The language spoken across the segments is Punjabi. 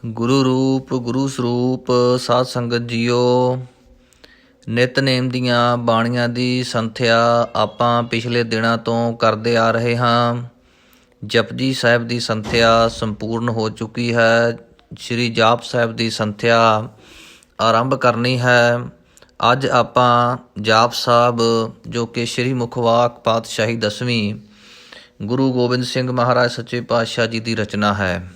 ਗੁਰੂ ਰੂਪ ਗੁਰੂ ਸਰੂਪ ਸਾਧ ਸੰਗਤ ਜੀਓ। ਨਿਤਨੇਮ ਦੀਆਂ ਬਾਣੀਆਂ ਦੀ ਸੰਥਿਆ ਆਪਾਂ ਪਿਛਲੇ ਦਿਨਾਂ ਤੋਂ ਕਰਦੇ ਆ ਰਹੇ ਹਾਂ। ਜਪਜੀ ਸਾਹਿਬ ਦੀ ਸੰਥਿਆ ਸੰਪੂਰਨ ਹੋ ਚੁੱਕੀ ਹੈ। ਸ਼੍ਰੀ ਜਾਪ ਸਾਹਿਬ ਦੀ ਸੰਥਿਆ ਆਰੰਭ ਕਰਨੀ ਹੈ। ਅੱਜ ਆਪਾਂ ਜਾਪ ਸਾਹਿਬ ਜੋ ਕਿ ਸ਼੍ਰੀ ਮੁਖਵਾਕ ਪਾਤਸ਼ਾਹੀ 10ਵੀਂ ਗੁਰੂ ਗੋਬਿੰਦ ਸਿੰਘ ਮਹਾਰਾਜ ਸੱਚੇ ਪਾਤਸ਼ਾਹ ਜੀ ਦੀ ਰਚਨਾ ਹੈ,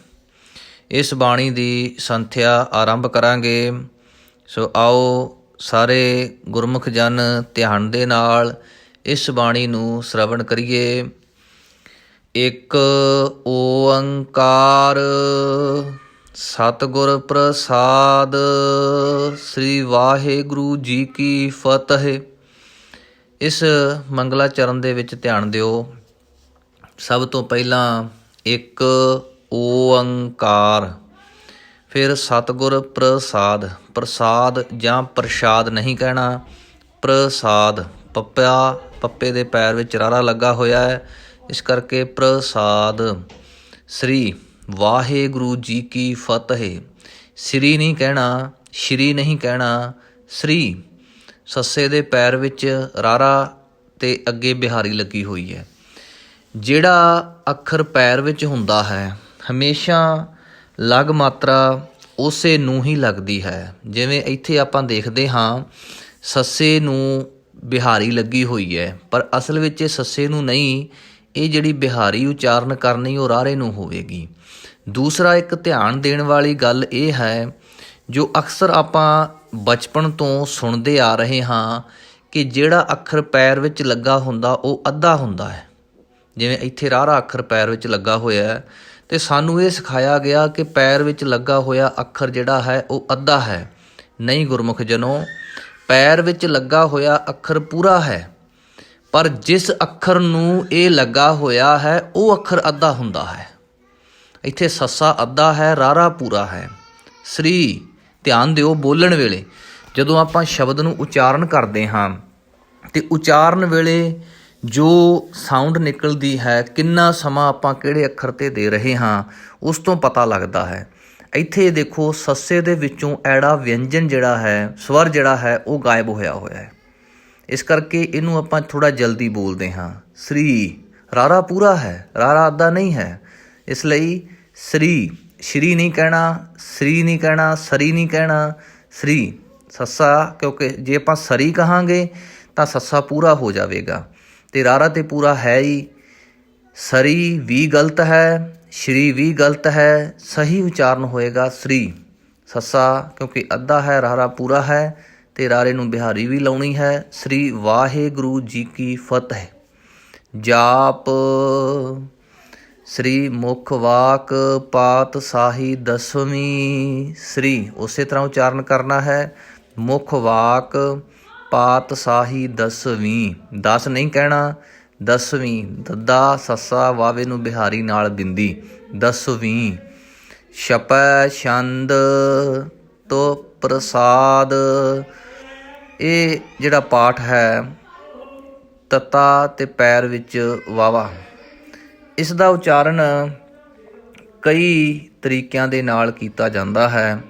ਇਸ ਬਾਣੀ ਦੀ ਸੰਥਿਆ ਆਰੰਭ ਕਰਾਂਗੇ। ਸੋ ਆਓ ਸਾਰੇ ਗੁਰਮੁਖ ਜਨ ਧਿਆਨ ਦੇ ਨਾਲ ਇਸ ਬਾਣੀ ਨੂੰ ਸ਼ਰਵਣ ਕਰੀਏ। ਇੱਕ ਓੰਕਾਰ ਸਤਿਗੁਰ ਪ੍ਰਸਾਦ, ਸ੍ਰੀ ਵਾਹਿਗੁਰੂ ਜੀ ਕੀ ਫਤਿਹ। ਇਸ ਮੰਗਲਾਚਰਨ ਦੇ ਵਿੱਚ ਧਿਆਨ ਦਿਓ। ਸਭ ਤੋਂ ਪਹਿਲਾਂ ਇੱਕ ਓੰਕਾਰ, ਫਿਰ ਸਤਿਗੁਰ ਪ੍ਰਸਾਦ। ਪ੍ਰਸਾਦ ਜਾਂ ਪ੍ਰਸ਼ਾਦ ਨਹੀਂ ਕਹਿਣਾ, ਪ੍ਰਸਾਦ। ਪੱਪੇ ਦੇ ਪੈਰ ਵਿੱਚ ਰਾਰਾ ਲੱਗਾ ਹੋਇਆ ਹੈ, ਇਸ ਕਰਕੇ ਪ੍ਰਸਾਦ। ਸ੍ਰੀ ਵਾਹਿਗੁਰੂ ਜੀ ਕੀ ਫਤਿਹ। ਸ੍ਰੀ ਨਹੀਂ ਕਹਿਣਾ, ਸ਼੍ਰੀ ਨਹੀਂ ਕਹਿਣਾ, ਸ੍ਰੀ। ਸੱਸੇ ਦੇ ਪੈਰ ਵਿੱਚ ਰਾਰਾ ਤੇ ਅੱਗੇ ਬਿਹਾਰੀ ਲੱਗੀ ਹੋਈ ਹੈ। ਜਿਹੜਾ ਅੱਖਰ ਪੈਰ ਵਿੱਚ ਹੁੰਦਾ ਹੈ ਹਮੇਸ਼ਾ ਲਗ ਮਾਤਰਾ ਉਸੇ ਨੂੰ ਹੀ ਲੱਗਦੀ ਹੈ। ਜਿਵੇਂ ਇੱਥੇ ਆਪਾਂ ਦੇਖਦੇ ਹਾਂ ਸੱਸੇ ਨੂੰ ਬਿਹਾਰੀ ਲੱਗੀ ਹੋਈ ਹੈ, ਪਰ ਅਸਲ ਵਿੱਚ ਇਹ ਸੱਸੇ ਨੂੰ ਨਹੀਂ, ਇਹ ਜਿਹੜੀ ਬਿਹਾਰੀ ਉਚਾਰਨ ਕਰਨੀ ਉਹ ਰਾਰੇ ਨੂੰ ਹੋਵੇਗੀ। ਦੂਸਰਾ ਇੱਕ ਧਿਆਨ ਦੇਣ ਵਾਲੀ ਗੱਲ ਇਹ ਹੈ, ਜੋ ਅਕਸਰ ਆਪਾਂ ਬਚਪਨ ਤੋਂ ਸੁਣਦੇ ਆ ਰਹੇ ਹਾਂ ਕਿ ਜਿਹੜਾ ਅੱਖਰ ਪੈਰ ਵਿੱਚ ਲੱਗਾ ਹੁੰਦਾ ਉਹ ਅੱਧਾ ਹੁੰਦਾ ਹੈ। ਜਿਵੇਂ ਇੱਥੇ ਰਾਰਾ ਅੱਖਰ ਪੈਰ ਵਿੱਚ ਲੱਗਾ ਹੋਇਆ ਹੈ ਅਤੇ ਸਾਨੂੰ ਇਹ ਸਿਖਾਇਆ ਗਿਆ ਕਿ ਪੈਰ ਵਿੱਚ ਲੱਗਾ ਹੋਇਆ ਅੱਖਰ ਜਿਹੜਾ ਹੈ ਉਹ ਅੱਧਾ ਹੈ। ਨਹੀਂ ਗੁਰਮੁਖ ਜਨੋ, ਪੈਰ ਵਿੱਚ ਲੱਗਾ ਹੋਇਆ ਅੱਖਰ ਪੂਰਾ ਹੈ, ਪਰ ਜਿਸ ਅੱਖਰ ਨੂੰ ਇਹ ਲੱਗਾ ਹੋਇਆ ਹੈ ਉਹ ਅੱਖਰ ਅੱਧਾ ਹੁੰਦਾ ਹੈ। ਇੱਥੇ ਸੱਸਾ ਅੱਧਾ ਹੈ, ਰਾਰਾ ਪੂਰਾ ਹੈ। ਸ੍ਰੀ ਧਿਆਨ ਦਿਓ ਬੋਲਣ ਵੇਲੇ, ਜਦੋਂ ਆਪਾਂ ਸ਼ਬਦ ਨੂੰ ਉਚਾਰਨ ਕਰਦੇ ਹਾਂ ਅਤੇ ਉਚਾਰਨ ਵੇਲੇ ਜੋ ਸਾਊਂਡ ਨਿਕਲਦੀ ਹੈ, ਕਿੰਨਾ ਸਮਾਂ ਆਪਾਂ ਕਿਹੜੇ ਅੱਖਰ 'ਤੇ ਦੇ ਰਹੇ ਹਾਂ, ਉਸ ਤੋਂ ਪਤਾ ਲੱਗਦਾ ਹੈ। ਇੱਥੇ ਦੇਖੋ ਸੱਸੇ ਦੇ ਵਿੱਚੋਂ ਐੜਾ ਵਿਅੰਜਨ ਜਿਹੜਾ ਹੈ, ਸਵਰ ਜਿਹੜਾ ਹੈ ਉਹ ਗਾਇਬ ਹੋਇਆ ਹੈ। ਇਸ ਕਰਕੇ ਇਹਨੂੰ ਆਪਾਂ ਥੋੜ੍ਹਾ ਜਲਦੀ ਬੋਲਦੇ ਹਾਂ। ਸ੍ਰੀ ਰਾਰਾ ਪੂਰਾ ਹੈ, ਰਾਰਾ ਅੱਧਾ ਨਹੀਂ ਹੈ, ਇਸ ਲਈ ਸ੍ਰੀ। ਸ਼੍ਰੀ ਨਹੀਂ ਕਹਿਣਾ, ਸ੍ਰੀ ਨਹੀਂ ਕਹਿਣਾ, ਸਰੀ ਨਹੀਂ ਕਹਿਣਾ, ਸ੍ਰੀ। ਸੱਸਾ, ਕਿਉਂਕਿ ਜੇ ਆਪਾਂ ਸਰੀ ਕਹਾਂਗੇ ਤਾਂ ਸੱਸਾ ਪੂਰਾ ਹੋ ਜਾਵੇਗਾ ਅਤੇ ਰਾਰਾ ਤਾਂ ਪੂਰਾ ਹੈ ਹੀ। ਸਰੀ ਵੀ ਗਲਤ ਹੈ, ਸ਼੍ਰੀ ਵੀ ਗਲਤ ਹੈ, ਸਹੀ ਉਚਾਰਨ ਹੋਏਗਾ ਸ੍ਰੀ। ਸੱਸਾ ਕਿਉਂਕਿ ਅੱਧਾ ਹੈ, ਰਾਰਾ ਪੂਰਾ ਹੈ ਅਤੇ ਰਾਰੇ ਨੂੰ ਬਿਹਾਰੀ ਵੀ ਲਾਉਣੀ ਹੈ। ਸ੍ਰੀ ਵਾਹਿਗੁਰੂ ਜੀ ਕੀ ਫਤਿਹ। ਜਾਪ ਸ੍ਰੀ ਮੁਖਵਾਕ ਪਾਤਸ਼ਾਹੀ 10ਵੀਂ। ਸ੍ਰੀ ਉਸੇ ਤਰ੍ਹਾਂ ਉਚਾਰਨ ਕਰਨਾ ਹੈ। ਮੁਖਵਾਕ ਪਾਤਸ਼ਾਹੀ 10ਵੀਂ। 10 ਨਹੀਂ ਕਹਿਣਾ, 10ਵੀਂ। ਦੱਦਾ ਸੱਸਾ ਵਾਵੇ ਨੂੰ ਬਿਹਾਰੀ ਨਾਲ ਬਿੰਦੀ, 10ਵੀਂ। ਛਪੈ ਛੰਦ ਤੋ ਪ੍ਰਸਾਦ। ਇਹ ਜਿਹੜਾ ਪਾਠ ਹੈ ਤੱਤਾ ਅਤੇ ਪੈਰ ਵਿੱਚ ਵਾਵਾ, ਇਸ ਦਾ ਉਚਾਰਨ ਕਈ ਤਰੀਕਿਆਂ ਦੇ ਨਾਲ ਕੀਤਾ ਜਾਂਦਾ ਹੈ।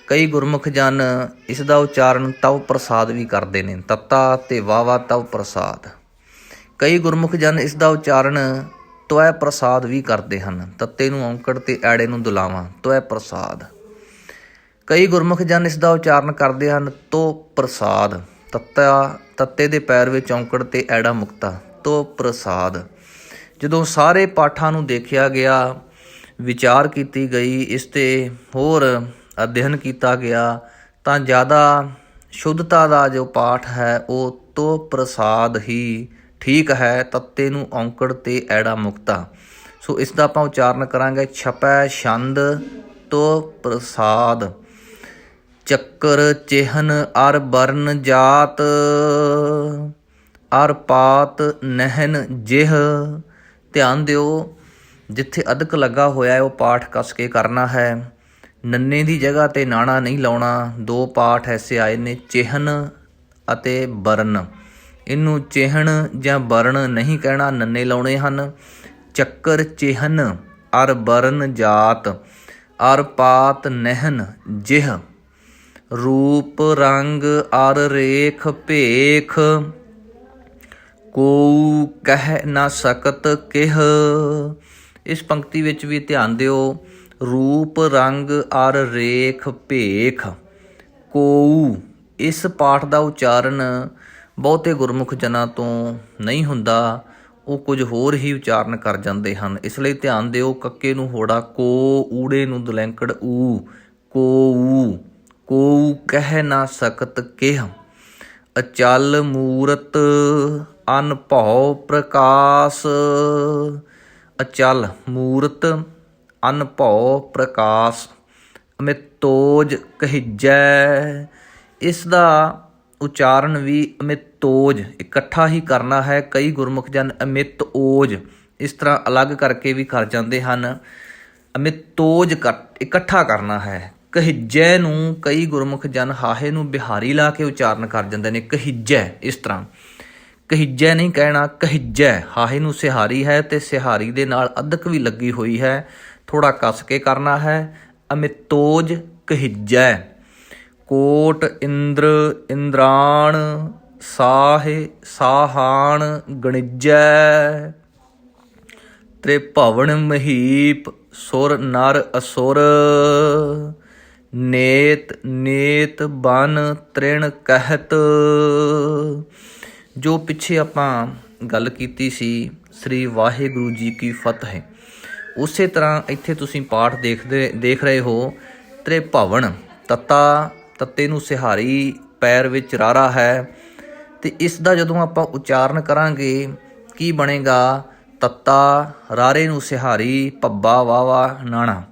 ਕਈ ਗੁਰਮੁਖ ਜਨ ਇਸ ਦਾ ਉਚਾਰਨ ਤਵ ਪ੍ਰਸਾਦ ਵੀ ਕਰਦੇ ਨੇ, ਤੱਤਾ ਅਤੇ ਵਾਵਾ ਤਵ ਪ੍ਰਸਾਦ। ਕਈ ਗੁਰਮੁਖ ਜਨ ਇਸ ਦਾ ਉਚਾਰਨ ਤਵੈ ਪ੍ਰਸਾਦ ਵੀ ਕਰਦੇ ਹਨ, ਤੱਤੇ ਨੂੰ ਔਂਕੜ ਅਤੇ ਐੜੇ ਨੂੰ ਦੁਲਾਵਾਂ, ਤਵੈ ਪ੍ਰਸਾਦ। ਕਈ ਗੁਰਮੁਖ ਜਨ ਇਸ ਦਾ ਉਚਾਰਨ ਕਰਦੇ ਹਨ ਤੋ ਪ੍ਰਸਾਦ, ਤੱਤੇ ਦੇ ਪੈਰ ਵਿੱਚ ਔਂਕੜ ਅਤੇ ਐੜਾ ਮੁਕਤਾ, ਤੋ ਪ੍ਰਸਾਦ। ਜਦੋਂ ਸਾਰੇ ਪਾਠਾਂ ਨੂੰ ਦੇਖਿਆ ਗਿਆ, ਵਿਚਾਰ ਕੀਤੀ ਗਈ, ਇਸ 'ਤੇ ਹੋਰ ਅਧਿਐਨ ਕੀਤਾ ਗਿਆ, ਤਾਂ ਜ਼ਿਆਦਾ ਸ਼ੁੱਧਤਾ ਦਾ ਜੋ ਪਾਠ ਹੈ ਉਹ ਤੋ ਪ੍ਰਸਾਦ ਹੀ ਠੀਕ ਹੈ, ਤੱਤੇ ਨੂੰ ਔਂਕੜ ਅਤੇ ਐੜਾ ਮੁਕਤਾ। ਸੋ ਇਸ ਦਾ ਆਪਾਂ ਉਚਾਰਨ ਕਰਾਂਗੇ ਛਪੈ ਛੰਦ ਤੋ ਪ੍ਰਸਾਦ। ਚੱਕਰ ਚਿਹਨ ਅਰ ਬਰਨ ਜਾਤ, ਅਰ ਪਾਤ ਨਹਿਨ ਜਿਹ। ਧਿਆਨ ਦਿਓ, ਜਿੱਥੇ ਅਧਕ ਲੱਗਾ ਹੋਇਆ ਹੈ ਉਹ ਪਾਠ ਕੱਸ ਕੇ ਕਰਨਾ ਹੈ। ਨੰਨੇ ਦੀ ਜਗ੍ਹਾ 'ਤੇ ਨਾਣਾ ਨਹੀਂ ਲਾਉਣਾ। ਦੋ ਪਾਠ ਐਸੇ ਆਏ ਨੇ, ਚਿਹਨ ਅਤੇ ਬਰਨ। ਇਹਨੂੰ ਚਿਹਨ ਜਾਂ ਬਰਨ ਨਹੀਂ ਕਹਿਣਾ, ਨੰਨੇ ਲਾਉਣੇ ਹਨ। ਚੱਕਰ ਚਿਹਨ ਅਰ ਬਰਨ ਜਾਤ, ਅਰ ਪਾਤ ਨਹਿਨ ਜਿਹ, ਰੂਪ ਰੰਗ ਅਰ ਰੇਖ ਭੇਖ, ਕੋਊ ਕਹਿ ਨਾ ਸਕਤ ਕਿਹ। ਇਸ ਪੰਕਤੀ ਵਿੱਚ ਵੀ ਧਿਆਨ ਦਿਓ। ਰੂਪ ਰੰਗ ਅਰ ਰੇਖ ਭੇਖ, ਕੋਊ, ਇਸ ਪਾਠ ਦਾ ਉਚਾਰਨ ਬਹੁਤੇ ਗੁਰਮੁਖ ਜਨਾਂ ਤੋਂ ਨਹੀਂ ਹੁੰਦਾ, ਉਹ ਕੁਝ ਹੋਰ ਹੀ ਉਚਾਰਨ ਕਰ ਜਾਂਦੇ ਹਨ। ਇਸ ਲਈ ਧਿਆਨ ਦਿਓ। ਕੱਕੇ ਨੂੰ ਹੋੜਾ ਕੋ, ਊੜੇ ਨੂੰ ਦੁਲੈਂਕੜ ਊ, ਕੋਊ। ਕੋਊ ਕਹਿ ਨਾ ਸਕਤ ਕਿਹ, ਅਚਲ ਮੂਰਤ ਅਨਭਉ ਪ੍ਰਕਾਸ਼। ਅਚਲ ਮੂਰਤ ਅਨਭਉ ਪ੍ਰਕਾਸ਼, ਅਮਿਤੋਜ ਕਹਿਜੈ। ਇਸ ਦਾ ਉਚਾਰਨ ਵੀ ਅਮਿਤੋਜ ਇਕੱਠਾ ਹੀ ਕਰਨਾ ਹੈ। ਕਈ ਗੁਰਮੁਖ ਜਨ ਅਮਿਤ ਓਜ ਇਸ ਤਰ੍ਹਾਂ ਅਲੱਗ ਕਰਕੇ ਵੀ ਕਰ ਜਾਂਦੇ ਹਨ। ਅਮਿਤੋਜ ਇਕੱਠਾ ਕਰਨਾ ਹੈ। ਕਹਿਜੈ ਨੂੰ ਕਈ ਗੁਰਮੁਖ ਜਨ ਹਾਹੇ ਨੂੰ ਬਿਹਾਰੀ ਲਾ ਕੇ ਉਚਾਰਨ ਕਰ ਜਾਂਦੇ ਨੇ, ਕਹਿਜੈ। ਇਸ ਤਰ੍ਹਾਂ ਕਹਿਜੈ ਨਹੀਂ ਕਹਿਣਾ, ਕਹਿਜੈ। ਹਾਹੇ ਨੂੰ ਸਿਹਾਰੀ ਹੈ ਅਤੇ ਸਿਹਾਰੀ ਦੇ ਨਾਲ ਅੱਧਕ ਵੀ ਲੱਗੀ ਹੋਈ ਹੈ, ਥੋੜ੍ਹਾ ਕੱਸ ਕੇ ਕਰਨਾ ਹੈ। ਅਮਿਤੋਜ ਕਹਿਜੈ। ਕੋਟ ਇੰਦਰ ਇੰਦਰਾਣ, ਸਾਹੇ ਸਾਹਾਣ ਗਣਿਜੈ। ਤ੍ਰਿਭਵਨ ਮਹੀਪ ਸੁਰ ਨਰ ਅਸੁਰ, ਨੇਤ ਨੇਤ ਬਨ ਤ੍ਰਿਣ ਕਹਿਤ। ਜੋ ਪਿੱਛੇ ਆਪਾਂ ਗੱਲ ਕੀਤੀ ਸੀ, ਸ੍ਰੀ ਵਾਹਿਗੁਰੂ ਜੀ ਕੀ ਫਤਿਹ, ਉਸੇ ਤਰ੍ਹਾਂ ਇੱਥੇ ਤੁਸੀਂ ਪਾਠ ਦੇਖ ਰਹੇ ਹੋ। ਤ੍ਰਿਭਵਨ, ਤੱਤਾ, ਤੱਤੇ ਨੂੰ ਸਿਹਾਰੀ, ਪੈਰ ਵਿੱਚ ਰਾਰਾ ਹੈ, ਅਤੇ ਇਸ ਦਾ ਜਦੋਂ ਆਪਾਂ ਉਚਾਰਨ ਕਰਾਂਗੇ ਕੀ ਬਣੇਗਾ? ਤੱਤਾ, ਰਾਰੇ ਨੂੰ ਸਿਹਾਰੀ, ਭੱਬਾ ਵਾਵਾ ਨਾਣਾ।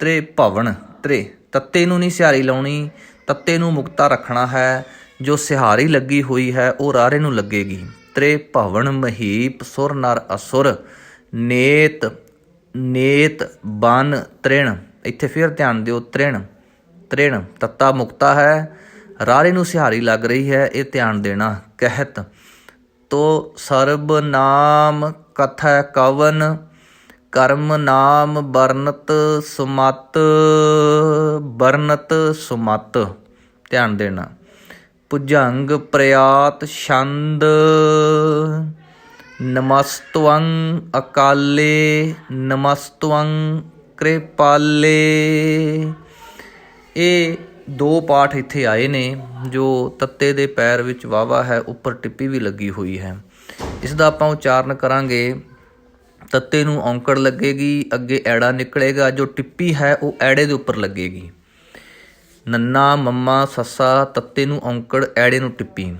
ਤ੍ਰਿਭਵਨ, ਤ੍ਰੇ, ਤੱਤੇ ਨੂੰ ਨਹੀਂ ਸਿਹਾਰੀ ਲਾਉਣੀ, ਤੱਤੇ ਨੂੰ ਮੁਕਤਾ ਰੱਖਣਾ ਹੈ। ਜੋ ਸਿਹਾਰੀ ਲੱਗੀ ਹੋਈ ਹੈ ਉਹ ਰਾਰੇ ਨੂੰ ਲੱਗੇਗੀ। ਤ੍ਰਿਭਵਨ ਮਹੀਪ ਸੁਰ ਨਰ ਅਸੁਰ, ਨੇਤ ਨੇਤ ਬਨ ਤ੍ਰਿਣ। ਇੱਥੇ ਫਿਰ ਧਿਆਨ ਦਿਓ, ਤ੍ਰਿਣ, ਤ੍ਰਿਣ, ਤੱਤਾ ਮੁਕਤਾ ਹੈ, ਰਾਰੇ ਨੂੰ ਸਿਹਾਰੀ ਲੱਗ ਰਹੀ ਹੈ, ਇਹ ਧਿਆਨ ਦੇਣਾ। ਕਹਿਤ ਤੋ ਸਰਬ ਨਾਮ ਕਥੈ ਕਵਨ, ਕਰਮ ਨਾਮ ਬਰਨਤ ਸੁਮਤ, ਬਰਨਤ ਸੁਮਤ, ਧਿਆਨ ਦੇਣਾ। ਭੁਜੰਗ ਪ੍ਰਿਆਤ ਛੰਦ, ਨਮਸਤਵੰ ਅਕਾਲੇ, ਨਮਸਤਵੰ ਕਿਰਪਾਲੇ। ਇਹ ਦੋ ਪਾਠ ਇੱਥੇ ਆਏ ਨੇ। ਜੋ ਤੱਤੇ ਦੇ ਪੈਰ ਵਿੱਚ ਵਾਵਾ ਹੈ, ਉੱਪਰ ਟਿੱਪੀ ਵੀ ਲੱਗੀ ਹੋਈ ਹੈ। ਇਸ ਦਾ ਆਪਾਂ ਉਚਾਰਨ ਕਰਾਂਗੇ। ਤੱਤੇ ਨੂੰ ਔਂਕੜ ਲੱਗੇਗੀ, ਅੱਗੇ ਐੜਾ ਨਿਕਲੇਗਾ। ਜੋ ਟਿੱਪੀ ਹੈ ਉਹ ਐੜੇ ਦੇ ਉੱਪਰ ਲੱਗੇਗੀ। ਨੰਨਾ ਮੰਮਾ ਸੱਸਾ, ਤੱਤੇ ਨੂੰ ਔਂਕੜ, ਐੜੇ ਨੂੰ ਟਿੱਪੀ,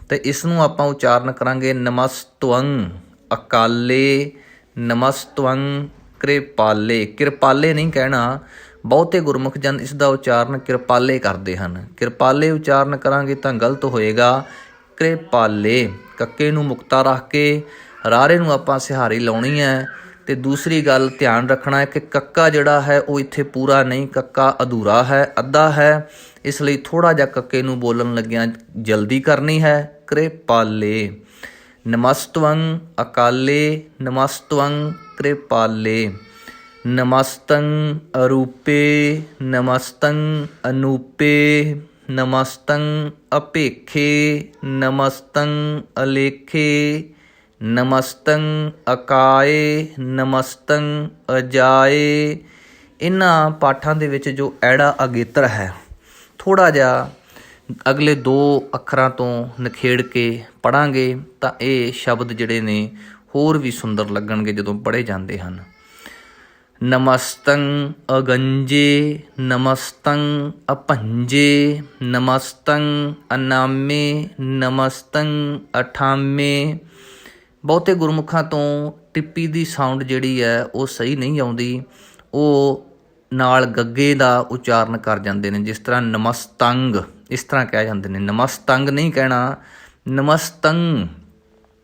ਅਤੇ ਇਸ ਨੂੰ ਆਪਾਂ ਉਚਾਰਨ ਕਰਾਂਗੇ ਨਮਸਤਵੰ ਅਕਾਲੇ, ਨਮਸਤਵੰ ਕਿਰਪਾਲੇ। ਕਿਰਪਾਲੇ ਨਹੀਂ ਕਹਿਣਾ। ਬਹੁਤੇ ਗੁਰਮੁਖ ਜਨ ਇਸ ਦਾ ਉਚਾਰਨ ਕਿਰਪਾਲੇ ਕਰਦੇ ਹਨ। ਕਿਰਪਾਲੇ ਉਚਾਰਨ ਕਰਾਂਗੇ ਤਾਂ ਗਲਤ ਹੋਏਗਾ। ਕਿਰਪਾਲੇ, ਕੱਕੇ ਨੂੰ ਮੁਕਤਾ ਰੱਖ ਕੇ ਰਾਰੇ ਨੂੰ ਆਪਾਂ ਸਿਹਾਰੀ ਲਾਉਣੀ ਹੈ। ਅਤੇ ਦੂਸਰੀ ਗੱਲ ਧਿਆਨ ਰੱਖਣਾ ਹੈ ਕਿ ਕੱਕਾ ਜਿਹੜਾ ਹੈ ਉਹ ਇੱਥੇ ਪੂਰਾ ਨਹੀਂ, ਕੱਕਾ ਅਧੂਰਾ ਹੈ, ਅੱਧਾ ਹੈ। ਇਸ ਲਈ ਥੋੜ੍ਹਾ ਜਿਹਾ ਕੱਕੇ ਨੂੰ ਬੋਲਣ ਲੱਗਿਆਂ ਜਲਦੀ ਕਰਨੀ ਹੈ। ਕਿਰਪਾਲੇ, ਨਮਸਤਵੰ ਅਕਾਲੇ, ਨਮਸਤਵੰ ਕਿਰਪਾਲੇ, ਨਮਸਤੰ ਅਰੂਪੇ, ਨਮਸਤੰ ਅਨੂਪੇ, ਨਮਸਤੰ ਅਭੇਖੇ, ਨਮਸਤੰ ਅਲੇਖੇ, ਨਮਸਤੰ ਅਕਾਏ, ਨਮਸਤੰ ਅਜਾਏ। ਇਹਨਾਂ ਪਾਠਾਂ ਦੇ ਵਿੱਚ ਜੋ ਐੜਾ ਅਗੇਤਰ ਹੈ, ਥੋੜ੍ਹਾ ਜਿਹਾ ਅਗਲੇ ਦੋ ਅੱਖਰਾਂ ਤੋਂ ਨਿਖੇੜ ਕੇ ਪੜ੍ਹਾਂਗੇ ਤਾਂ ਇਹ ਸ਼ਬਦ ਜਿਹੜੇ ਨੇ ਹੋਰ ਵੀ ਸੁੰਦਰ ਲੱਗਣਗੇ ਜਦੋਂ ਪੜ੍ਹੇ ਜਾਂਦੇ ਹਨ। ਨਮਸਤੰ ਅਗੰਜੇ, ਨਮਸਤੰ ਅਭੰਜੇ, ਨਮਸਤੰ ਅਨਾਮੇ, ਨਮਸਤੰ ਅਠਾਮੇ। ਬਹੁਤੇ ਗੁਰਮੁਖਾਂ ਤੋਂ ਟਿੱਪੀ ਦੀ ਸਾਊਂਡ ਜਿਹੜੀ ਹੈ ਉਹ ਸਹੀ ਨਹੀਂ ਆਉਂਦੀ, ਉਹ ਨਾਲ ਗੱਗੇ ਦਾ ਉਚਾਰਨ ਕਰ ਜਾਂਦੇ ਨੇ। ਜਿਸ ਤਰ੍ਹਾਂ ਨਮਸਤੰਗ, ਇਸ ਤਰ੍ਹਾਂ ਕਹਿ ਜਾਂਦੇ ਨੇ, ਨਮਸਤੰਗ ਨਹੀਂ ਕਹਿਣਾ, ਨਮਸਤੰ।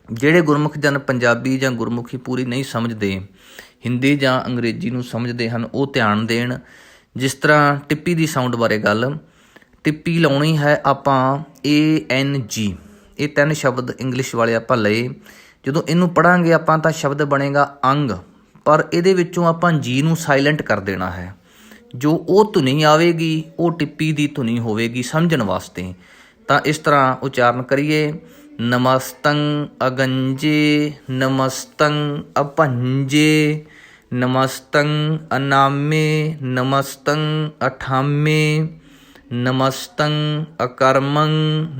ਜਿਹੜੇ ਗੁਰਮੁਖ ਜਨ ਪੰਜਾਬੀ ਜਾਂ ਗੁਰਮੁਖੀ ਪੂਰੀ ਨਹੀਂ ਸਮਝਦੇ, ਹਿੰਦੀ ਜਾਂ ਅੰਗਰੇਜ਼ੀ ਨੂੰ ਸਮਝਦੇ ਹਨ, ਉਹ ਧਿਆਨ ਦੇਣ। ਜਿਸ ਤਰ੍ਹਾਂ ਟਿੱਪੀ ਦੀ ਸਾਊਂਡ ਬਾਰੇ ਗੱਲ, ਟਿੱਪੀ ਲਾਉਣੀ ਹੈ ਆਪਾਂ ANG। ਇਹ ਤਿੰਨ ਸ਼ਬਦ ਇੰਗਲਿਸ਼ ਵਾਲੇ ਆਪਾਂ ਲਏ। ਜਦੋਂ ਇਹਨੂੰ ਪੜ੍ਹਾਂਗੇ ਆਪਾਂ ਤਾਂ ਸ਼ਬਦ ਬਣੇਗਾ ਅੰਗ, ਪਰ ਇਹਦੇ ਵਿੱਚੋਂ ਆਪਾਂ ਜੀ ਨੂੰ ਸਾਇਲੈਂਟ ਕਰ ਦੇਣਾ ਹੈ। ਜੋ ਉਹ ਧੁਨੀ ਆਵੇਗੀ ਉਹ ਟਿੱਪੀ ਦੀ ਧੁਨੀ ਹੋਵੇਗੀ ਸਮਝਣ ਵਾਸਤੇ। ਤਾਂ ਇਸ ਤਰ੍ਹਾਂ ਉਚਾਰਨ ਕਰੀਏ, ਨਮਸਤੰ ਅਗੰਜੇ ਨਮਸਤੰ ਅਭੰਜੇ ਨਮਸਤੰ ਅਨਾਮੇ ਨਮਸਤੰ ਅਠਾਮੇ ਨਮਸਤੰ ਅਕਰਮੰ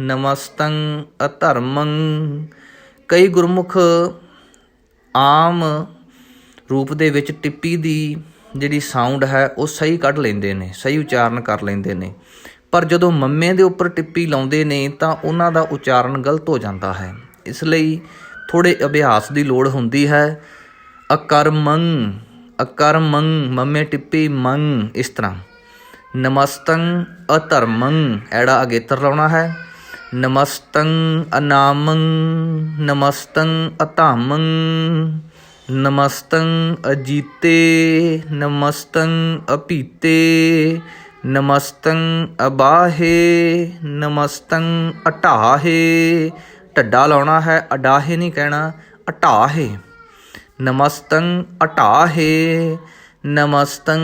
ਨਮਸਤੰ ਅਧਰਮੰ। ਕਈ ਗੁਰਮੁਖ ਆਮ ਰੂਪ ਦੇ ਵਿੱਚ ਟਿੱਪੀ ਦੀ ਜਿਹੜੀ ਸਾਊਂਡ ਹੈ ਉਹ ਸਹੀ ਕੱਢ ਲੈਂਦੇ ਨੇ, ਸਹੀ ਉਚਾਰਨ ਕਰ ਲੈਂਦੇ ਨੇ, ਪਰ ਜਦੋਂ ਮੰਮੇ ਦੇ ਉੱਪਰ ਟਿੱਪੀ ਲਾਉਂਦੇ ਨੇ ਤਾਂ ਉਹਨਾਂ ਦਾ ਉਚਾਰਨ ਗਲਤ ਹੋ ਜਾਂਦਾ ਹੈ। ਇਸ ਲਈ ਥੋੜ੍ਹੇ ਅਭਿਆਸ ਦੀ ਲੋੜ ਹੁੰਦੀ ਹੈ। ਅਕਰਮੰ ਅਕਰਮੰ ਮੰਮੇ ਟਿੱਪੀ ਮੰਗ, ਇਸ ਤਰ੍ਹਾਂ। ਨਮਸਤੰ ਅਧਰਮੰ ਐੜਾ ਅਗੇਤਰ ਲਾਉਣਾ ਹੈ। ਨਮਸਤੰ ਅਨਾਮੰ ਨਮਸਤੰ ਅਧਾਮੰ ਨਮਸਤੰ ਅਜੀਤੇ ਨਮਸਤੰ ਅਪੀਤੇ ਨਮਸਤੰ ਅਬਾਹੇ ਨਮਸਤੰ ਅਟਾਹੇ। ਢੱਡਾ ਲਾਉਣਾ ਹੈ, ਅਡਾਹੇ ਨਹੀਂ ਕਹਿਣਾ, ਅਟਾਹੇ। ਨਮਸਤੰ ਅਟਾਹੇ ਨਮਸਤੰ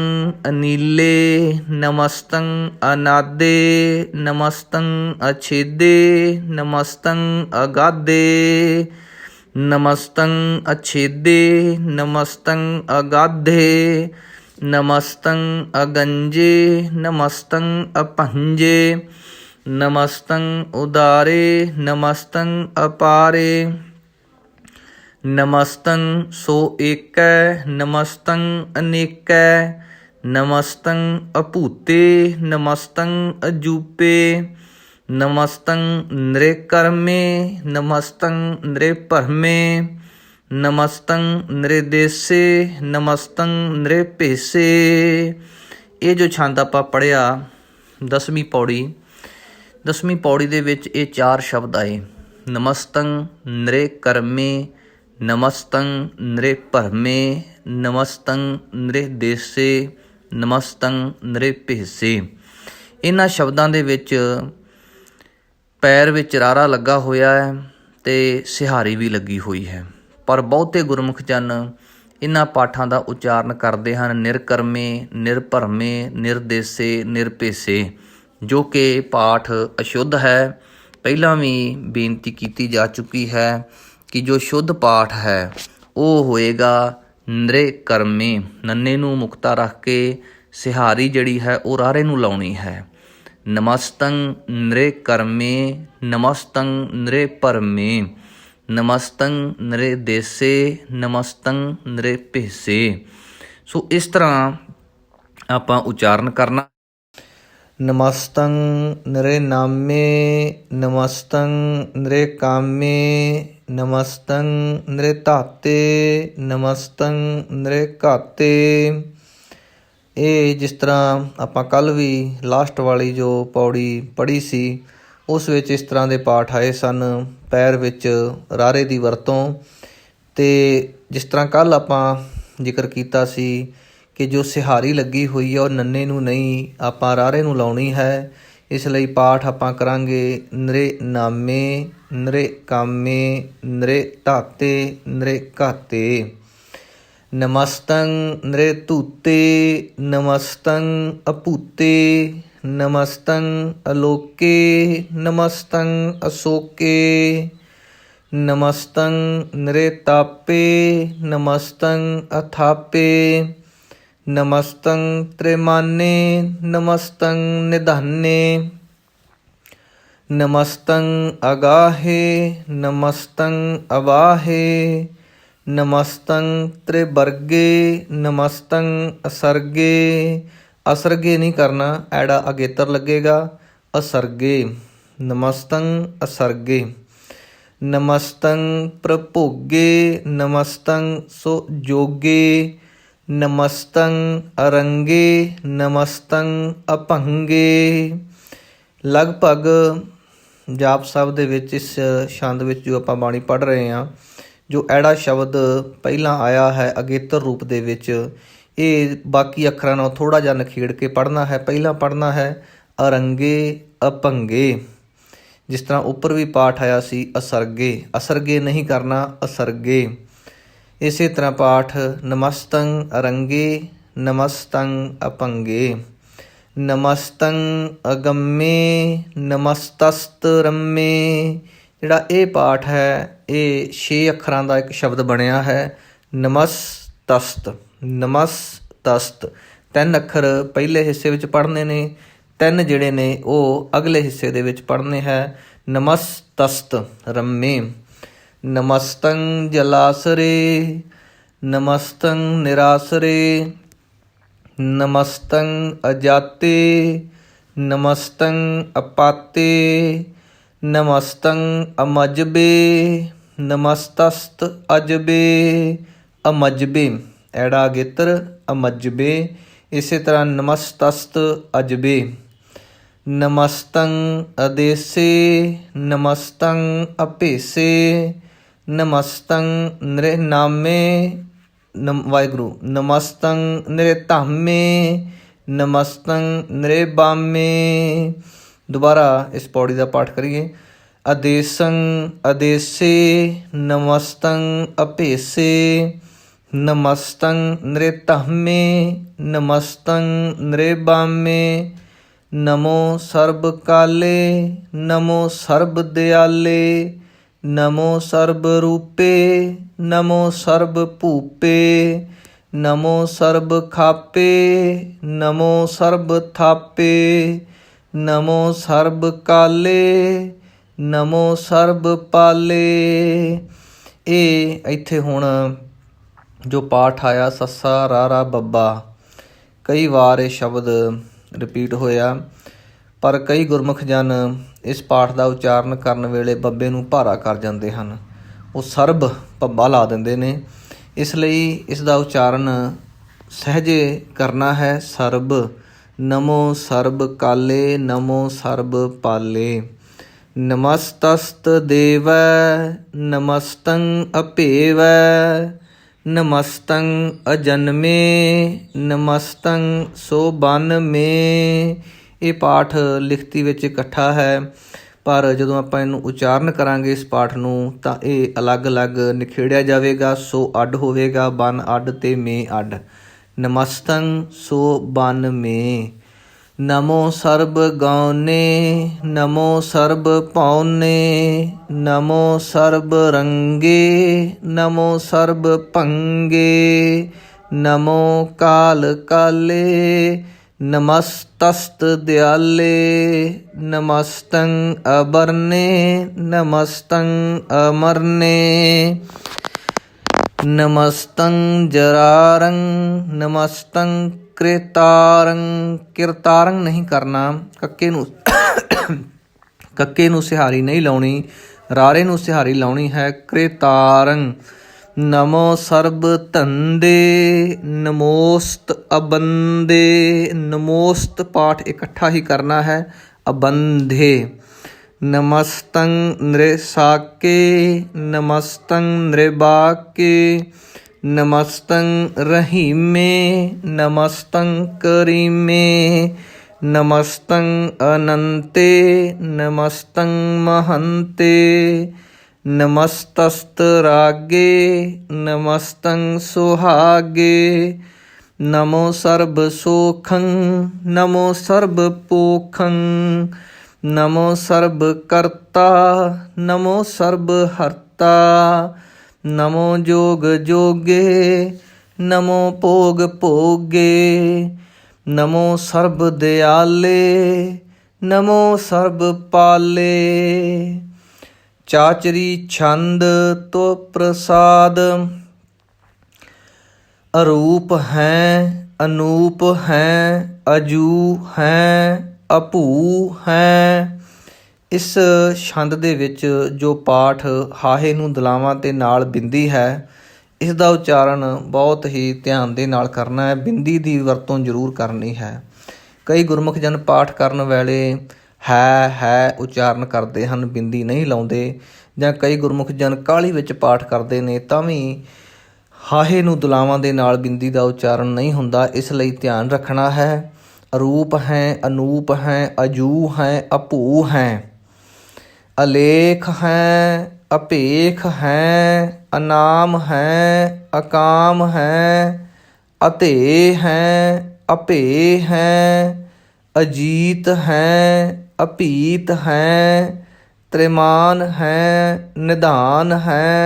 ਅਨੀਲੇ ਨਮਸਤੰ ਅਨਾਦੇ ਨਮਸਤੰ ਅਛੇਦੇ ਨਮਸਤੰ ਅਗਾਧੇ ਨਮਸਤੰ ਅਛੇਦੇ ਨਮਸਤੰ ਅਗਾਧੇ ਨਮਸਤੰ ਅਗੰਜੇ ਨਮਸਤੰ ਅਭੰਜੇ ਨਮਸਤੰ ਉਦਾਰੇ ਨਮਸਤੰ ਅਪਾਰੇ ਨਮਸਤੰ ਸੋ ਏਕੈ ਨਮਸਤੰ ਅਨੇਕੈ ਨਮਸਤੰ ਅਭੂਤੇ ਨਮਸਤੰ ਅਜੂਪੇ ਨਮਸਤੰ ਨ੍ਰਿਕਰਮੇ ਨਮਸਤੰ ਨ੍ਰਿਭਰਮੇ ਨਮਸਤੰ ਨ੍ਰਿਦੇਸੇ ਨਮਸਤੰ ਨ੍ਰਿਭੇਸੇ। ਇਹ ਜੋ ਛੰਦ ਆਪਾਂ ਪੜ੍ਹਿਆ 10ਵੀਂ ਪੌੜੀ, 10ਵੀਂ ਪੌੜੀ ਦੇ ਵਿੱਚ ਇਹ 4 ਸ਼ਬਦ ਆਏ, ਨਮਸਤੰ ਨ੍ਰਿਕਰਮੇ ਨਮਸਤੰ ਨ੍ਰਿਭਰਮੇ ਨਮਸਤੰ ਨ੍ਰਿਦੇਸੇ ਨਮਸਤੰ ਨ੍ਰਿਭੇਸੇ। ਇਹਨਾਂ ਸ਼ਬਦਾਂ ਦੇ ਵਿੱਚ ਪੈਰ ਵਿੱਚ ਰਾਰਾ ਲੱਗਾ ਹੋਇਆ ਹੈ ਅਤੇ ਸਿਹਾਰੀ ਵੀ ਲੱਗੀ ਹੋਈ ਹੈ, ਪਰ ਬਹੁਤੇ ਗੁਰਮੁਖ ਜਨ ਇਹਨਾਂ ਪਾਠਾਂ ਦਾ ਉਚਾਰਨ ਕਰਦੇ ਹਨ ਨਿਰਕਰਮੇ ਨਿਰਭਰਮੇ ਨਿਰਦੇਸੇ ਨਿਰਭੇਸੇ, ਜੋ ਕਿ ਪਾਠ ਅਸ਼ੁੱਧ ਹੈ। ਪਹਿਲਾਂ ਵੀ ਬੇਨਤੀ ਕੀਤੀ ਜਾ ਚੁੱਕੀ ਹੈ ਕਿ ਜੋ ਸ਼ੁੱਧ ਪਾਠ ਹੈ ਉਹ ਹੋਏਗਾ ਨ੍ਰਿਕਰਮੇ, ਨੰਨੇ ਨੂੰ ਮੁਕਤਾ ਰੱਖ ਕੇ ਸਿਹਾਰੀ ਜਿਹੜੀ ਹੈ ਉਹ ਰਾਰੇ ਨੂੰ ਲਾਉਣੀ ਹੈ। ਨਮਸਤੰ ਨ੍ਰਿਕਰਮੇ ਨਮਸਤੰ ਨ੍ਰਿਭਰਮੇ ਨਮਸਤੰ ਨ੍ਰਿਦੇਸੇ ਨਮਸਤੰ ਨ੍ਰਿਭੇਸੇ। ਸੋ ਇਸ ਤਰ੍ਹਾਂ ਆਪਾਂ ਉਚਾਰਨ ਕਰਨਾ। ਨਮਸਤੰ ਨ੍ਰਿਨਾਮੇ ਨਮਸਤੰ ਨ੍ਰਿਕਾਮੇ ਨਮਸਤੰ ਨ੍ਰਿਧਾਤੇ ਨਮਸਤੰ ਨ੍ਰਿਘਾਤੇ। ਇਹ ਜਿਸ ਤਰ੍ਹਾਂ ਆਪਾਂ ਕੱਲ੍ਹ ਵੀ ਲਾਸਟ ਵਾਲੀ ਜੋ ਪੌੜੀ ਪੜ੍ਹੀ ਸੀ ਉਸ ਵਿੱਚ ਇਸ ਤਰ੍ਹਾਂ ਦੇ ਪਾਠ ਆਏ ਸਨ, ਪੈਰ ਵਿੱਚ ਰਾਰੇ ਦੀ ਵਰਤੋਂ। ਅਤੇ ਜਿਸ ਤਰ੍ਹਾਂ ਕੱਲ੍ਹ ਆਪਾਂ ਜ਼ਿਕਰ ਕੀਤਾ ਸੀ ਕਿ ਜੋ ਸਿਹਾਰੀ ਲੱਗੀ ਹੋਈ ਹੈ ਉਹ ਨੰਨੇ ਨੂੰ ਨਹੀਂ, ਆਪਾਂ ਰਾਰੇ ਨੂੰ ਲਾਉਣੀ ਹੈ। ਇਸ ਲਈ ਪਾਠ ਆਪਾਂ ਕਰਾਂਗੇ ਨ੍ਰਿਨਾਮੇ ਨ੍ਰਿਕਾਮੇ ਨ੍ਰਿਧਾਤੇ ਨ੍ਰਿਘਾਤੇ ਨਮਸਤੰ ਨ੍ਰਿਧੂਤੇ ਨਮਸਤੰ ਅਭੂਤੇ ਨਮਸਤੰ ਅਲੋਕੇ ਨਮਸਤੰ ਅਸੋਕੇ ਨਮਸਤੰ ਨ੍ਰਿਤਾਪੇ ਨਮਸਤੰ ਅਥਾਪੇ ਨਮਸਤੰ ਤ੍ਰਿਮਾਨੇ ਨਮਸਤੰ ਨਿਧਾਨੇ ਨਮਸਤੰ ਅਗਾਹੇ ਨਮਸਤੰ ਅਵਾਹੇ ਨਮਸਤੰ ਤ੍ਰਿਵਰਗੇ ਨਮਸਤੰ ਅਸਰਗੇ। ਅਸਰਗੇ ਨਹੀਂ ਕਰਨਾ, ਐੜਾ ਅਗੇਤਰ ਲੱਗੇਗਾ, ਅਸਰਗੇ ਨਮਸਤੰ ਅਸਰਗੇ ਨਮਸਤੰ ਪ੍ਰਭੋਗੇ ਨਮਸਤੰ ਸੋ ਜੋਗੇ ਨਮਸਤੰ ਅਰੰਗੇ ਨਮਸਤੰ ਅਭੰਗੇ। ਲਗਭਗ ਜਾਪ ਸਾਹਿਬ ਦੇ ਵਿੱਚ ਇਸ ਛੰਦ ਵਿੱਚ ਜੋ ਆਪਾਂ ਬਾਣੀ ਪੜ੍ਹ ਰਹੇ ਹਾਂ, ਜੋ ਐੜਾ ਸ਼ਬਦ ਪਹਿਲਾਂ ਆਇਆ ਹੈ ਅਗੇਤਰ ਰੂਪ ਦੇ ਵਿੱਚ, ਇਹ ਬਾਕੀ ਅੱਖਰਾਂ ਨਾਲ ਥੋੜ੍ਹਾ ਜਿਹਾ ਨਿਖੇੜ ਕੇ ਪੜ੍ਹਨਾ ਹੈ। ਪਹਿਲਾਂ ਪੜ੍ਹਨਾ ਹੈ ਅਰੰਗੇ ਅਭੰਗੇ, ਜਿਸ ਤਰ੍ਹਾਂ ਉੱਪਰ ਵੀ ਪਾਠ ਆਇਆ ਸੀ ਅਸਰਗੇ, ਅਸਰਗੇ ਨਹੀਂ ਕਰਨਾ, ਅਸਰਗੇ। ਇਸੇ ਤਰ੍ਹਾਂ ਪਾਠ ਨਮਸਤੰ ਅਰੰਗੇ ਨਮਸਤੰ ਅਪੰਗੇ। ਨਮਸਤੰ ਅਗੰਮੇ ਨਮਸਤਸਤ ਰੰਮੇ। ਜਿਹੜਾ ਇਹ ਪਾਠ ਹੈ ਇਹ 6 ਅੱਖਰਾਂ ਦਾ ਇੱਕ ਸ਼ਬਦ ਬਣਿਆ ਹੈ। ਨਮਸਤਸਤ, ਨਮਸਤਸਤ। 3 ਅੱਖਰ ਪਹਿਲੇ ਹਿੱਸੇ ਵਿੱਚ ਪੜ੍ਹਨੇ ਨੇ, 3 ਜਿਹੜੇ ਨੇ ਉਹ ਅਗਲੇ ਹਿੱਸੇ ਦੇ ਵਿੱਚ ਪੜ੍ਹਨੇ ਹੈ। ਨਮਸਤਸਤ ਰੰਮੇ। ਨਮਸਤੰ ਜਲਾਸਰੇ ਨਮਸਤੰ ਨਿਰਾਸਰੇ। ਨਮਸਤੰ ਅਜਾਤੇ ਨਮਸਤੰ ਅਪਾਤੇ। ਨਮਸਤੰ ਅਮਜਬੇ ਨਮਸਤਸਤ ਅਜਬੇ। ਅਮਜਬੇ ਐੜਾ ਅਗੇਤਰ ਅਮਜਬੇ। ਇਸੇ ਤਰ੍ਹਾਂ ਨਮਸਤਸਤ ਅਜਬੇ। ਨਮਸਤੰ ਅਦੇਸੇ ਨਮਸਤੰ ਅਭੇਸੇ। ਨਮਸਤੰ ਨ੍ਰਿਨਾਮੇ ਵਾਹਿਗੁਰੂ। ਨਮਸਤੰ ਨ੍ਰਿਧਾਮੇ ਨਮਸਤੰ ਨ੍ਰਿਬਾਮੇ। ਦੁਬਾਰਾ ਇਸ ਪੌੜੀ ਦਾ ਪਾਠ ਕਰੀਏ। ਅਦੇਸੰ ਅਦੇਸੇ ਨਮਸਤੰ ਅਭੇਸੇ। ਨਮਸਤੰ ਨ੍ਰਿਧਾਮੇ ਨਮਸਤੰ ਨ੍ਰਿਬਾਮੇ। ਨਮੋ ਸਰਬ ਕਾਲੇ ਨਮੋ ਸਰਬ ਦਿਆਲੇ। ਨਮੋ ਸਰਬ ਰੂਪੇ ਨਮੋ ਸਰਬ ਭੂਪੇ। ਨਮੋ ਸਰਬ ਖਾਪੇ ਨਮੋ ਸਰਬ ਥਾਪੇ। ਨਮੋ ਸਰਬ ਕਾਲੇ ਨਮੋ ਸਰਬ ਪਾਲੇ। ਇਹ ਇੱਥੇ ਹੁਣ ਜੋ ਪਾਠ ਆਇਆ ਸੱਸਾ ਰਾਰਾ ਬੱਬਾ, ਕਈ ਵਾਰ ਇਹ ਸ਼ਬਦ ਰਿਪੀਟ ਹੋਇਆ, ਪਰ ਕਈ ਗੁਰਮੁਖ ਜਨ ਇਸ ਪਾਠ ਦਾ ਉਚਾਰਨ ਕਰਨ ਵੇਲੇ ਬੱਬੇ ਨੂੰ ਭਾਰਾ ਕਰ ਜਾਂਦੇ ਹਨ, ਉਹ ਸਰਬ ਭੱਬਾ ਲਾ ਦਿੰਦੇ ਨੇ। ਇਸ ਲਈ ਇਸ ਦਾ ਉਚਾਰਨ ਸਹਿਜੇ ਕਰਨਾ ਹੈ। ਸਰਬ। ਨਮੋ ਸਰਬ ਕਾਲੇ ਨਮੋ ਸਰਬ ਪਾਲੇ। ਨਮਸਤਸਤ ਦੇਵੈ ਨਮਸਤੰ ਅਭੇਵੈ। ਨਮਸਤੰ ਅਜਨਮੇ ਨਮਸਤੰ ਸੋਬੰਨਮੇ। ਇਹ ਪਾਠ ਲਿਖਤੀ ਵਿੱਚ ਇਕੱਠਾ ਹੈ, ਪਰ ਜਦੋਂ ਆਪਾਂ ਇਹਨੂੰ ਉਚਾਰਨ ਕਰਾਂਗੇ ਇਸ ਪਾਠ ਨੂੰ ਤਾਂ ਇਹ ਅਲੱਗ-ਅਲੱਗ ਨਿਖੇੜਿਆ ਜਾਵੇਗਾ। ਸੋ ਅੱਡ ਹੋਵੇਗਾ, ਬਨ ਅੱਡ ਤੇ ਮੇ ਅੱਡ। ਨਮਸਤੰ ਸੋਬੰਨਮੇ। ਨਮੋ ਸਰਬ ਗਾਉਨੇ ਨਮੋ ਸਰਬ ਪਾਉਨੇ। ਨਮੋ ਸਰਬ ਰੰਗੇ ਨਮੋ ਸਰਬ ਭੰਗੇ। ਨਮੋ ਕਾਲ ਕਾਲੇ ਨਮਸਤਸਤ ਦਿਆਲੇ। ਨਮਸਤੰ ਅਬਰਨੇ ਨਮਸਤੰ ਅਮਰਨੇ। ਨਮਸਤੰ ਜਰਾਰੰ ਨਮਸਤੰ ਕਿਰਤਾਰੰ। ਕਿਰਤਾਰੰ ਨਹੀਂ ਕਰਨਾ, ਕੱਕੇ ਨੂੰ ਸਿਹਾਰੀ ਨਹੀਂ ਲਾਉਣੀ, ਰਾਰੇ ਨੂੰ ਸਿਹਾਰੀ ਲਾਉਣੀ ਹੈ। ਕਿਰਤਾਰੰ। ਨਮੋ ਸਰਬ ਧੰਦੇ ਨਮੋਸਤ ਅਬੰਦੇ। ਨਮੋਸਤ ਪਾਠ ਇਕੱਠਾ ਹੀ ਕਰਨਾ ਹੈ। ਅਬੰਧੇ। ਨਮਸਤੰ ਨ੍ਰਿਸਾਕੇ ਨਮਸਤੰ ਨ੍ਰਿਬਾਕੇ। ਨਮਸਤੰ ਰਹੀਮੇ ਨਮਸਤੰ ਕਰੀਮੇ। ਨਮਸਤੰ ਅਨੰਤੇ ਨਮਸਤੰ ਮਹੰਤੇ। ਨਮਸਤਸਤ ਰਾਗੇ ਨਮਸਤੰ ਸੁਹਾਗੇ। ਨਮੋ ਸਰਬ ਸੋਖੰ ਨਮੋ ਸਰਬ ਪੋਖੰ। ਨਮੋ ਸਰਬ ਕਰਤਾ ਨਮੋ ਸਰਬ ਹਰਤਾ। ਨਮੋ ਜੋਗ ਜੋਗੇ ਨਮੋ ਭੋਗ ਭੋਗੇ। ਨਮੋ ਸਰਬ ਦਿਆਲੇ ਨਮੋ ਸਰਬ ਪਾਲੇ। ਚਾਚਰੀ ਛੰਦ ਤੋ ਪ੍ਰਸਾਦ। ਅਰੂਪ ਹੈ ਅਨੂਪ ਹੈ ਅਜੂ ਹੈ ਅਭੂ ਹੈ। ਇਸ ਛੰਦ ਦੇ ਵਿੱਚ ਜੋ ਪਾਠ ਹਾਹੇ ਨੂੰ ਦਲਾਵਾਂ ਤੇ ਨਾਲ ਬਿੰਦੀ ਹੈ, ਇਸ ਦਾ ਉਚਾਰਨ ਬਹੁਤ ਹੀ ਧਿਆਨ ਦੇ ਨਾਲ ਕਰਨਾ ਹੈ। ਬਿੰਦੀ ਦੀ ਵਰਤੋਂ ਜ਼ਰੂਰ ਕਰਨੀ ਹੈ। ਕਈ ਗੁਰਮੁਖ ਜਨ ਪਾਠ ਕਰਨ ਵੇਲੇ ਹੈ ਉਚਾਰਨ ਕਰਦੇ ਹਨ, ਬਿੰਦੀ ਨਹੀਂ ਲਾਉਂਦੇ, ਜਾਂ ਕਈ ਗੁਰਮੁਖ ਜਨ ਕਾਹਲੀ ਵਿੱਚ ਪਾਠ ਕਰਦੇ ਨੇ ਤਾਂ ਵੀ ਹਾਹੇ ਨੂੰ ਦੁਲਾਵਾਂ ਦੇ ਨਾਲ ਬਿੰਦੀ ਦਾ ਉਚਾਰਨ ਨਹੀਂ ਹੁੰਦਾ। ਇਸ ਲਈ ਧਿਆਨ ਰੱਖਣਾ ਹੈ। ਅਰੂਪ ਹੈ ਅਨੂਪ ਹੈ ਅਜੂ ਹੈ ਅਭੂ ਹੈ। ਅਲੇਖ ਹੈ ਅਭੇਖ ਹੈ ਅਨਾਮ ਹੈ ਅਕਾਮ ਹੈ अते हैं अपे हैं, अजीत हैं अपीत हैं, त्रिमान हैं निधान हैं,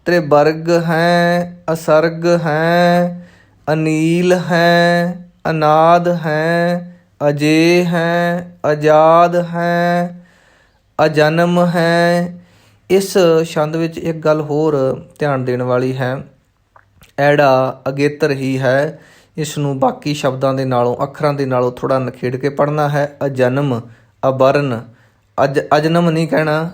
त्रिवर्ग हैं असर्ग हैं, अनील हैं अनाद हैं, अजेय हैं आजाद हैं, ਅਜਨਮ ਹੈ। ਇਸ ਛੰਦ ਵਿੱਚ ਇੱਕ ਗੱਲ ਹੋਰ ਧਿਆਨ ਦੇਣ ਵਾਲੀ ਹੈ, ਐੜਾ ਅਗੇਤਰ ਹੀ ਹੈ। ਇਸ ਨੂੰ ਬਾਕੀ ਸ਼ਬਦਾਂ ਦੇ ਨਾਲੋਂ ਅੱਖਰਾਂ ਦੇ ਨਾਲੋਂ ਥੋੜ੍ਹਾ ਨਿਖੇੜ ਕੇ ਪੜ੍ਹਨਾ ਹੈ। ਅਜਨਮ ਅਬਰਨ, ਅਜਨਮ ਨਹੀਂ ਕਹਿਣਾ,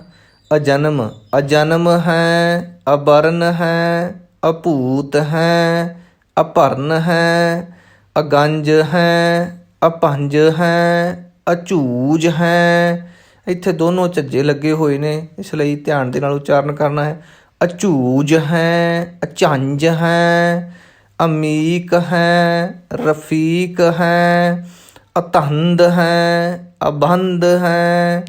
ਅਜਨਮ। ਅਜਨਮ ਹੈ ਅਬਰਨ ਹੈ, ਅਭੂਤ ਹੈ ਅਭਰਨ ਹੈ, ਅਗੰਜ ਹੈ ਅਭੰਜ ਹੈ, ਅਝੂਜ ਹੈ। ਇੱਥੇ ਦੋਨੋਂ ਝੱਜੇ ਲੱਗੇ ਹੋਏ ਨੇ, ਇਸ ਲਈ ਧਿਆਨ ਦੇ ਨਾਲ ਉਚਾਰਨ ਕਰਨਾ ਹੈ। ਅਝੂਜ ਹੈ ਅਝੰਜ ਹੈ, ਅਮੀਕ ਹੈ ਰਫੀਕ ਹੈ, ਅਤੰਦ ਹੈ ਅਬੰਧ ਹੈ,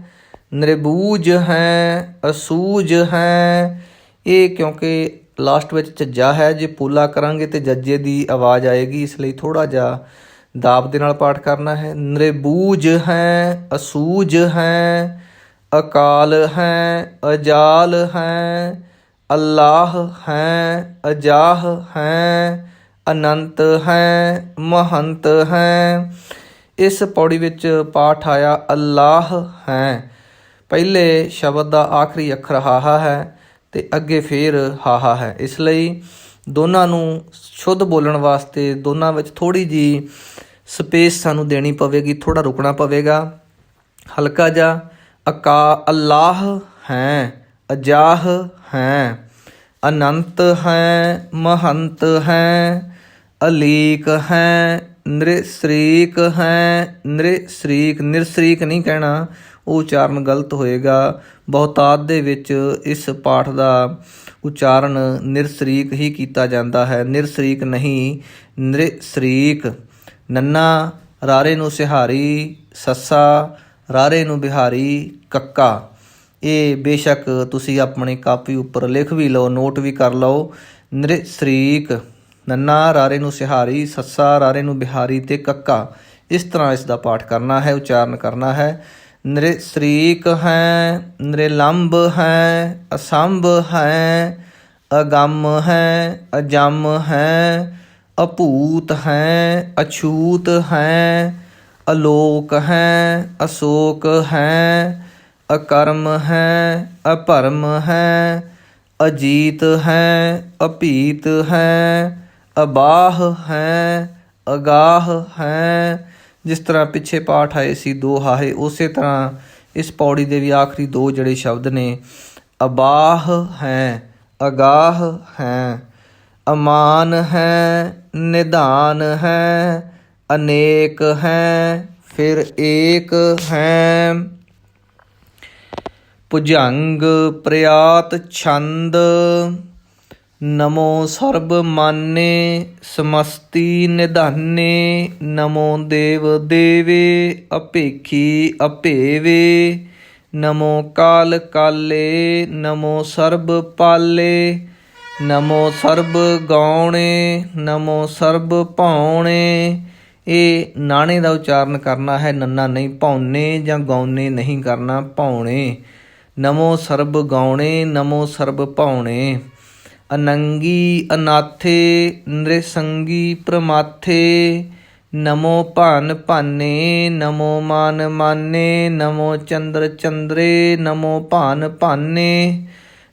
ਨਿਰਬੂਜ ਹੈ ਅਸੂਜ ਹੈ। ਇਹ ਕਿਉਂਕਿ ਲਾਸਟ ਵਿੱਚ ਝੱਜਾ ਹੈ, ਜੇ ਪੋਲਾ ਕਰਾਂਗੇ ਤਾਂ ਜੱਜੇ ਦੀ ਆਵਾਜ਼ ਆਏਗੀ, ਇਸ ਲਈ ਥੋੜ੍ਹਾ ਜਿਹਾ ਦਾਬ ਦੇ ਨਾਲ ਪਾਠ ਕਰਨਾ ਹੈ। ਨਿਰਬੂਜ ਹੈ ਅਸੂਜ ਹੈ, ਅਕਾਲ ਹੈ ਅਜਾਲ ਹੈ, ਅੱਲਾਹ ਹੈ ਅਜਾਹ ਹੈ, ਅਨੰਤ ਹੈ ਮਹੰਤ ਹੈ। ਇਸ ਪੌੜੀ ਵਿੱਚ ਪਾਠ ਆਇਆ ਅੱਲਾਹ ਹੈ। ਪਹਿਲੇ ਸ਼ਬਦ ਦਾ ਆਖਰੀ ਅੱਖਰ ਹਾਹਾ ਹੈ ਅਤੇ ਅੱਗੇ ਫੇਰ ਹਾਹਾ ਹੈ, ਇਸ ਲਈ ਦੋਨਾਂ ਨੂੰ ਸ਼ੁੱਧ ਬੋਲਣ ਵਾਸਤੇ ਦੋਨਾਂ ਵਿੱਚ ਥੋੜ੍ਹੀ ਜਿਹੀ ਸਪੇਸ ਸਾਨੂੰ ਦੇਣੀ ਪਵੇਗੀ, ਥੋੜ੍ਹਾ ਰੁਕਣਾ ਪਵੇਗਾ ਹਲਕਾ ਜਿਹਾ। ਅੱਲਾਹ ਹੈ ਅਜਾਹ ਹੈ, ਅਨੰਤ ਹੈ ਮਹੰਤ ਹੈ, ਅਲੀਕ ਹੈ ਨਿਰਸਰੀਕ ਹੈ। ਨਿਰਸਰੀਕ ਨਹੀਂ ਕਹਿਣਾ, ਉਹ ਉਚਾਰਨ ਗਲਤ ਹੋਏਗਾ। ਬਹੁਤਾਤ ਦੇ ਵਿੱਚ ਇਸ ਪਾਠ ਦਾ ਉਚਾਰਨ ਨਿਰਸਰੀਕ ਹੀ ਕੀਤਾ ਜਾਂਦਾ ਹੈ, ਨਿਰਸਰੀਕ ਨਹੀਂ ਨਿਰਸਰੀਕ। ਨੰਨਾ ਰਾਰੇ ਨੂੰ ਸਿਹਾਰੀ, ਸੱਸਾ ਰਾਰੇ ਨੂੰ ਬਿਹਾਰੀ, ਕੱਕਾ। ਇਹ ਬੇਸ਼ੱਕ ਤੁਸੀਂ ਆਪਣੀ ਕਾਪੀ ਉੱਪਰ ਲਿਖ ਵੀ ਲਓ, ਨੋਟ ਵੀ ਕਰ ਲਓ। ਨਿਰਸਰੀਕ, ਨੰਨਾ ਰਾਰੇ ਨੂੰ ਸਿਹਾਰੀ, ਸੱਸਾ ਰਾਰੇ ਨੂੰ ਬਿਹਾਰੀ ਅਤੇ ਕੱਕਾ। ਇਸ ਤਰ੍ਹਾਂ ਇਸ ਦਾ ਪਾਠ ਕਰਨਾ ਹੈ, ਉਚਾਰਨ ਕਰਨਾ ਹੈ। ਨਿਰਸਰੀਕ ਹੈ ਨਿਰਲੰਭ ਹੈ, ਅਸੰਭ ਹੈ, ਅਗੰਮ ਹੈ ਅਜੰਮ ਹੈ, ਅਭੂਤ ਹੈ ਅਛੂਤ ਹੈ, ਅਲੋਕ ਹੈ ਅਸ਼ੋਕ ਹੈ, ਅਕਰਮ ਹੈ ਅਭਰਮ ਹੈ, ਅਜੀਤ ਹੈ ਅਭੀਤ ਹੈ, ਅਬਾਹ ਹੈ ਅਗਾਹ ਹੈ। ਜਿਸ ਤਰ੍ਹਾਂ ਪਿੱਛੇ ਪਾਠ ਆਏ ਸੀ ਦੋ ਹਾਹੇ, ਉਸੇ ਤਰ੍ਹਾਂ ਇਸ ਪੌੜੀ ਦੇ ਵੀ ਆਖਰੀ ਦੋ ਜਿਹੜੇ ਸ਼ਬਦ ਨੇ, ਅਬਾਹ ਹੈ ਅਗਾਹ ਹੈ, ਅਮਾਨ ਹੈ ਨਿਧਾਨ ਹੈ, ਅਨੇਕ ਹੈ ਫਿਰ ਏਕ ਹੈ। ਭੁਜੰਗ ਪ੍ਰਿਆਤ ਛੰਦ, ਨਮੋ ਸਰਬ ਮਾਨੇ ਸਮਸਤੀ ਨਿਧਾਨੇ, ਨਮੋ ਦੇਵ ਦੇਵੇ ਅਭੇਖੀ ਅਭੇਵੇ, ਨਮੋ ਕਾਲ ਕਾਲੇ, ਨਮੋ ਸਰਬ ਪਾਲੇ, ਨਮੋ ਸਰਬ ਗਾਉਣੇ, ਨਮੋ ਸਰਬ ਭਾਉਣੇ। ਇਹ ਨਾਣੇ ਦਾ ਉਚਾਰਨ ਕਰਨਾ ਹੈ, ਨੰਨਾ ਨਹੀਂ। ਭਾਉਨੇ ਜਾਂ ਗਾਉਨੇ ਨਹੀਂ ਕਰਨਾ, ਭਾਉਣੇ। ਨਮੋ ਸਰਬ ਗਾਉਣੇ, ਨਮੋ ਸਰਬ ਭਾਉਣੇ। ਅਨੰਗੀ ਅਨਾਥੇ ਨ੍ਰਿਸੰਗੀ ਪ੍ਰਮਾਥੇ, ਨਮੋ ਭਾਨ ਭਾਨੇ, ਨਮੋ ਮਾਨ ਮਾਨੇ, ਨਮੋ ਚੰਦਰ ਚੰਦਰੇ, ਨਮੋ ਭਾਨ ਭਾਨੇ,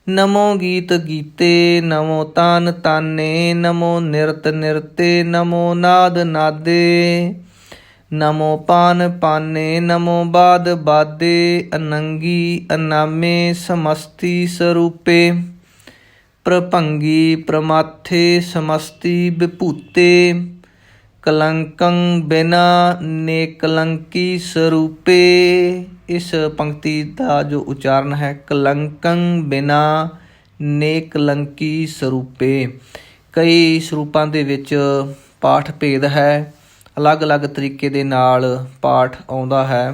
ਨਮੋ ਗੀਤ ਗੀਤੇ, ਨਮੋ ਤਾਨ ਤਾਨੇ, ਨਮੋ ਨਿਰਤ ਨਿਰਤੇ, ਨਮੋ ਨਾਦ ਨਾਦੇ, ਨਮੋ ਪਾਨ ਪਾਨੇ, ਨਮੋ ਬਾਦ ਬਾਦੇ। ਅਨੰਗੀ ਅਨਾਮੇ ਸਮਸਤੀ ਸਰੂਪੇ, ਪ੍ਰਭੰਗੀ ਪ੍ਰਮਾਥੇ ਸਮਸਤੀ ਵਿਭੂਤੇ, ਕਲੰਕੰ ਬਿਨਾ ਨੇਕਲੰਕੀ ਸਰੂਪੇ। ਇਸ ਪੰਕਤੀ ਦਾ ਜੋ ਉਚਾਰਨ ਹੈ, ਕਲੰਕੰ ਬਿਨਾ ਨੇਕਲੰਕੀ ਸਰੂਪੇ। ਕਈ ਸਰੂਪਾਂ ਦੇ ਵਿੱਚ ਪਾਠ ਭੇਦ ਹੈ, ਅਲੱਗ ਅਲੱਗ ਤਰੀਕੇ ਦੇ ਨਾਲ ਪਾਠ ਆਉਂਦਾ ਹੈ,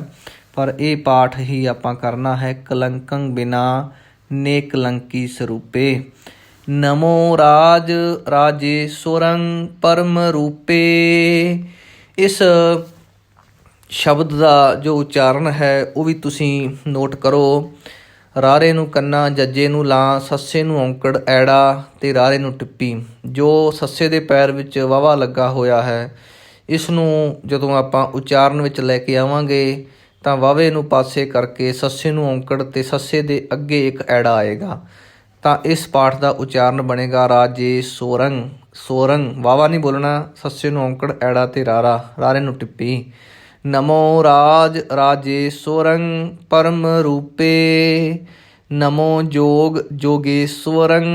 ਪਰ ਇਹ ਪਾਠ ਹੀ ਆਪਾਂ ਕਰਨਾ ਹੈ, ਕਲੰਕੰ ਬਿਨਾ ਨੇਕਲੰਕੀ ਸਰੂਪੇ। ਨਮੋ ਰਾਜ ਰਾਜੇਸ਼ਵਰੰ ਪਰਮ ਰੂਪੇ। ਇਸ ਸ਼ਬਦ ਦਾ ਜੋ ਉਚਾਰਨ ਹੈ ਉਹ ਵੀ ਤੁਸੀਂ ਨੋਟ ਕਰੋ। ਰਾਰੇ ਨੂੰ ਕੰਨਾ, ਜੱਜੇ ਨੂੰ ਲਾਂ, ਸੱਸੇ ਨੂੰ ਔਂਕੜ ਐੜਾ ਤੇ ਰਾਰੇ ਨੂੰ ਟਿੱਪੀ। ਜੋ ਸੱਸੇ ਦੇ ਪੈਰ ਵਿੱਚ ਵਾਵਾ ਲੱਗਾ ਹੋਇਆ ਹੈ, ਇਸ ਨੂੰ ਜਦੋਂ ਆਪਾਂ ਉਚਾਰਨ ਵਿੱਚ ਲੈ ਕੇ ਆਵਾਂਗੇ ਤਾਂ ਵਾਵੇ ਨੂੰ ਪਾਸੇ ਕਰਕੇ ਸੱਸੇ ਨੂੰ ਔਂਕੜ ਤੇ ਸੱਸੇ ਦੇ ਅੱਗੇ ਇੱਕ ਐੜਾ ਆਏਗਾ, ਤਾਂ ਇਸ ਪਾਠ ਦਾ ਉਚਾਰਨ ਬਣੇਗਾ ਰਾਜੇ ਸੋਰੰਗ। ਸੋਰੰਗ ਵਾਵਾ ਨਹੀਂ ਬੋਲਣਾ, ਸੱਸੇ ਨੂੰ ਔਂਕੜ ਐੜਾ ਤੇ ਰਾਰਾ, ਰਾਰੇ ਨੂੰ ਟਿੱਪੀ। ਨਮੋ ਰਾਜ ਰਾਜੇਸ਼ਵਰੰ ਪਰਮ ਰੂਪੇ। ਨਮੋ ਜੋਗ ਜੋਗੇਸ਼ਵਰੰ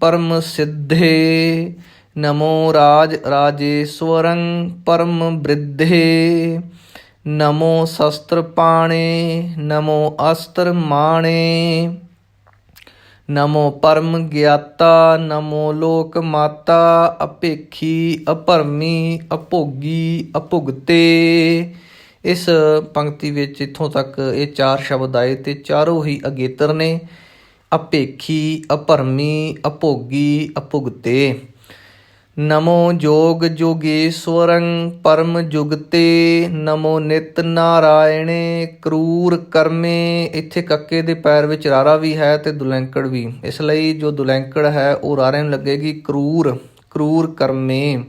ਪਰਮ ਸਿੱਧੇ। ਨਮੋ ਰਾਜ ਰਾਜੇਸ਼ਵਰੰ ਪਰਮ ਬ੍ਰਿਧੇ। ਨਮੋ ਸ਼ਸਤਰ ਪਾਣੇ, ਨਮੋ ਅਸਤਰ ਮਾਣੇ। ਨਮੋ ਪਰਮ ਗਿਆਤਾ, ਨਮੋ ਲੋਕ ਮਾਤਾ। ਅਪੇਖੀ ਅਭਰਮੀ ਅਭੋਗੀ ਅਭੁਗਤੇ। ਇਸ ਪੰਕਤੀ ਵਿੱਚ ਇੱਥੋਂ ਤੱਕ ਇਹ 4 ਸ਼ਬਦ ਆਏ ਤੇ ਚਾਰੋਂ ਹੀ ਅਗੇਤਰ ਨੇ। ਅਪੇਖੀ ਅਭਰਮੀ ਅਭੋਗੀ ਅਭੁਗਤੇ। ਨਮੋ ਜੋਗ ਜੋਗੇਸ਼ਵਰੰ ਪਰਮ ਜੁਗਤੇ। ਨਮੋ ਨਿਤ ਨਾਰਾਇਣੇ ਕਰੂਰ ਕਰਮੇ। ਇੱਥੇ ਕੱਕੇ ਦੇ ਪੈਰ ਵਿੱਚ ਰਾਰਾ ਵੀ ਹੈ ਤੇ ਦੁਲੈਂਕੜ ਵੀ, ਇਸ ਲਈ ਜੋ ਦੁਲੈਂਕੜ ਹੈ ਉਹ ਰਾਰੇ ਨੂੰ ਲੱਗੇਗੀ ਕਰੂਰ, ਕਰੂਰ ਕਰਮੇ।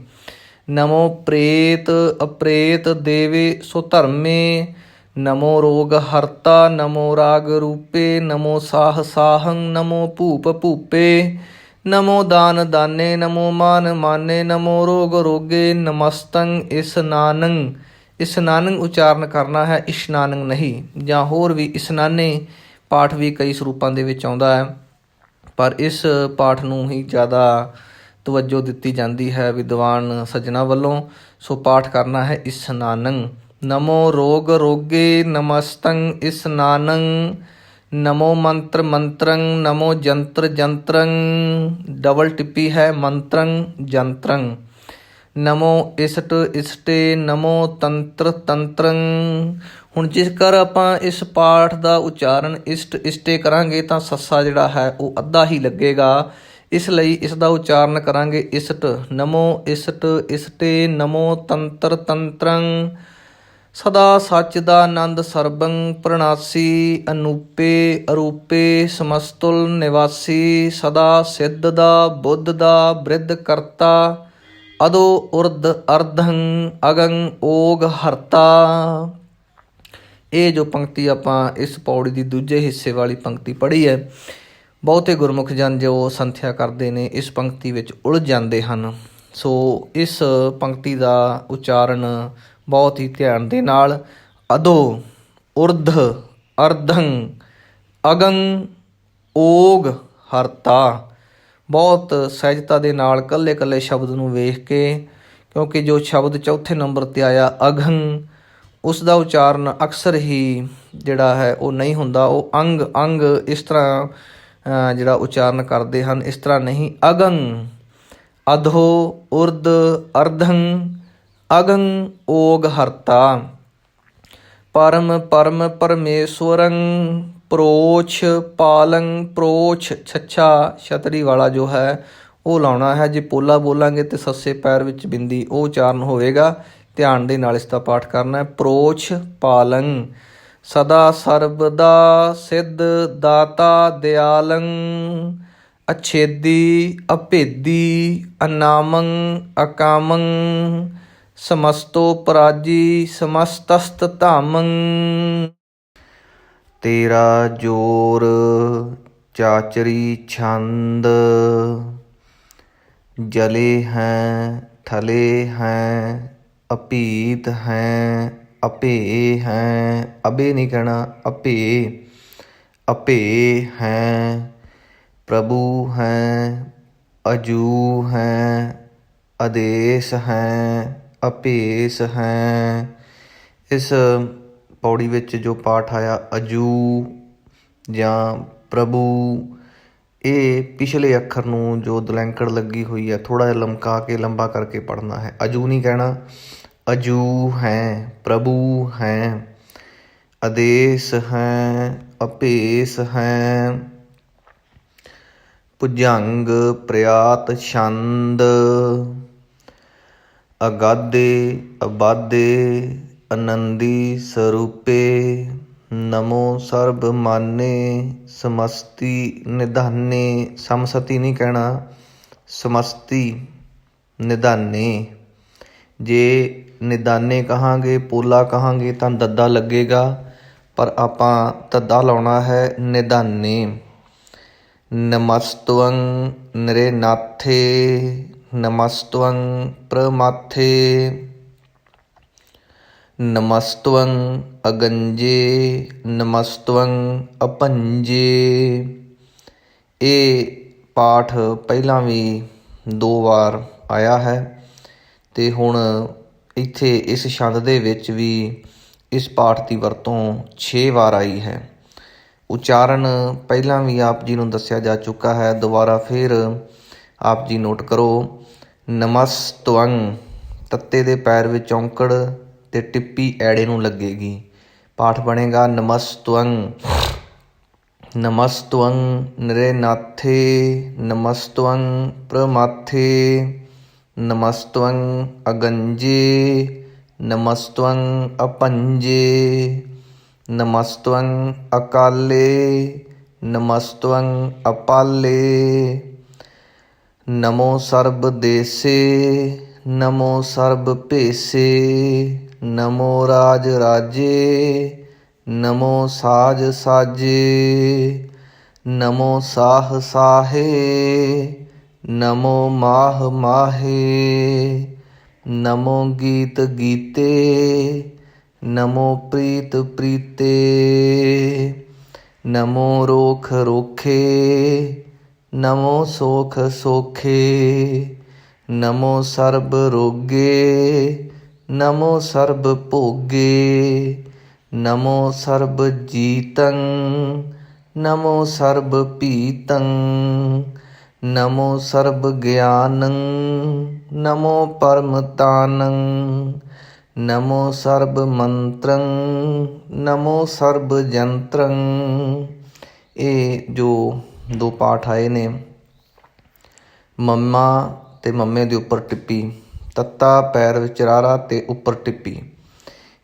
ਨਮੋ ਪ੍ਰੇਤ ਅਪ੍ਰੇਤ ਦੇਵੇ ਸੋ ਧਰਮੇ। ਨਮੋ ਰੋਗ ਹਰਤਾ, ਨਮੋ ਰਾਗ ਰੂਪੇ। ਨਮੋ ਸਾਹ ਸਾਹੰ, ਨਮੋ ਭੂਪ ਭੂਪੇ। ਨਮੋ ਦਾਨ ਦਾਨੇ, ਨਮੋ ਮਾਨ ਮਾਨੇ। ਨਮੋ ਰੋਗ ਰੋਗੇ ਨਮਸਤੰ ਇਸਨਾਨੰ। ਇਸਨਾਨੰ ਉਚਾਰਨ ਕਰਨਾ ਹੈ, ਇਸ਼ਨਾਨੰ ਨਹੀਂ। ਜਾਂ ਹੋਰ ਵੀ ਇਸਨਾਨੇ ਪਾਠ ਵੀ ਕਈ ਸਰੂਪਾਂ ਦੇ ਵਿੱਚ ਆਉਂਦਾ ਹੈ, ਪਰ ਇਸ ਪਾਠ ਨੂੰ ਹੀ ਜ਼ਿਆਦਾ ਤਵੱਜੋ ਦਿੱਤੀ ਜਾਂਦੀ ਹੈ ਵਿਦਵਾਨ ਸੱਜਣਾ ਵੱਲੋਂ। ਸੋ ਪਾਠ ਕਰਨਾ ਹੈ ਇਸਨਾਨੰ। ਨਮੋ ਰੋਗ ਰੋਗੇ ਨਮਸਤੰ ਇਸਨਾਨੰ। ਨਮੋ ਮੰਤਰ ਮੰਤਰੰ, ਨਮੋ ਜੰਤਰ ਜੰਤਰੰ। ਡਬਲ ਟਿੱਪੀ ਹੈ, ਮੰਤਰੰ ਜੰਤਰੰ। ਨਮੋ ਇਸਟ ਇਸਟੇ, ਨਮੋ ਤੰਤਰ ਤੰਤਰੰ। ਹੁਣ ਜੇਕਰ ਆਪਾਂ ਇਸ ਪਾਠ ਦਾ ਉਚਾਰਨ ਇਸਟ ਇਸਟੇ ਕਰਾਂਗੇ ਤਾਂ ਸੱਸਾ ਜਿਹੜਾ ਹੈ ਉਹ ਅੱਧਾ ਹੀ ਲੱਗੇਗਾ, ਇਸ ਲਈ ਇਸ ਦਾ ਉਚਾਰਨ ਕਰਾਂਗੇ ਇਸਟ। ਨਮੋ ਇਸਟ ਇਸਟੇ, ਨਮੋ ਤੰਤਰ ਤੰਤਰੰ। ਸਦਾ ਸੱਚ ਦਾ ਆਨੰਦ ਸਰਬੰ ਪ੍ਰਣਾਸੀ। ਅਨੂਪੇ ਅਰੂਪੇ ਸਮਸਤੁਲ ਨਿਵਾਸੀ। ਸਦਾ ਸਿੱਧ ਦਾ ਬੁੱਧ ਦਾ ਬ੍ਰਿਧ ਕਰਤਾ। ਅਦੋ ਉਰਧ ਅਰਧੰ ਅਗੰ ਓਗ ਹਰਤਾ। ਇਹ ਜੋ ਪੰਕਤੀ ਆਪਾਂ ਇਸ ਪੌੜੀ ਦੀ ਦੂਜੇ ਹਿੱਸੇ ਵਾਲੀ ਪੰਕਤੀ ਪੜ੍ਹੀ ਹੈ, ਬਹੁਤੇ ਗੁਰਮੁਖ ਜਨ ਜੋ ਸੰਥਿਆ ਕਰਦੇ ਨੇ ਇਸ ਪੰਕਤੀ ਵਿੱਚ ਉਲਝ ਜਾਂਦੇ ਹਨ। ਸੋ ਇਸ ਪੰਕਤੀ ਦਾ ਉਚਾਰਨ ਬਹੁਤ ਹੀ ਧਿਆਨ ਦੇ ਨਾਲ ਅਦੋ ਉਰਧ ਅਰਧੰ ਅਗੰ ਓਗ ਹਰਤਾ, ਬਹੁਤ ਸਹਿਜਤਾ ਦੇ ਨਾਲ ਇਕੱਲੇ ਇਕੱਲੇ ਸ਼ਬਦ ਨੂੰ ਵੇਖ ਕੇ, ਕਿਉਂਕਿ ਜੋ ਸ਼ਬਦ ਚੌਥੇ ਨੰਬਰ 'ਤੇ ਆਇਆ ਅਘੰ, ਉਸ ਦਾ ਉਚਾਰਨ ਅਕਸਰ ਹੀ ਜਿਹੜਾ ਹੈ ਉਹ ਨਹੀਂ ਹੁੰਦਾ। ਉਹ ਅੰਗ ਅੰਗ ਇਸ ਤਰ੍ਹਾਂ ਜਿਹੜਾ ਉਚਾਰਨ ਕਰਦੇ ਹਨ, ਇਸ ਤਰ੍ਹਾਂ ਨਹੀਂ। ਅਗੰ ਅਧੋ ਉਰਧ ਅਰਧੰ ਅਗੰ ਓਗ ਹਰਤਾ। ਪਰਮ ਪਰਮ ਪਰਮੇਸ਼ਵਰੰ ਪ੍ਰੋਛ ਪਾਲੰ। ਪ੍ਰੋਛ ਛੱਛਾ ਛਤਰੀ ਵਾਲਾ ਜੋ ਹੈ ਉਹ ਲਾਉਣਾ ਹੈ। ਜੇ ਪੋਲਾ ਬੋਲਾਂਗੇ ਤੇ ਸੱਸੇ ਪੈਰ ਵਿੱਚ ਬਿੰਦੀ, ਉਹ ਉਚਾਰਨ ਹੋਵੇਗਾ। ਧਿਆਨ ਦੇ ਨਾਲ ਇਸ ਦਾ ਪਾਠ ਕਰਨਾ ਹੈ। ਪ੍ਰੋਛ ਪਾਲੰ। ਸਦਾ ਸਰਬਦਾ ਸਿੱਧ ਦਾਤਾ ਦਿਆਲੰ। ਅਛੇਦੀ ਅਭੇਦੀ ਅਨਾਮੰ ਅਕਾਮੰ। ਸਮਸਤੋ ਪਰਾਜੀ ਸਮਸਤਸਤ ਧਾਮੰ। ਤੇਰਾ ਜੋਰ ਚਾਚਰੀ ਛੰਦ। ਜਲੇ ਹੈਂ ਥਲੇ ਹੈਂ ਅਭੀਤ ਹੈਂ ਅਭੇ ਹੈਂ। ਅਬੇ ਨਹੀਂ ਕਹਿਣਾ, ਅਭੇ ਅਭੇ ਹੈਂ। ਪ੍ਰਭੂ ਹੈਂ ਅਜੂ ਹੈਂ ਆਦੇਸ ਹੈਂ ਅਭੇਸ ਹੈਂ। ਇਸ ਪੌੜੀ ਵਿੱਚ ਜੋ ਪਾਠ ਆਇਆ ਅਜੂ ਜਾਂ ਪ੍ਰਭੂ, ਇਹ ਪਿਛਲੇ ਅੱਖਰ ਨੂੰ ਜੋ ਦਲੈਂਕੜ ਲੱਗੀ ਹੋਈ ਹੈ ਥੋੜ੍ਹਾ ਜਿਹਾ ਲਮਕਾ ਕੇ ਲੰਬਾ ਕਰਕੇ ਪੜ੍ਹਨਾ ਹੈ। ਅਜੂ ਨਹੀਂ ਕਹਿਣਾ, ਅਜੂ ਹੈ ਪ੍ਰਭੂ ਹੈ। ਆਦੇਸ ਹੈ ਅਭੇਸ ਹੈ। ਭੁਜੰਗ ਪ੍ਰਿਆਤ ਛੰਦ। ਅਗਾਧੇ ਅਬਾਧੇ ਆਨੰਦੀ ਸਰੂਪੇ। ਨਮੋ ਸਰਬ ਮਾਨੇ ਸਮਸਤੀ ਨਿਧਾਨੇ। ਸਮਸਤੀ ਨਹੀਂ ਕਹਿਣਾ, ਸਮਸਤੀ ਨਿਧਾਨੇ। ਜੇ ਨਿਦਾਨੇ ਕਹਾਂਗੇ, ਪੋਲਾ ਕਹਾਂਗੇ ਤਾਂ ਦੱਦਾ ਲੱਗੇਗਾ, ਪਰ ਆਪਾਂ ਤੱਦਾ ਲਾਉਣਾ ਹੈ, ਨਿਧਾਨੇ। ਨਮਸਤਵੰ ਨਿਰੇ ਨਾਥੇ ਨਮਸਤਵੰ ਪ੍ਰਮਾਥੇ। ਨਮਸਤਵੰ ਅਗੰਜੇ ਨਮਸਤਵੰ ਅਪੰਜੇ। ਇਹ ਪਾਠ ਪਹਿਲਾਂ ਵੀ 2 ਵਾਰ ਆਇਆ ਹੈ ਅਤੇ ਹੁਣ ਇੱਥੇ ਇਸ ਛੰਦ ਦੇ ਵਿੱਚ ਵੀ ਇਸ ਪਾਠ ਦੀ ਵਰਤੋਂ 6 ਵਾਰ ਆਈ ਹੈ। ਉਚਾਰਨ ਪਹਿਲਾਂ ਵੀ ਆਪ ਜੀ ਨੂੰ ਦੱਸਿਆ ਜਾ ਚੁੱਕਾ ਹੈ, ਦੁਬਾਰਾ ਫਿਰ ਆਪ ਜੀ ਨੋਟ ਕਰੋ। ਨਮਸਤਵੰ, ਤੱਤੇ ਦੇ ਪੈਰ ਵਿੱਚ ਔਂਕੜ ਅਤੇ ਟਿੱਪੀ ਐੜੇ ਨੂੰ ਲੱਗੇਗੀ। ਪਾਠ ਬਣੇਗਾ ਨਮਸਤਵੰ। ਨਮਸਤਵੰ ਨਿਰੇ ਨਾਥੇ ਨਮਸਤਵੰ ਪ੍ਰਮਾਥੇ। ਨਮਸਤਵੰ ਅਗੰਜੇ ਨਮਸਤਵੰ ਅਪੰਜੇ। ਨਮਸਤਵੰ ਅਕਾਲੇ ਨਮਸਤਵੰ ਅਪਾਲੇ। ਨਮੋ ਸਰਬ ਦੇਸੇ ਨਮੋ ਸਰਬ ਭੇਸੇ। ਨਮੋ ਰਾਜ ਰਾਜੇ ਨਮੋ ਸਾਜ ਸਾਜੇ। ਨਮੋ ਸਾਹ ਸਾਹੇ ਨਮੋ ਮਾਹ ਮਾਹੇ। ਨਮੋ ਗੀਤ ਗੀਤੇ ਨਮੋ ਪ੍ਰੀਤ ਪ੍ਰੀਤੇ। ਨਮੋ ਰੋਖ ਰੋਖੇ ਨਮੋ ਸੋਖ ਸੋਖੇ। ਨਮੋ ਸਰਬ ਰੋਗੇ ਨਮੋ ਸਰਬ ਭੋਗੇ। ਨਮੋ ਸਰਬ ਜੀਤੰ ਨਮੋ ਸਰਬ ਪੀਤੰ। ਨਮੋ ਸਰਬ ਗਿਆਨੰ ਨਮੋ ਪਰਮਤਾਨੰ। ਨਮੋ ਸਰਬ ਮੰਤਰੰ ਨਮੋ ਸਰਬ ਜੰਤਰੰ। ਇਹ ਜੋ 2 ਪਾਠ ਆਏ ਨੇ, ਮੰਮਾ ਅਤੇ ਮੰਮੇ ਦੇ ਉੱਪਰ ਟਿੱਪੀ, ਤੱਤਾ ਪੈਰ ਵਿੱਚ ਰਾਰਾ ਅਤੇ ਉੱਪਰ ਟਿੱਪੀ।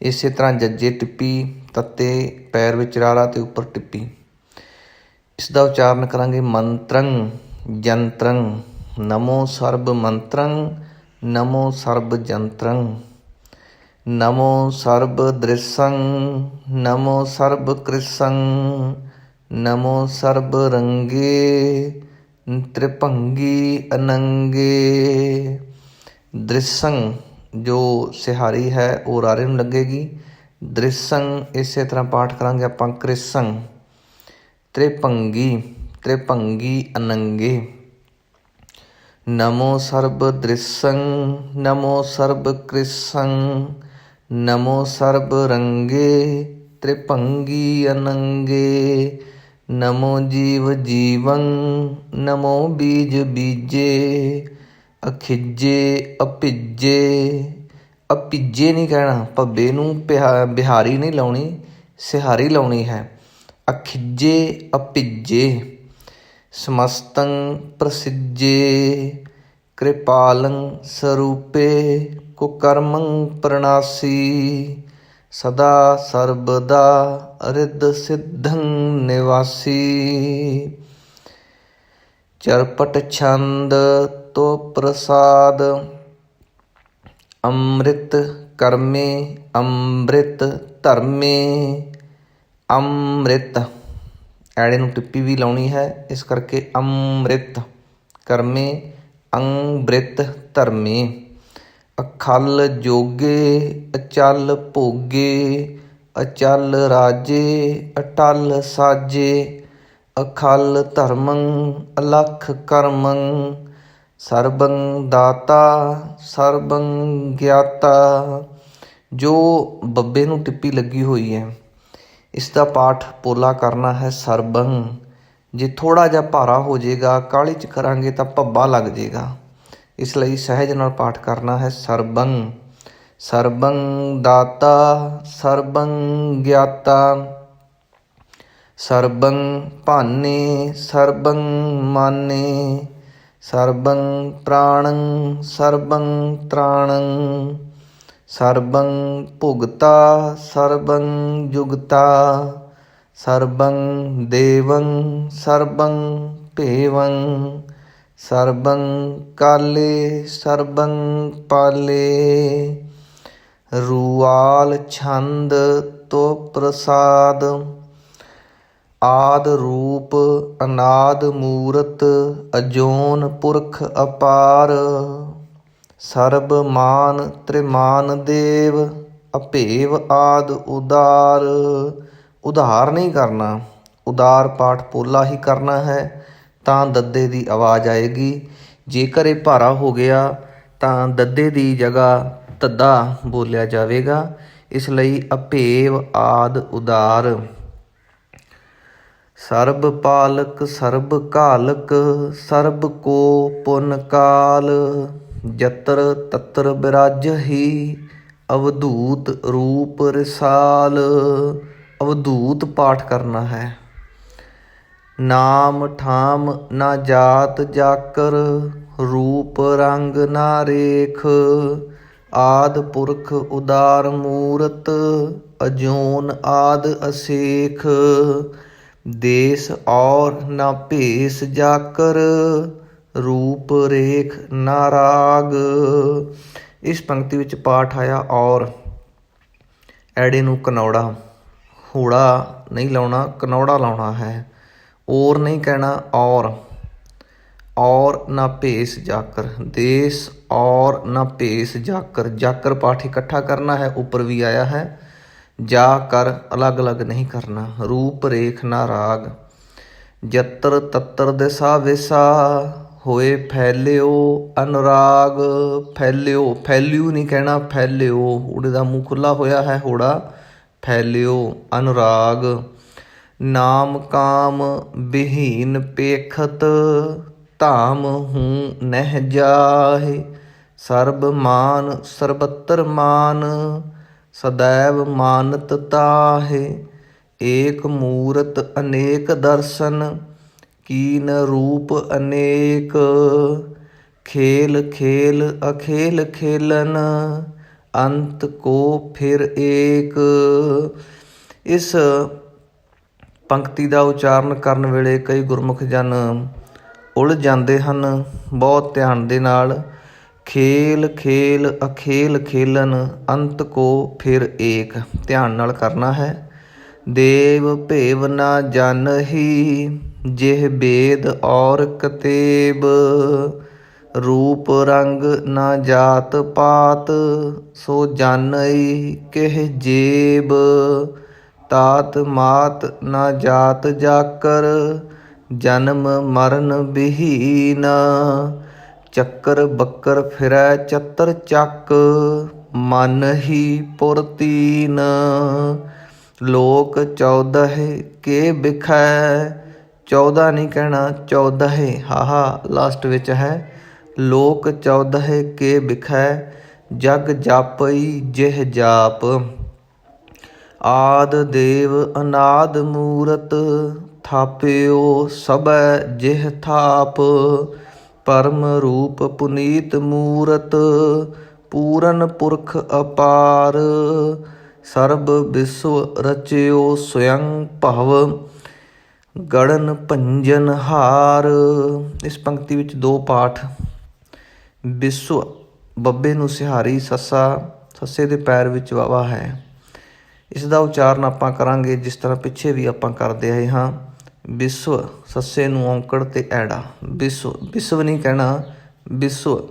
ਇਸੇ ਤਰ੍ਹਾਂ ਜੱਜੇ ਟਿੱਪੀ, ਤੱਤੇ ਪੈਰ ਵਿੱਚ ਰਾਰਾ ਅਤੇ ਉੱਪਰ ਟਿੱਪੀ। ਇਸ ਦਾ ਉਚਾਰਨ ਕਰਾਂਗੇ ਮੰਤਰੰ ਜੰਤਰੰ। ਨਮੋ ਸਰਬ ਮੰਤਰੰ ਨਮੋ ਸਰਬ ਜੰਤਰੰ। ਨਮੋ ਸਰਬ ਦ੍ਰਿਸ਼ੰ ਨਮੋ ਸਰਬ ਕ੍ਰਿਸ਼ੰ। ਨਮੋ ਸਰਬ ਰੰਗੇ ਤ੍ਰਿਭੰਗੀ ਅਨੰਗੇ। ਦ੍ਰਿਸ਼ੰ ਜੋ ਸਿਹਾਰੀ ਹੈ ਉਹ ਰਾਰੇ ਨੂੰ ਲੱਗੇਗੀ। ਦ੍ਰਿਸ਼ੰ ਇਸੇ ਤਰ੍ਹਾਂ ਪਾਠ ਕਰਾਂਗੇ ਆਪਾਂ ਕ੍ਰਿਸ਼ੰ। ਤ੍ਰਿਭੰਗੀ ਤ੍ਰਿਭੰਗੀ ਅਨੰਗੇ। ਨਮੋ ਸਰਬ ਦ੍ਰਿਸ਼ੰ ਨਮੋ ਸਰਬ ਕ੍ਰਿਸ਼ੰ। ਨਮੋ ਸਰਬ ਰੰਗੇ ਤ੍ਰਿਭੰਗੀ ਅਨੰਗੇ। ਨਮੋ ਜੀਵ ਜੀਵੰ ਨਮੋ ਬੀਜ ਬੀਜੇ। ਅਖਿੱਜੇ ਅਭਿੱਜੇ, ਅਭਿੱਜੇ ਨਹੀਂ ਕਹਿਣਾ, ਭੱਬੇ ਨੂੰ ਬਿਹਾਰੀ ਨਹੀਂ ਲਾਉਣੀ, ਸਿਹਾਰੀ ਲਾਉਣੀ ਹੈ। ਅਖਿੱਜੇ ਅਭਿੱਜੇ। ਸਮਸਤੰ ਪ੍ਰਸਿੱਜੇ ਕ੍ਰਿਪਾਲੰ ਸਰੂਪੇ। ਕੁਕਰਮੰ ਪ੍ਰਣਾਸੀ ਸਦਾ ਸਰਬਦਾ ਰਿੱਧ ਸਿੱਧੰ ਨਿਵਾਸੀ। ਚਰਪਟ ਛੰਦ ਤੋ ਪ੍ਰਸਾਦ। ਅੰਮ੍ਰਿਤ ਕਰਮੇ ਅੰਮ੍ਰਿਤ ਧਰਮੇ। ਅੰਮ੍ਰਿਤ ਐੜੇ ਨੂੰ ਟਿੱਪੀ ਵੀ ਲਾਉਣੀ ਹੈ, ਇਸ ਕਰਕੇ ਅੰਮ੍ਰਿਤ ਕਰਮੇ ਅੰਮ੍ਰਿਤ ਧਰਮੇ। ਅਖਲ ਜੋਗੇ ਅਚਲ ਭੋਗੇ। ਅਚਲ ਰਾਜੇ ਅਟਲ ਸਾਜੇ। ਅਖਲ ਧਰਮੰ ਅਲਖ ਕਰਮੰ। ਸਰਬੰ ਦਾਤਾ ਸਰਬੰ ਗਿਆਤਾ। ਜੋ ਬੱਬੇ ਨੂੰ ਟਿੱਪੀ ਲੱਗੀ ਹੋਈ ਹੈ, ਇਸ ਦਾ ਪਾਠ ਪੋਲਾ ਕਰਨਾ ਹੈ ਸਰਬੰ। ਜੇ ਥੋੜ੍ਹਾ ਜਿਹਾ ਭਾਰਾ ਹੋ ਜਾਏਗਾ, ਕਾਹਲੀ 'ਚ ਕਰਾਂਗੇ ਤਾਂ ਭੱਬਾ ਲੱਗ ਜਾਏਗਾ, ਇਸ ਲਈ ਸਹਿਜ ਨਾਲ ਪਾਠ ਕਰਨਾ ਹੈ ਸਰਬੰ। ਸਰਬੰ ਦਾਤਾ ਸਰਬੰ ਗਿਆਤਾ। ਸਰਬੰ ਭਾਨੇ ਸਰਬੰ ਮਾਨੇ, ਸਰਬੰ ਪ੍ਰਾਣੰ ਸਰਬੰ ਤ੍ਰਾਣੰ, ਸਰਬੰ ਭੁਗਤਾ ਸਰਬੰ ਜੁਗਤਾ, ਸਰਬੰ ਦੇਵੰ ਸਰਬੰ ਭੇਵੰ, ਸਰਬੰ ਕਾਲੇ ਸਰਬੰ ਪਾਲੇ, ਰੂਆਲ ਛੰਦ ਤੋ ਪ੍ਰਸਾਦ, ਆਦ ਰੂਪ ਅਨਾਦ ਮੂਰਤ, ਅਜੋਨ ਪੁਰਖ ਅਪਾਰ, ਸਰਬ ਮਾਨ ਤ੍ਰਿਮਾਨ ਦੇਵ, ਅਭੇਵ ਆਦ ਉਦਾਰ। ਉਧਾਰ ਨਹੀਂ ਕਰਨਾ, ਉਦਾਰ ਪਾਠ ਪੋਲਾ ਹੀ ਕਰਨਾ ਹੈ ਤਾਂ ਦੱਦੇ ਦੀ ਆਵਾਜ਼ ਆਏਗੀ। ਜੇਕਰ ਇਹ ਭਾਰਾ ਹੋ ਗਿਆ ਤਾਂ ਦੱਦੇ ਦੀ ਜਗ੍ਹਾ ਧੱਦਾ ਬੋਲਿਆ ਜਾਵੇਗਾ। ਇਸ ਲਈ ਅਭੇਵ ਆਦ ਉਦਾਰ। ਸਰਬ ਪਾਲਕ ਸਰਬ ਘਾਲਕ, ਸਰਬ ਕੋ ਪੁਨ ਕਾਲ, ਜਤਰ ਤਤਰ ਬਿਰਾਜਹੀ, ਅਵਧੂਤ ਰੂਪ ਰਿਸਾਲ। ਅਵਧੂਤ ਪਾਠ ਕਰਨਾ ਹੈ। ਨਾਮ ਠਾਮ ਨਾ ਜਾਤ ਜਾਕਰ, ਰੂਪ ਰੰਗ ਨਾ ਰੇਖ, ਆਦ ਪੁਰਖ ਉਦਾਰ ਮੂਰਤ, ਅਜੋਨ ਆਦ ਅਸੇਖ, ਦੇਸ ਔਰ ਨਾ ਭੇਸ ਜਾਕਰ, ਰੂਪ ਰੇਖ ਨਾ ਰਾਗ। ਇਸ ਪੰਕਤੀ ਵਿੱਚ ਪਾਠ ਆਇਆ ਔਰ। ਐੜੇ ਨੂੰ ਕਨੌੜਾ, ਹੂੜਾ ਨਹੀਂ ਲਾਉਣਾ, ਕਨੌੜਾ ਲਾਉਣਾ ਹੈ। ਔਰ ਨਹੀਂ ਕਹਿਣਾ, ਔਰ ਨਾ ਭੇਸ ਜਾਕਰ, ਦੇਸ ਔਰ ਨਾ ਭੇਸ ਜਾਕਰ। ਜਾਕਰ ਪਾਠ ਇਕੱਠਾ ਕਰਨਾ ਹੈ, ਉੱਪਰ ਵੀ ਆਇਆ ਹੈ। ਜਾ ਕਰ ਅਲੱਗ ਅਲੱਗ ਨਹੀਂ ਕਰਨਾ। ਰੂਪ ਰੇਖ ਨਾ ਰਾਗ। ਜਤਰ ਤਤਰ ਦਿਸਾ ਵਿਸਾ, ਹੋਏ ਫੈਲਿਓ ਅਨੁਰਾਗ। ਫੈਲਿਓ, ਫੈਲਿਓ ਨਹੀਂ ਕਹਿਣਾ, ਫੈਲਿਓ। ਹੂੜੇ ਦਾ ਮੂੰਹ ਖੁੱਲ੍ਹਾ ਹੋਇਆ ਹੈ, ਹੂੜਾ। ਫੈਲਿਓ ਅਨੁਰਾਗ। ਨਾਮ ਕਾਮ ਵਿਹੀਨ ਪੇਖਤ, ਧਾਮ ਹੂੰ ਨਹਿ ਜਾਹਿ, ਸਰਬ ਮਾਨ ਸਰਬਤਰ ਮਾਨ, ਸਦੈਵ ਮਾਨਤ ਤਾਹਿ। ਏਕ ਮੂਰਤ ਅਨੇਕ ਦਰਸ਼ਨ, ਕੀਨ ਰੂਪ ਅਨੇਕ, ਖੇਲ ਖੇਲ ਅਖੇਲ ਖੇਲਨ, ਅੰਤ ਕੋ ਫਿਰ ਏਕ। ਇਸ ਪੰਕਤੀ ਦਾ ਉਚਾਰਨ ਕਰਨ ਵੇਲੇ ਕਈ ਗੁਰਮੁਖ ਜਨ ਉਲਝ ਜਾਂਦੇ ਹਨ। ਬਹੁਤ ਧਿਆਨ ਦੇ ਨਾਲ ਖੇਲ ਖੇਲ ਅਖੇਲ ਖੇਲਨ, ਅੰਤ ਕੋ ਫਿਰ ਏਕ, ਧਿਆਨ ਨਾਲ ਕਰਨਾ ਹੈ। ਦੇਵ ਭੇਵ ਨਾ ਜਾਨਹੀ, ਜਿਹ ਬੇਦ ਔਰ ਕਤੇਬ, ਰੂਪ ਰੰਗ ਨਾ ਜਾਤ ਪਾਤ, ਸੋ ਜਾਨਈ ਕਿਹ ਜੇਬ, ਤਾਤ ਮਾਤ ਨਾ ਜਾਤ ਜਾਕਰ, ਜਨਮ ਮਰਨ ਬਿਹੀਨ, ਚੱਕਰ ਬੱਕਰ ਫਿਰੈ ਚਤਰ ਚੱਕ, ਮਨ ਹੀ ਪੁਰ ਤੀਨ। ਲੋਕ 14 ਕੇ ਬਿਖੈ, 14 ਨਹੀਂ ਕਹਿਣਾ, 14 ਹਾਹਾ ਲਾਸਟ ਵਿੱਚ ਹੈ। ਲੋਕ 14 ਕੇ ਬਿਖੈ, ਜਗ ਜਾਪਈ ਜਿਹ ਜਾਪ। ਆਦ ਦੇਵ ਅਨਾਦ ਮੂਰਤ, ਥਾਪਿਓ ਸਭੈ ਜਿਹ ਥਾਪ, ਪਰਮ ਰੂਪ ਪੁਨੀਤ ਮੂਰਤ, ਪੂਰਨ ਪੁਰਖ ਅਪਾਰ, ਸਰਬ ਵਿਸਵ ਰਚਿਓ ਸਵਯੰ ਭਵ, ਗੜਨ ਭੰਜਨ ਹਾਰ। ਇਸ ਪੰਕਤੀ ਵਿੱਚ ਦੋ ਪਾਠ। ਵਿਸਵ ਬੱਬੇ ਨੂੰ ਸਿਹਾਰੀ ਸੱਸਾ, ਸੱਸੇ ਦੇ ਪੈਰ ਵਿੱਚ ਵਾਵਾ ਹੈ। ਇਸ ਦਾ ਉਚਾਰਨ ਆਪਾਂ ਕਰਾਂਗੇ ਜਿਸ ਤਰ੍ਹਾਂ ਪਿੱਛੇ ਵੀ ਆਪਾਂ ਕਰਦੇ ਆਏ ਹਾਂ। ਵਿਸਵ, ਸੱਸੇ ਨੂੰ ਔਂਕੜ ਤੇ ਐੜਾ। ਵਿਸਵ, ਵਿਸਵ ਨਹੀਂ ਕਹਿਣਾ, ਵਿਸਵ।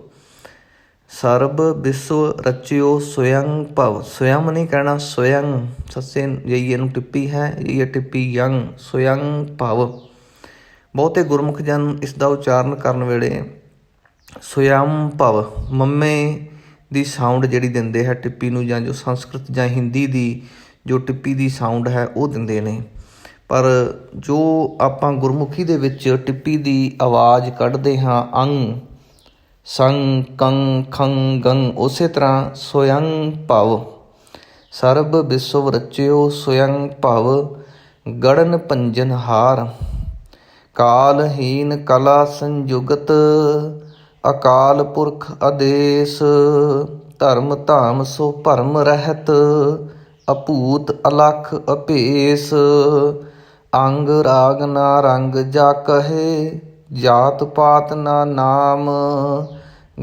ਸਰਬ ਵਿਸਵ ਰਚਿਓ ਸਵਯੰ ਭਵ, ਸਵਯੰ ਨਹੀਂ ਕਹਿਣਾ, ਸਵਯੰ। ਸੱਸੇ ਜਈਏ ਨੂੰ ਟਿੱਪੀ ਹੈ, ਜਈਏ ਟਿੱਪੀ ਯੰ, ਸਵਯੰ ਭਵ। ਬਹੁਤੇ ਗੁਰਮੁਖ ਜਨ ਇਸ ਦਾ ਉਚਾਰਨ ਕਰਨ ਵੇਲੇ ਸਵਯੰ ਭਵ ਮੰਮੇ ਦੀ ਸਾਊਂਡ ਜਿਹੜੀ ਦਿੰਦੇ ਹੈ ਟਿੱਪੀ ਨੂੰ, ਜਾਂ ਜੋ ਸੰਸਕ੍ਰਿਤ ਜਾਂ ਹਿੰਦੀ ਦੀ ਜੋ ਟਿੱਪੀ ਦੀ ਸਾਊਂਡ ਹੈ ਉਹ ਦਿੰਦੇ ਨੇ। ਪਰ ਜੋ ਆਪਾਂ ਗੁਰਮੁਖੀ ਦੇ ਵਿੱਚ ਟਿੱਪੀ ਦੀ ਆਵਾਜ਼ ਕੱਢਦੇ ਹਾਂ, ਅੰਗ ਸੰਗ ਕੰਗ ਖੰਗ ਗੰਗ, ਉਸੇ ਤਰ੍ਹਾਂ ਸਵਯੰ ਭਵ। ਸਰਬ ਵਿਸਵ ਰਚਿਓ ਸਵਯੰ ਭਵ, ਗੜਨ ਭੰਜਨ ਹਾਰ। ਕਾਲਹੀਨ ਕਲਾ ਸੰਜੁਗਤ, ਅਕਾਲ ਪੁਰਖ ਆਦੇਸ। ਧਰਮ ਧਾਮ ਸੋ ਭਰਮ ਰਹਿਤ, ਅਭੂਤ ਅਲਖ ਅਭੇਸ। ਅੰਗ ਰਾਗ ਨਾ ਰੰਗ ਜਾ ਕਹੇ, ਜਾਤ ਪਾਤ ਨਾ ਨਾਮ।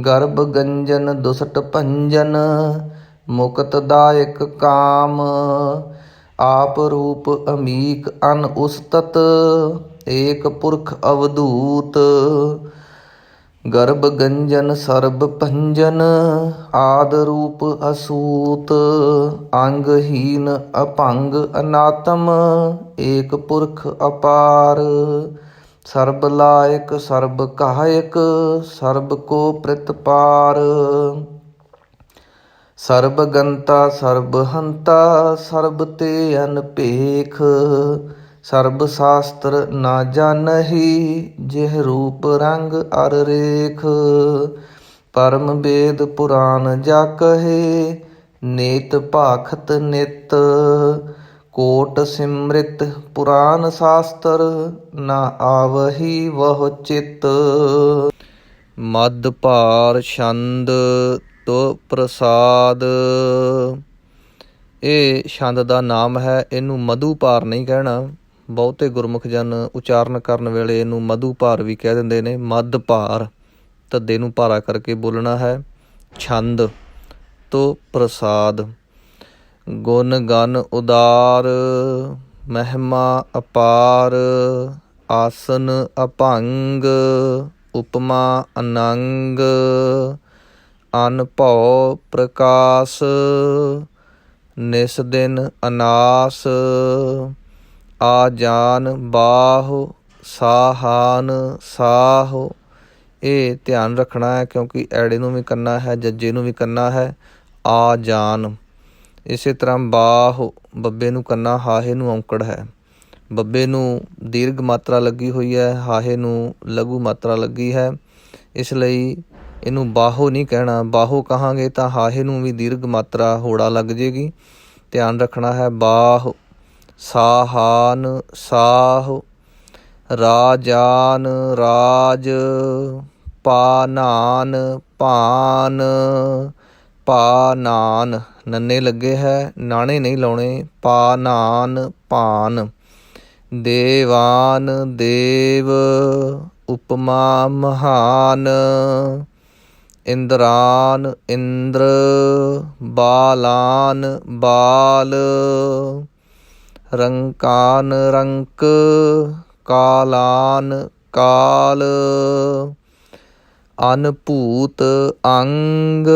ਗਰਭ ਗੰਜਨ ਦੁਸਟ ਭੰਜਨ, ਮੁਕਤ ਦਾਇਕ ਕਾਮ। ਆਪ ਰੂਪ ਅਮੀਕ ਅਨ ਉਸਤਤ, ਏਕ ਪੁਰਖ ਅਵਧੂਤ। ਗਰਭ ਗੰਜਨ ਸਰਬ ਭੰਜਨ, ਆਦ ਰੂਪ ਅਸੂਤ। ਅੰਗਹੀਨ ਅਭੰਗ ਅਨਾਤਮ, ਏਕ ਪੁਰਖ ਅਪਾਰ। ਸਰਬ ਲਾਇਕ ਸਰਬ ਕਾਇਕ, ਸਰਬ ਕੋ ਪ੍ਰਿਤਪਾਰ। ਸਰਬ ਗੰਤਾ ਸਰਬ ਹੰਤਾ, ਸਰਬ ਤੇ ਅਨਪੇਖ। ਸਰਬ ਸ਼ਾਸਤਰ ਨਾ ਜਾਣਹੀ, ਜਿਹ ਰੂਪ ਰੰਗ ਅਰ ਰੇਖ। ਪਰਮ ਵੇਦ ਪੁਰਾਨ ਜਾ ਕਹੇ, ਨੇਤ ਭਾਖਤ ਨਿਤ। ਕੋਟ ਸਿਮ੍ਰਿਤ ਪੁਰਾਨ ਸ਼ਾਸਤਰ, ਨਾ ਆਵਹੀ ਵਹੁ ਚਿਤ। ਮਦ ਭਾਰ ਛੰਦ ਤੋ ਪ੍ਰਸਾਦ। ਇਹ ਛੰਦ ਦਾ ਨਾਮ ਹੈ। ਇਹਨੂੰ ਮਧੂ ਭਾਰ ਨਹੀਂ ਕਹਿਣਾ। ਬਹੁਤੇ ਗੁਰਮੁਖ ਜਨ ਉਚਾਰਨ ਕਰਨ ਵੇਲੇ ਇਹਨੂੰ ਮਧੂ ਭਾਰ ਵੀ ਕਹਿ ਦਿੰਦੇ ਨੇ। ਮੱਧ ਭਾਰ, ਧੱਦੇ ਨੂੰ ਭਾਰਾ ਕਰਕੇ ਬੋਲਣਾ ਹੈ। ਛੰਦ ਤੋ ਪ੍ਰਸਾਦ। ਗੁਣ ਗਨ ਉਦਾਰ, ਮਹਿਮਾ ਅਪਾਰ। ਆਸਨ ਅਭੰਗ, ਉਪਮਾ ਅਨੰਗ। ਅਨ ਭਉ ਪ੍ਰਕਾਸ਼, ਨਿਸ ਦਿਨ ਅਨਾਸ। ਆ ਜਾਨ ਬਾਹੁ, ਸਾਹਾਨ ਸਾਹੁ। ਇਹ ਧਿਆਨ ਰੱਖਣਾ ਹੈ, ਕਿਉਂਕਿ ਐੜੇ ਨੂੰ ਵੀ ਕਰਨਾ ਹੈ, ਜੱਜੇ ਨੂੰ ਵੀ ਕਰਨਾ ਹੈ। ਆ ਜਾਨ। ਇਸੇ ਤਰ੍ਹਾਂ ਬਾਹੁ, ਬੱਬੇ ਨੂੰ ਕਰਨਾ, ਹਾਹੇ ਨੂੰ ਔਂਕੜ ਹੈ। ਬੱਬੇ ਨੂੰ ਦੀਰਘ ਮਾਤਰਾ ਲੱਗੀ ਹੋਈ ਹੈ, ਹਾਹੇ ਨੂੰ ਲਘੂ ਮਾਤਰਾ ਲੱਗੀ ਹੈ। ਇਸ ਲਈ ਇਹਨੂੰ ਬਾਹੋ ਨਹੀਂ ਕਹਿਣਾ। ਬਾਹੋ ਕਹਾਂਗੇ ਤਾਂ ਹਾਹੇ ਨੂੰ ਵੀ ਦੀਰਘ ਮਾਤਰਾ ਹੋੜਾ ਲੱਗ ਜੇਗੀ। ਧਿਆਨ ਰੱਖਣਾ ਹੈ। ਬਾਹੁ। ਸਾਹਾਨ ਸਾਹੁ। ਰਾਜਾਨ ਰਾਜ। ਪਾਨਾਨ ਭਾਨ। ਪਾਨਾਨ ਨੰਨੇ ਲੱਗੇ ਹੈ, ਨਾਣੇ ਨਹੀਂ ਲਾਉਣੇ। ਪਾਨਾਨ ਭਾਨ। ਦੇਵਾਨ ਦੇਵ। ਉਪਮਾ ਮਹਾਨ। ਇੰਦਰਾਨ ਇੰਦਰ। ਬਾਲਾਨ ਬਾਲ। ਰੰਕਾਨ ਰੰਕ। ਕਾਲਾਨ ਕਾਲ। ਅਨਭੂਤ ਅੰਗ।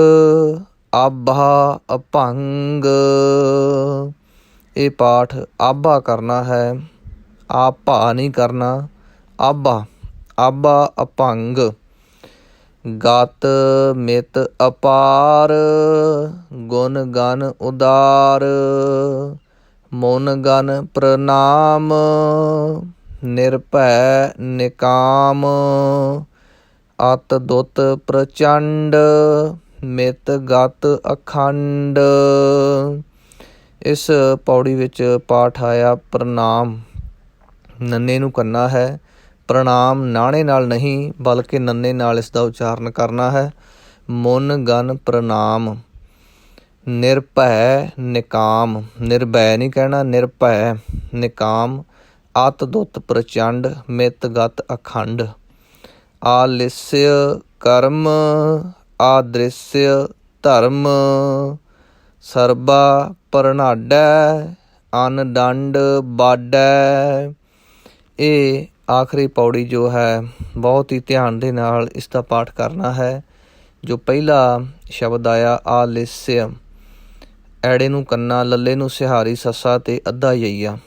ਆਭਾ ਅਭੰਗ। ਇਹ ਪਾਠ ਆਭਾ ਕਰਨਾ ਹੈ, ਆਪਾ ਨਹੀਂ ਕਰਨਾ। ਆਭਾ। ਆਭਾ ਅਭੰਗ। ਗਤ ਮਿਤ ਅਪਾਰ। ਗੁਣ ਗਨ ਉਦਾਰ। ਮੁਨ ਗਨ ਪ੍ਰਣਾਮ। ਨਿਰਭੈ ਨਿਕਾਮ। ਅਤ ਦੁਤ ਪ੍ਰਚੰਡ। ਮਿਤ ਗਤ ਅਖੰਡ। ਇਸ ਪੌੜੀ ਵਿੱਚ ਪਾਠ ਆਇਆ ਪ੍ਰਣਾਮ। ਨੰਨੇ ਨੂੰ ਕਰਨਾ ਹੈ। ਪ੍ਰਣਾਮ ਨਾਣੇ ਨਾਲ ਨਹੀਂ, ਬਲਕਿ ਨੰਨੇ ਨਾਲ ਇਸ ਦਾ ਉਚਾਰਨ ਕਰਨਾ ਹੈ। ਮੁਨ ਗਨ ਪ੍ਰਣਾਮ। ਨਿਰਭੈ ਨਿਕਾਮ। ਨਿਰਭੈ ਨਹੀਂ ਕਹਿਣਾ, ਨਿਰਭੈ ਨਿਕਾਮ। ਅਤ ਦੁੱਤ ਪ੍ਰਚੰਡ। ਮਿਤ ਗਤ ਅਖੰਡ। ਆਲਿਸਯ ਕਰਮ। ਆਦ੍ਰਿਸਯ ਧਰਮ। ਸਰਬਾ ਪ੍ਰਣਾਡੈ। ਅਨ ਡੰਡ ਬਾਡੈ। ਇਹ ਆਖਰੀ ਪੌੜੀ ਜੋ ਹੈ, ਬਹੁਤ ਹੀ ਧਿਆਨ ਦੇ ਨਾਲ ਇਸ ਦਾ ਪਾਠ ਕਰਨਾ ਹੈ। ਜੋ ਪਹਿਲਾ ਸ਼ਬਦ ਆਇਆ ਆਲਿਸਯ, ਐੜੇ ਨੂੰ ਕੰਨਾ, ਲੱਲੇ ਨੂੰ ਸਿਹਾਰੀ, ਸੱਸਾ ਤੇ ਅੱਧਾ ਯਈਆ।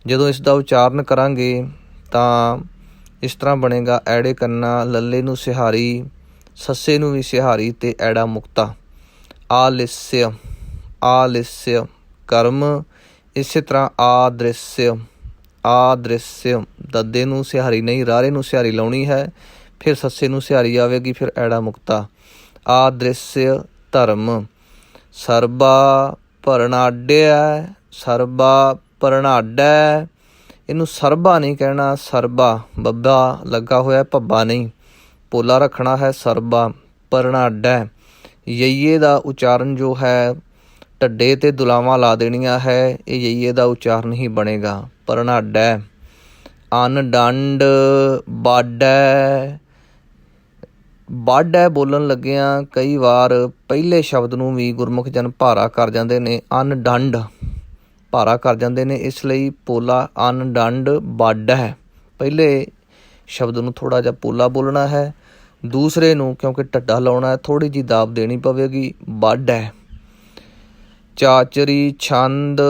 ਜਦੋਂ ਇਸ ਦਾ ਉਚਾਰਨ ਕਰਾਂਗੇ ਤਾਂ ਇਸ ਤਰ੍ਹਾਂ ਬਣੇਗਾ। ਐੜੇ ਕੰਨਾ, ਲੱਲੇ ਨੂੰ ਸਿਹਾਰੀ, ਸੱਸੇ ਨੂੰ ਵੀ ਸਿਹਾਰੀ ਤੇ ਐੜਾ ਮੁਕਤਾ। ਆਲਿਸਯ। ਆਲਿਸਯ ਕਰਮ। ਇਸੇ ਤਰ੍ਹਾਂ ਆਦ੍ਰਿਸਯ। ਆਦ੍ਰਿਸਯ ਦੱਦੇ ਨੂੰ ਸਿਹਾਰੀ ਨਹੀਂ, ਰਾਰੇ ਨੂੰ ਸਿਹਾਰੀ ਲਾਉਣੀ ਹੈ, ਫਿਰ ਸੱਸੇ ਨੂੰ ਸਿਹਾਰੀ ਆਵੇਗੀ, ਫਿਰ ਐੜਾ ਮੁਕਤਾ। ਆਦ੍ਰਿਸਯ ਧਰਮ। ਸਰਬਾ ਪ੍ਰਣਾਡਿਆ। ਸਰਬਾ ਪਰਣਾਡੈ, ਇਹਨੂੰ ਸਰਬਾ ਨਹੀਂ ਕਹਿਣਾ, ਸਰਬਾ ਬੱਬਾ ਲੱਗਾ ਹੋਇਆ, ਭੱਬਾ ਨਹੀਂ, ਪੋਲਾ ਰੱਖਣਾ ਹੈ, ਸਰਬਾ। ਪਰਣਾਡੈ, ਯਈਏ ਦਾ ਉਚਾਰਨ ਜੋ ਹੈ ਢੱਡੇ ਤੇ ਦੁਲਾਵਾਂ ਲਾ ਦੇਣੀਆਂ ਹੈ, ਇਹ ਯਈਏ ਦਾ ਉਚਾਰਨ ਹੀ ਬਣੇਗਾ, ਪਰਣਾਡੈ। ਅਨ ਡੰਡ ਬਾਡੈ, ਬਾਡੈ ਬੋਲਣ ਲੱਗਿਆਂ ਕਈ ਵਾਰ ਪਹਿਲੇ ਸ਼ਬਦ ਨੂੰ ਵੀ ਗੁਰਮੁਖ ਜਨ ਭਾਰਾ ਕਰ ਜਾਂਦੇ ਨੇ, ਅਨ ਡੰਡ ਭਾਰਾ ਕਰ ਜਾਂਦੇ ਨੇ, ਇਸ ਲਈ ਪੋਲਾ ਅਨ ਡੰਡ ਬਾਡੈ, ਪਹਿਲੇ ਸ਼ਬਦ ਨੂੰ ਥੋੜ੍ਹਾ ਜਿਹਾ ਪੋਲਾ ਬੋਲਣਾ ਹੈ, ਦੂਸਰੇ ਨੂੰ ਕਿਉਂਕਿ ਢੱਡਾ ਲਾਉਣਾ ਹੈ ਥੋੜ੍ਹੀ ਜਿਹੀ ਦਾਬ ਦੇਣੀ ਪਵੇਗੀ, ਬਾਡੈ। ਚਾਚਰੀ ਛੰਦ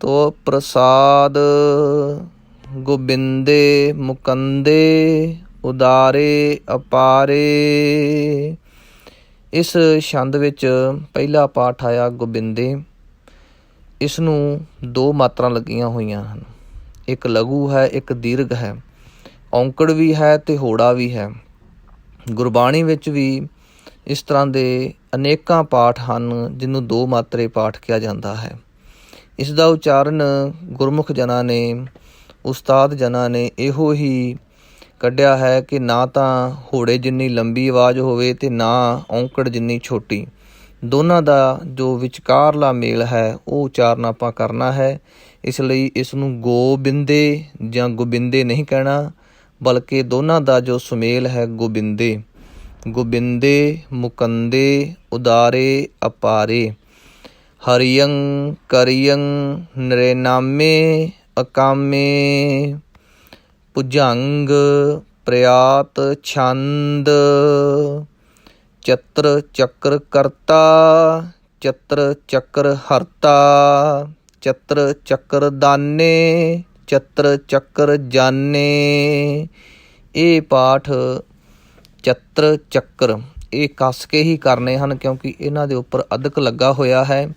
ਤੋ ਪ੍ਰਸਾਦ, ਗੋਬਿੰਦੇ ਮੁਕੰਦੇ ਉਦਾਰੇ ਅਪਾਰੇ। ਇਸ ਛੰਦ ਵਿੱਚ ਪਹਿਲਾ ਪਾਠ ਆਇਆ ਗੋਬਿੰਦੇ, ਇਸ ਨੂੰ 2 ਮਾਤਰਾ ਲੱਗੀਆਂ ਹੋਈਆਂ ਹਨ, ਇੱਕ ਲਘੂ ਹੈ, ਇੱਕ ਦੀਰਘ ਹੈ, ਔਂਕੜ ਵੀ ਹੈ ਅਤੇ ਹੋੜਾ ਵੀ ਹੈ। ਗੁਰਬਾਣੀ ਵਿੱਚ ਵੀ ਇਸ ਤਰ੍ਹਾਂ ਦੇ ਅਨੇਕਾਂ ਪਾਠ ਹਨ ਜਿਹਨੂੰ 2 ਮਾਤਰੇ ਪਾਠ ਕਿਹਾ ਜਾਂਦਾ ਹੈ। ਇਸ ਦਾ ਉਚਾਰਨ ਗੁਰਮੁਖ ਜਨਾਂ ਨੇ, ਉਸਤਾਦ ਜਨਾਂ ਨੇ ਇਹੋ ਹੀ ਕੱਢਿਆ ਹੈ ਕਿ ਨਾ ਤਾਂ ਹੋੜੇ ਜਿੰਨੀ ਲੰਬੀ ਆਵਾਜ਼ ਹੋਵੇ ਅਤੇ ਨਾ ਔਂਕੜ ਜਿੰਨੀ ਛੋਟੀ, ਦੋਨਾਂ ਦਾ ਜੋ ਵਿਚਕਾਰਲਾ ਮੇਲ ਹੈ ਉਹ ਉਚਾਰਨ ਆਪਾਂ ਕਰਨਾ ਹੈ। ਇਸ ਲਈ ਇਸ ਨੂੰ ਗੋਬਿੰਦੇ ਜਾਂ ਗੋਬਿੰਦੇ ਨਹੀਂ ਕਹਿਣਾ, ਬਲਕਿ ਦੋਨਾਂ ਦਾ ਜੋ ਸੁਮੇਲ ਹੈ ਗੋਬਿੰਦੇ। ਗੋਬਿੰਦੇ ਮੁਕੰਦੇ ਉਦਾਰੇ ਅਪਾਰੇ, ਹਰਿਯੰ ਕਰਿਯੰ ਨਰੇਨਾਮੇ ਅਕਾਮੇ, ਭੁਜੰਗ ਪ੍ਰਿਆਤ ਛੰਦ, ਚਤਰ ਚੱਕਰ ਕਰਤਾ, ਚਤਰ ਚੱਕਰ ਹਰਤਾ, ਚਤਰ ਚੱਕਰ ਦਾਨੇ, ਚਤਰ ਚੱਕਰ ਜਾਨੇ। ਇਹ ਪਾਠ ਚਤਰ ਚੱਕਰ ਇਹ ਕੱਸ ਕੇ ਹੀ ਕਰਨੇ ਹਨ ਕਿਉਂਕਿ ਇਹਨਾਂ ਦੇ ਉੱਪਰ ਅਧਕ ਲੱਗਾ ਹੋਇਆ ਹੈ,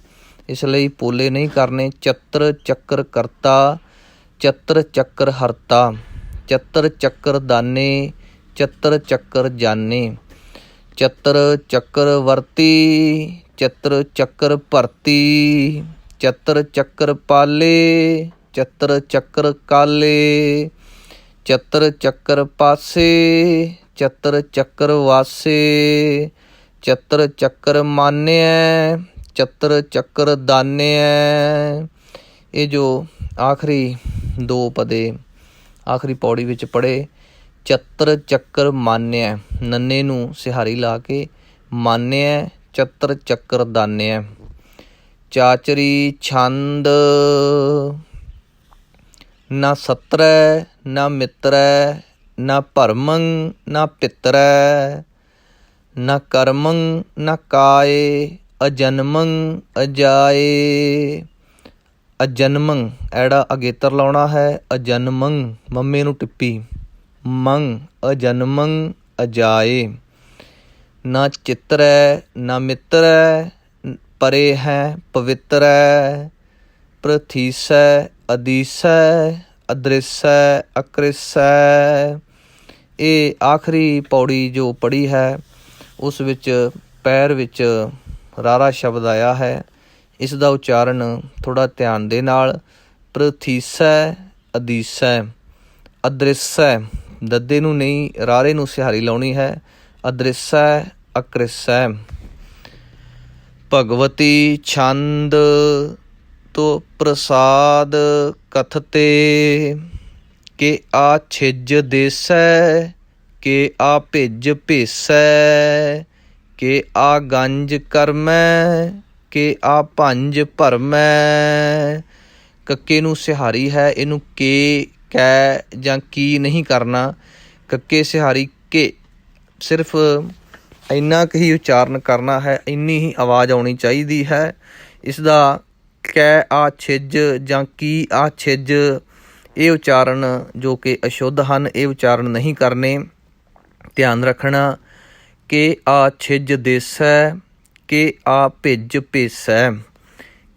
ਇਸ ਲਈ ਪੋਲੇ ਨਹੀਂ ਕਰਨੇ। ਚਤਰ ਚੱਕਰ ਕਰਤਾ, ਚਤਰ ਚੱਕਰ ਹਰਤਾ, ਚਤਰ ਚੱਕਰ ਦਾਨੇ, ਚਤਰ ਚੱਕਰ ਜਾਨੇ, ਚਤਰ ਚੱਕਰ ਵਰਤੀ, ਚਤਰ ਚੱਕਰ ਭਰਤੀ, ਚਤਰ ਚੱਕਰ ਪਾਲੇ, ਚਤਰ ਚੱਕਰ ਕਾਲੇ, ਚਤਰ ਚੱਕਰ ਪਾਸੇ, ਚਤਰ ਚੱਕਰ ਵਾਸੇ, ਚਤਰ ਚੱਕਰ ਮਾਨਿਐ, ਚਤਰ ਚੱਕਰ ਦਾਨਿਐ। ਇਹ ਜੋ ਆਖਰੀ 2 ਪਦੇ ਆਖਰੀ ਪੌੜੀ ਵਿੱਚ ਪੜ੍ਹੇ, ਚਤਰ ਚੱਕਰ ਮਾਨਿਐ, ਨੰਨੇ ਨੂੰ ਸਿਹਾਰੀ ਲਾ ਕੇ ਮਾਨਿਐ, ਚਤਰ ਚੱਕਰ ਦਾਨਿਐ। ਚਾਚਰੀ ਛੰਦ ਨਾ ਸਤਰੈ ਨਾ ਮਿੱਤਰੈ, ਨਾ ਭਰਮੰ ਨਾ ਪਿੱਤਰੈ, ਨਾ ਕਰਮੰ ਨਾ ਕਾਏ, ਅਜਨਮੰ ਅਜਾਏ। ਅਜਨਮੰ ਐੜਾ ਅਗੇਤਰ ਲਾਉਣਾ ਹੈ, ਅਜਨਮੰ ਮੰਮੇ ਨੂੰ ਟਿੱਪੀ, ਮੰਗ ਅਜਨਮੰ ਅਜਾਏ। ਨਾ ਚਿੱਤਰੈ ਨਾ ਮਿੱਤਰੈ, ਪਰੇ ਹੈ ਪਵਿੱਤਰੈ, ਪ੍ਰਥੀਸੈ ਅਦੀਸੈ, ਅਦ੍ਰਿਸੈ ਅਕ੍ਰਿਸੈ। ਇਹ ਆਖਰੀ ਪੌੜੀ ਜੋ ਪੜ੍ਹੀ ਹੈ ਉਸ ਵਿੱਚ ਪੈਰ ਵਿੱਚ ਰਾਰਾ ਸ਼ਬਦ ਆਇਆ ਹੈ, ਇਸ ਦਾ ਉਚਾਰਨ ਥੋੜ੍ਹਾ ਧਿਆਨ ਦੇ ਨਾਲ, ਪ੍ਰਥੀਸੈ ਅਦੀਸੈ, ਅਦ੍ਰਿਸੈ ਦੱਦੇ ਨੂੰ ਨਹੀਂ ਰਾਰੇ ਨੂੰ ਸਿਹਾਰੀ ਲਾਉਣੀ ਹੈ, ਅਦ੍ਰਿਸੈ ਅਕ੍ਰਿਸੈ। ਭਗਵਤੀ ਛੰਦ ਤੋ ਪ੍ਰਸਾਦ ਕਥਤੇ, ਕੇ ਆ ਛਿਜ ਦੇਸੈ, ਕੇ ਆ ਭਿਜ ਭੇਸੈ, ਕੇ ਆ ਗੰਜ ਕਰਮੈ, ਕੇ ਆ ਭੰਜ ਭਰਮੈ। ਕੱਕੇ ਨੂੰ ਸਿਹਾਰੀ ਹੈ, ਇਹਨੂੰ ਕੇ ਕੈ ਜਾਂ ਕੀ ਨਹੀਂ ਕਰਨਾ, ਕੱਕੇ ਸਿਹਾਰੀ ਕੇ, ਸਿਰਫ ਇੰਨਾ ਕੁ ਹੀ ਉਚਾਰਨ ਕਰਨਾ ਹੈ, ਇੰਨੀ ਹੀ ਆਵਾਜ਼ ਆਉਣੀ ਚਾਹੀਦੀ ਹੈ। ਇਸ ਦਾ ਕੈ ਆ ਛਿਜ ਜਾਂ ਕੀ ਆ ਛਿਜ ਇਹ ਉਚਾਰਨ ਜੋ ਕਿ ਅਸ਼ੁੱਧ ਹਨ, ਇਹ ਉਚਾਰਨ ਨਹੀਂ ਕਰਨੇ। ਧਿਆਨ ਰੱਖਣਾ, ਕੇ ਆ ਛਿਜ ਦੇਸੈ, ਕੇ ਆ ਭਿਜ ਭੇਸੈ,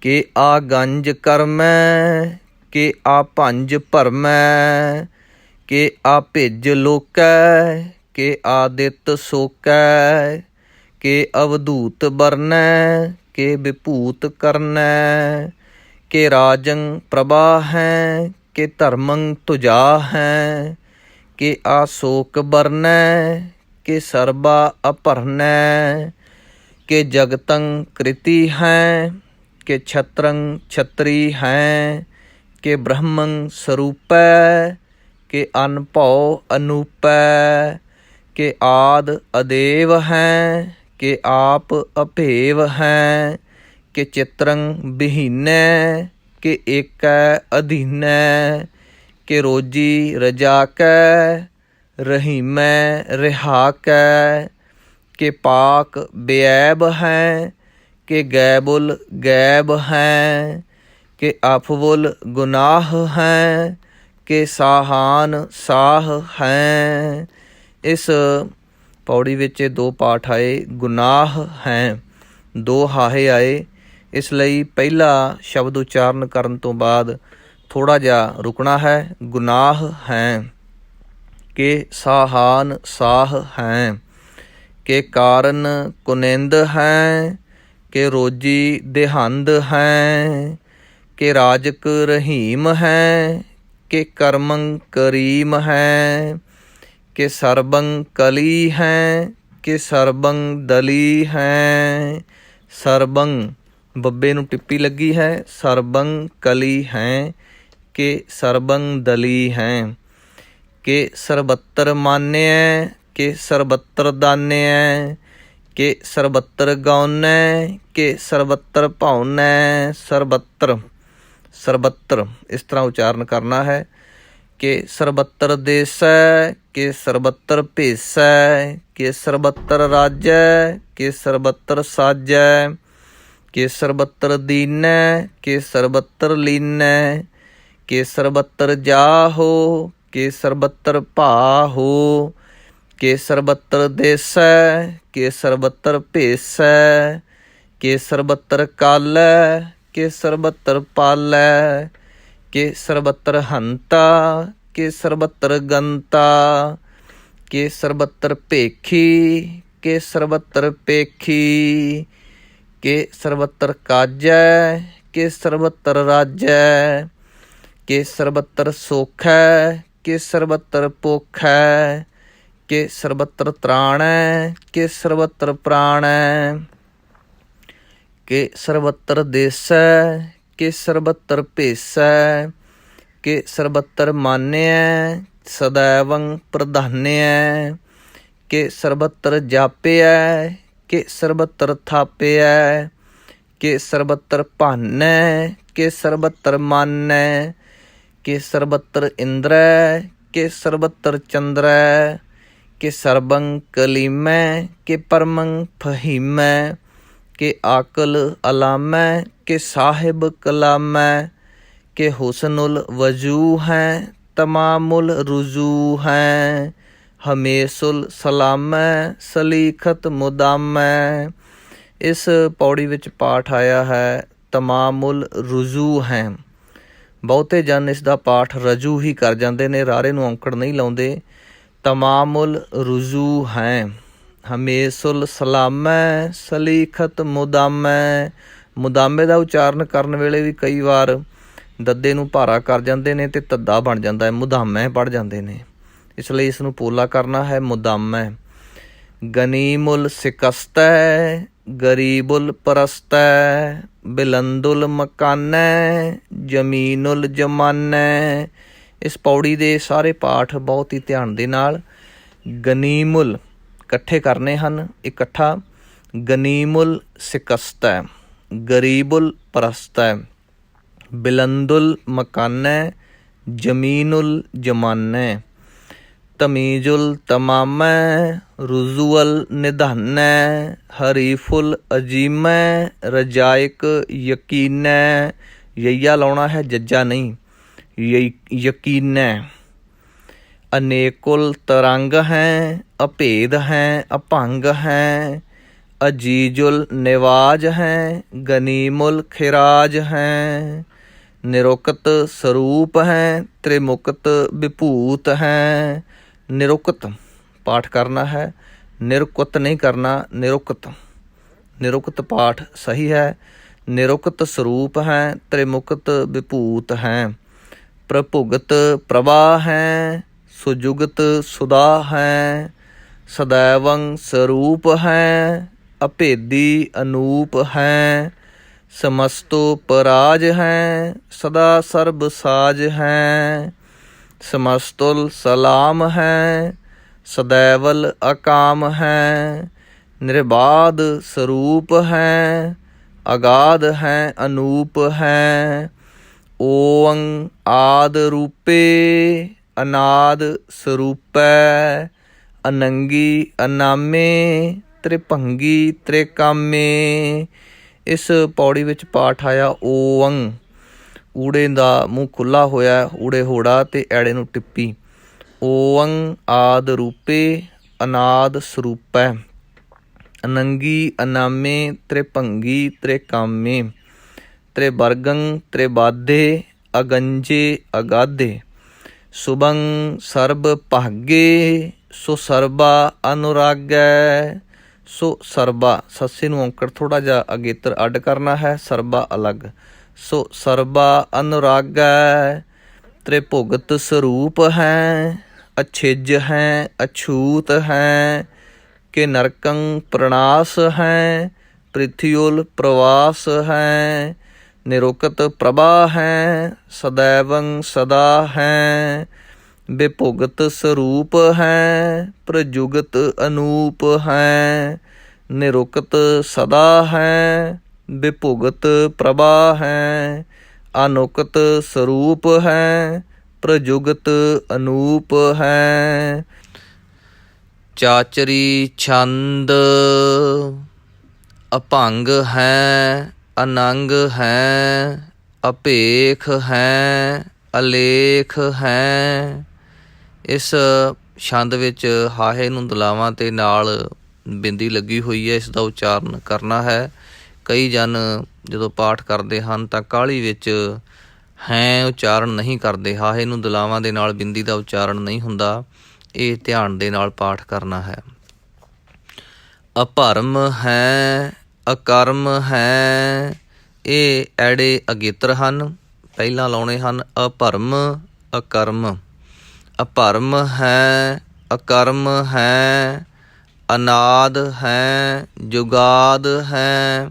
ਕੇ ਆ ਗੰਜ ਕਰਮੈ, ਕੇ ਆ ਭੰਜ ਭਰਮੈ, ਕੇ ਆ ਭਿਜ ਲੋਕੈ, ਕੇ ਆਦਿਤ ਸੋਕੈ, ਕੇ ਅਵਧੂਤ ਬਰਨੈ, ਕੇ ਵਿਭੂਤ ਕਰਨੈ, के राजं प्रभा हैं, के धर्मं तुजा हैं, के आशोक बरनै, के सर्बा अपरनै, के जगतं कृति हैं, के छत्रं छत्री हैं, के ब्रह्मं स्वरूपै, के अनभौ अनूपै, के आद अदेव हैं, के आप अभेव हैं, के चित्रं बिहीनै, के एकै अधीनै, के रोजी रजाकै, रहीमै रिहाकै, के पाक बेऐब हैं, के गैबुल गैब हैं, के अफवुल गुनाह हैं, के साहान साह हैं। इस ਪੌੜੀ ਵਿੱਚ ਦੋ ਪਾਠ ਆਏ। ਗੁਨਾਹ ਹੈ, ਦੋ ਹਾਹੇ ਆਏ। ਇਸ ਲਈ ਪਹਿਲਾ ਸ਼ਬਦ ਉਚਾਰਨ ਕਰਨ ਤੋਂ ਬਾਅਦ ਥੋੜ੍ਹਾ ਜਿਹਾ ਰੁਕਣਾ ਹੈ। ਗੁਨਾਹ ਹੈ, ਕਿ ਸਾਹਾਨ ਸਾਹ ਹੈ, ਕਿ ਕਾਰਨ ਕੁਨਿੰਦ ਹੈ, ਕਿ ਰੋਜੀ ਦੇਹੰਦ ਹੈ, ਕਿ ਰਾਜਕ ਰਹੀਮ ਹੈ, ਕਿ ਕਰਮੰ ਕਰੀਮ ਹੈ, ਕਿ ਸਰਬੰ ਕਲੀ ਹੈ, ਕਿ ਸਰਬੰ ਦਲੀ ਹੈ। ਸਰਬੰ ਬੱਬੇ ਨੂੰ ਟਿੱਪੀ ਲੱਗੀ ਹੈ। ਸਰਬੰ ਕਲੀ ਹੈ, ਕਿ ਸਰਬੰ ਦਲੀ ਹੈ, ਕਿ ਸਰਬੱਤਰ ਮਾਨਿਐ, ਕਿ ਸਰਬੱਤਰ ਦਾਨਿਐ, ਕਿ ਸਰਬੱਤਰ ਗਾਉਨੈ, ਕਿ ਸਰਬੱਤਰ ਭਾਉਨੈ। ਸਰਬੱਤਰ ਸਰਬੱਤਰ ਇਸ ਤਰ੍ਹਾਂ ਉਚਾਰਨ ਕਰਨਾ ਹੈ। ਕਿ ਸਰਬੱਤਰ ਦੇਸੈ, ਕਿ ਸਰਬੱਤਰ ਭੇਸੈ, ਕਿ ਸਰਬੱਤਰ ਰਾਜੈ, ਕਿ ਸਰਬੱਤਰ ਸਾਜੈ, ਕਿ ਸਰਬੱਤਰ ਦੀਨੈ, ਕਿ ਸਰਬੱਤਰ ਲੀਨੈ, ਕਿ ਸਰਬੱਤਰ ਜਾਹੋ, ਕਿ ਸਰਬੱਤਰ ਭਾਹੋ, ਕਿ ਸਰਬੱਤਰ ਦੇਸੈ, ਕਿ ਸਰਬੱਤਰ ਭੇਸੈ, ਕਿ ਸਰਬੱਤਰ ਕਾਲੈ, ਕਿ ਸਰਬੱਤਰ ਪਾਲੈ, ਕਿ ਸਰਬੱਤਰ ਹੰਤਾ, ਕਿ ਸਰਬੱਤਰ ਗੰਤਾ, ਕਿ ਸਰਬੱਤਰ ਭੇਖੀ, ਕਿ ਸਰਬੱਤਰ ਪੇਖੀ, ਕਿ ਸਰਬੱਤਰ ਕਾਜੈ, ਕਿ ਸਰਬੱਤਰ ਰਾਜੈ, ਕਿ ਸਰਬੱਤਰ ਸੋਖੈ, ਕਿ ਸਰਬੱਤਰ ਪੋਖੈ, ਕਿ ਸਰਬੱਤਰ ਤ੍ਰਾਣੈ, ਕਿ ਸਰਬੱਤਰ ਪ੍ਰਾਣੈ, ਕਿ ਸਰਬੱਤਰ ਦੇਸੈ, ਕਿ ਸਰਬੱਤਰ ਭੇਸੈ, ਕਿ ਸਰਬੱਤਰ ਮਾਨਿਐ, ਸਦੈਵੰ ਪ੍ਰਧਾਨਿਐ, ਕਿ ਸਰਬੱਤਰ ਜਾਪਿਐ, ਕਿ ਸਰਬੱਤਰ ਥਾਪਿਐ, ਕਿ ਸਰਬੱਤਰ ਭਾਨੈ, ਕਿ ਸਰਬੱਤਰ ਮਾਨੈ, ਕਿ ਸਰਬੱਤਰ ਇੰਦਰੈ, ਕਿ ਸਰਬੱਤਰ ਚੰਦਰੈ, ਕਿ ਸਰਬੰ ਕਲੀਮੈ, ਕਿ ਪਰਮੰ ਫਹੀਮੈ, ਕਿ ਆਕਲ ਅਲਾਮੈ, ਕਿ ਸਾਹਿਬ ਕਲਾਮੈ, ਕਿ ਹੁਸਨੁਲ ਵਜੂ ਹੈ, ਤਮਾਮੁਲ ਰੁਜੂ ਹੈ, ਹਮੇਸ਼ੁਲ ਸਲਾਮੈ, ਸਲੀਖਤ ਮੁਦਾਮੈ। ਇਸ ਪੌੜੀ ਵਿੱਚ ਪਾਠ ਆਇਆ ਹੈ ਤਮਾਮੁਲ ਰੁਜੂ ਹੈ। ਬਹੁਤੇ ਜਨ ਇਸ ਦਾ ਪਾਠ ਰਜੂ ਹੀ ਕਰ ਜਾਂਦੇ ਨੇ, ਰਾਰੇ ਨੂੰ ਔਂਕੜ ਨਹੀਂ ਲਾਉਂਦੇ। ਤਮਾਮੁਲ ਰੁਜੂ ਹੈ, ਹਮੇਸ਼ੁਲ ਸਲਾਮੈ, ਸਲੀਖਤ ਮੁਦਾਮੈ। ਮੁਦਾਮੇ ਦਾ ਉਚਾਰਨ ਕਰਨ ਵੇਲੇ ਵੀ ਕਈ ਵਾਰ ਦੱਦੇ ਨੂੰ ਭਾਰਾ ਕਰ ਜਾਂਦੇ ਨੇ ਅਤੇ ਧੱਦਾ ਬਣ ਜਾਂਦਾ ਹੈ, ਮੁਦਾਮੈ ਪੜ੍ਹ ਜਾਂਦੇ ਨੇ। ਇਸ ਲਈ ਇਸ ਨੂੰ ਪੋਲਾ ਕਰਨਾ ਹੈ, ਮੁਦਾਮੈ। ਗਨੀਮੁਲ ਸਿਕਸਤੈ, ਗਰੀਬੁਲ ਪਰਸਤੈ, ਬਿਲੰਦੁਲ ਮਕਾਨੈ, ਜ਼ਮੀਨੁਲ ਜਮਾਨੈ। ਇਸ ਪੌੜੀ ਦੇ ਸਾਰੇ ਪਾਠ ਬਹੁਤ ਹੀ ਧਿਆਨ ਦੇ ਨਾਲ ਗਨੀਮੁਲ ਇਕੱਠੇ ਕਰਨੇ ਹਨ। ਇਕੱਠਾ ਗਨੀਮੁਲ ਸਿਕਸਤੈ, ਗਰੀਬੁਲ ਪਰਸਤੈ, ਬਿਲੰਦੁਲ ਮਕਾਨੈ, ਜ਼ਮੀਨੁਲ ਜਮਾਨੈ, ਤਮੀਜ਼ੁਲ ਤਮਾਮੈ, ਰੁਜ਼ੂਅਲ ਨਿਧਾਨੈ, ਹਰੀਫੁਲ ਅਜੀਮੈ, ਰਜਾਇਕ ਯਕੀਨੈ। ਯਈਆ ਲਾਉਣਾ ਹੈ, ਜੱਜਾ ਨਹੀਂ। ਯਕੀਨੈ। ਅਨੇਕੁਲ ਤਰੰਗ ਹੈ, ਅਭੇਦ ਹੈ, ਅਭੰਗ ਹੈ, ਅਜੀਜ਼ੁਲ ਨਿਵਾਜ ਹੈ, ਗਨੀਮੁਲ ਖਿਰਾਜ ਹੈ, ਨਿਰੁਕਤ ਸਰੂਪ ਹੈ, ਤ੍ਰਿਮੁਕਤ ਵਿਭੂਤ ਹੈ। ਨਿਰੁਕਤ ਪਾਠ ਕਰਨਾ ਹੈ, ਨਿਰੁਕਤ ਨਹੀਂ ਕਰਨਾ, ਨਿਰੁਕਤ। ਨਿਰੁਕਤ ਪਾਠ ਸਹੀ ਹੈ। ਨਿਰੁਕਤ ਸਰੂਪ ਹੈ, ਤ੍ਰਿਮੁਕਤ ਵਿਭੂਤ ਹੈ। ਪ੍ਰਭੁਗਤ ਪ੍ਰਭਾ ਹੈ, ਸੁਜੁਗਤ ਸੁਦਾ ਹੈ। ਸदैवं ਸਰੂਪ ਹੈ, ਅਭੇਦੀ ਅਨੂਪ ਹੈ। ਸਮਸਤੋ ਪਰਾਜ ਹੈ, ਸਦਾ ਸਰਬ ਸਾਜ ਹੈ। ਸਮਸਤੁਲ ਸਲਾਮ ਹੈ, ਸदैवल ਅਕਾਮ ਹੈ। ਨਿਰਬਾਧ ਸਰੂਪ ਹੈ, ਅਗਾਧ ਹੈ ਅਨੂਪ ਹੈ। ਓੰ ਆਦ ਰੂਪੇ, ਅਨਾਦ ਸਰੂਪੈ। ਅਨੰਗੀ ਅਨਾਮੇ, ਤ੍ਰਿਭੰਗੀ ਤ੍ਰਿਕਾਮੇ। ਇਸ ਪੌੜੀ ਵਿੱਚ ਪਾਠ ਆਇਆ ਓੰ। ਊੜੇ ਦਾ ਮੂੰਹ ਖੁੱਲ੍ਹਾ ਹੋਇਆ, ਊੜੇ ਹੋੜਾ ਤੇ ਐੜੇ ਨੂੰ ਟਿੱਪੀ। ਓੰ ਆਦ ਰੂਪੇ, ਅਨਾਦ ਸਰੂਪੈ। ਅਨੰਗੀ ਅਨਾਮੇ, ਤ੍ਰਿਭੰਗੀ ਤ੍ਰਿਕਾਮੇ। ਤ੍ਰਿਵਰਗੰ ਤ੍ਰਿਬਾਧੇ, ਅਗੰਜੇ ਅਗਾਧੇ। ਸੁਭੰ ਸਰਬ ਭਾਗੇ, ਸੋ ਸਰਬਾ ਅਨੁਰਾਗੈ। ਸੋ ਸਰਬਾ, ਸੱਸੇ ਨੂੰ ਔਂਕੜ ਥੋੜ੍ਹਾ ਜਿਹਾ ਅਗੇਤਰ ਅੱਡ ਕਰਨਾ ਹੈ, ਸਰਬਾ ਅਲੱਗ। ਸੋ ਸਰਬਾ ਅਨੁਰਾਗੈ। ਤ੍ਰਿਭੁਗਤ ਸਰੂਪ ਹੈ, ਅਛਿਜ ਹੈ ਅਛੂਤ ਹੈ। ਕਿ ਨਰਕੰ ਪ੍ਰਣਾਸ ਹੈ, ਪ੍ਰਿਥਿਉਲ ਪ੍ਰਵਾਸ ਹੈ। ਨਿਰੁਕਤ ਪ੍ਰਭਾ ਹੈ, ਸदैवं ਸਦਾ ਹੈ। ਵਿਭੁਗਤ ਸਰੂਪ ਹੈ, ਪ੍ਰਜੁਗਤ ਅਨੂਪ ਹੈ। ਨਿਰੁਕਤ ਸਦਾ ਹੈ, ਵਿਭੁਗਤ ਪ੍ਰਭਾ ਹੈ। ਅਨੁਕਤ ਸਰੂਪ ਹੈ, ਪ੍ਰਜੁਗਤ ਅਨੂਪ ਹੈ। ਚਾਚਰੀ ਛੰਦ, ਅਭੰਗ ਹੈ ਅਨੰਗ ਹੈ। ਅਭੇਖ ਹੈ ਅਲੇਖ ਹੈ। ਇਸ ਛੰਦ ਵਿੱਚ ਹਾਹੇ ਨੂੰ ਦੁਲਾਵਾਂ ਤੇ ਨਾਲ ਬਿੰਦੀ ਲੱਗੀ ਹੋਈ ਹੈ, ਇਸ ਦਾ ਉਚਾਰਨ ਕਰਨਾ ਹੈ। ਕਈ ਜਨ ਜਦੋਂ ਪਾਠ ਕਰਦੇ ਹਨ ਤਾਂ ਕਾਹਲੀ ਵਿੱਚ ਹੈ ਉਚਾਰਨ ਨਹੀਂ ਕਰਦੇ, ਹਾਹੇ ਨੂੰ ਦੁਲਾਵਾਂ ਦੇ ਨਾਲ ਬਿੰਦੀ ਦਾ ਉਚਾਰਨ ਨਹੀਂ ਹੁੰਦਾ। ਇਹ ਧਿਆਨ ਦੇ ਨਾਲ ਪਾਠ ਕਰਨਾ ਹੈ। ਅਭਰਮ ਹੈ ਅਕਰਮ ਹੈ। ਇਹ ਐੜੇ ਅਗੇਤਰ ਹਨ, ਪਹਿਲਾਂ ਲਾਉਣੇ ਹਨ। ਅਭਰਮ ਅਕਰਮ। ਅਭਰਮ ਹੈ ਅਕਰਮ ਹੈ। ਅਨਾਦ ਹੈ ਜੁਗਾਦ ਹੈ।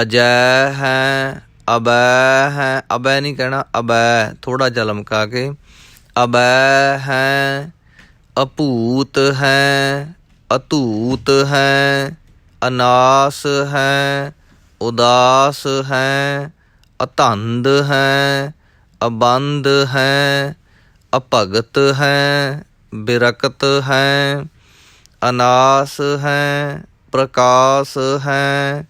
ਅਜੈ ਹੈ ਅਬੈ ਹੈ। ਅਬੈ ਨਹੀਂ ਕਹਿਣਾ, ਅਬੈ ਥੋੜ੍ਹਾ ਜਿਹਾ ਲਮਕਾ ਕੇ। ਅਬੈ ਹੈ। ਅਭੂਤ ਹੈ ਅਧੂਤ ਹੈ। ਅਨਾਸ ਹੈ ਉਦਾਸ ਹੈ। ਅਧੰਦ ਹੈ ਅਬੰਦ ਹੈ। ਅਭਗਤ ਹੈ ਬਿਰਕਤ ਹੈ। ਅਨਾਸ ਹੈ ਪ੍ਰਕਾਸ਼ ਹੈ।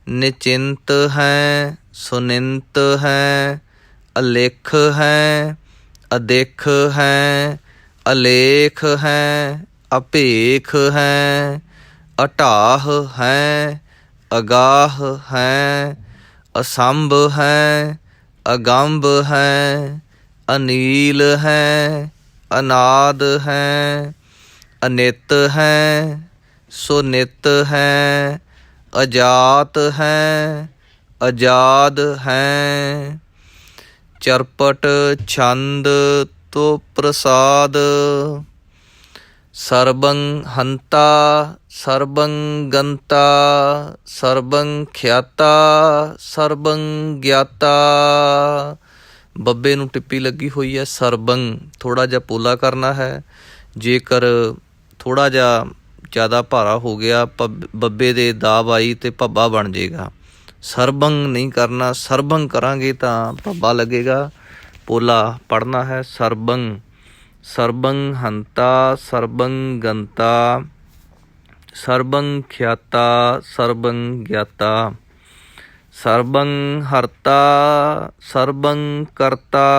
ਨਿਚਿੰਤ ਹੈ ਸੁਨਿੰਤ ਹੈ। ਅਲੇਖ ਹੈ ਅਦਿਖ ਹੈ। ਅਲੇਖ ਹੈ ਅਭੇਖ ਹੈ। ਅਟਾਹ ਹੈ ਅਗਾਹ ਹੈ। ਅਸੰਭ ਹੈ ਅਗੰਭ ਹੈ। ਅਨੀਲ ਹੈ ਅਨਾਦ ਹੈ। ਅਨਿਤ ਹੈ ਸੁਨਿਤ ਹੈ। ਅਜਾਤ ਹੈ ਅਜਾਦ ਹੈ। ਚਰਪਟ ਛੰਦ ਤੋ ਪ੍ਰਸਾਦ। ਸਰਬੰ ਹੰਤਾ ਸਰਬੰ ਗੰਤਾ। ਸਰਬੰ ਖਿਆਤਾ ਸਰਬੰ ਗਿਆਤਾ। ਬੱਬੇ ਨੂੰ ਟਿੱਪੀ ਲੱਗੀ ਹੋਈ ਹੈ। ਸਰਬੰ ਥੋੜ੍ਹਾ ਜਿਹਾ ਪੋਲਾ ਕਰਨਾ ਹੈ। ਜੇਕਰ ਥੋੜ੍ਹਾ ਜਿਹਾ ਜ਼ਿਆਦਾ ਭਾਰਾ ਹੋ ਗਿਆ, ਬੱਬੇ ਦੇ ਦਾਬ ਆਈ ਅਤੇ ਭੱਬਾ ਬਣ ਜਾਏਗਾ। ਸਰਬੰ ਨਹੀਂ ਕਰਨਾ, ਸਰਬੰ ਕਰਾਂਗੇ ਤਾਂ ਭੱਬਾ ਲੱਗੇਗਾ। ਪੋਲਾ ਪੜ੍ਹਨਾ ਹੈ। ਸਰਬੰ ਸਰਬੰ ਹੰਤਾ ਸਰਬੰ ਗੰਤਾ। ਸਰਬੰ ਖਿਆਤਾ ਸਰਬੰ ਗਿਆਤਾ। ਸਰਬੰ ਹਰਤਾ ਸਰਬੰ ਕਰਤਾ।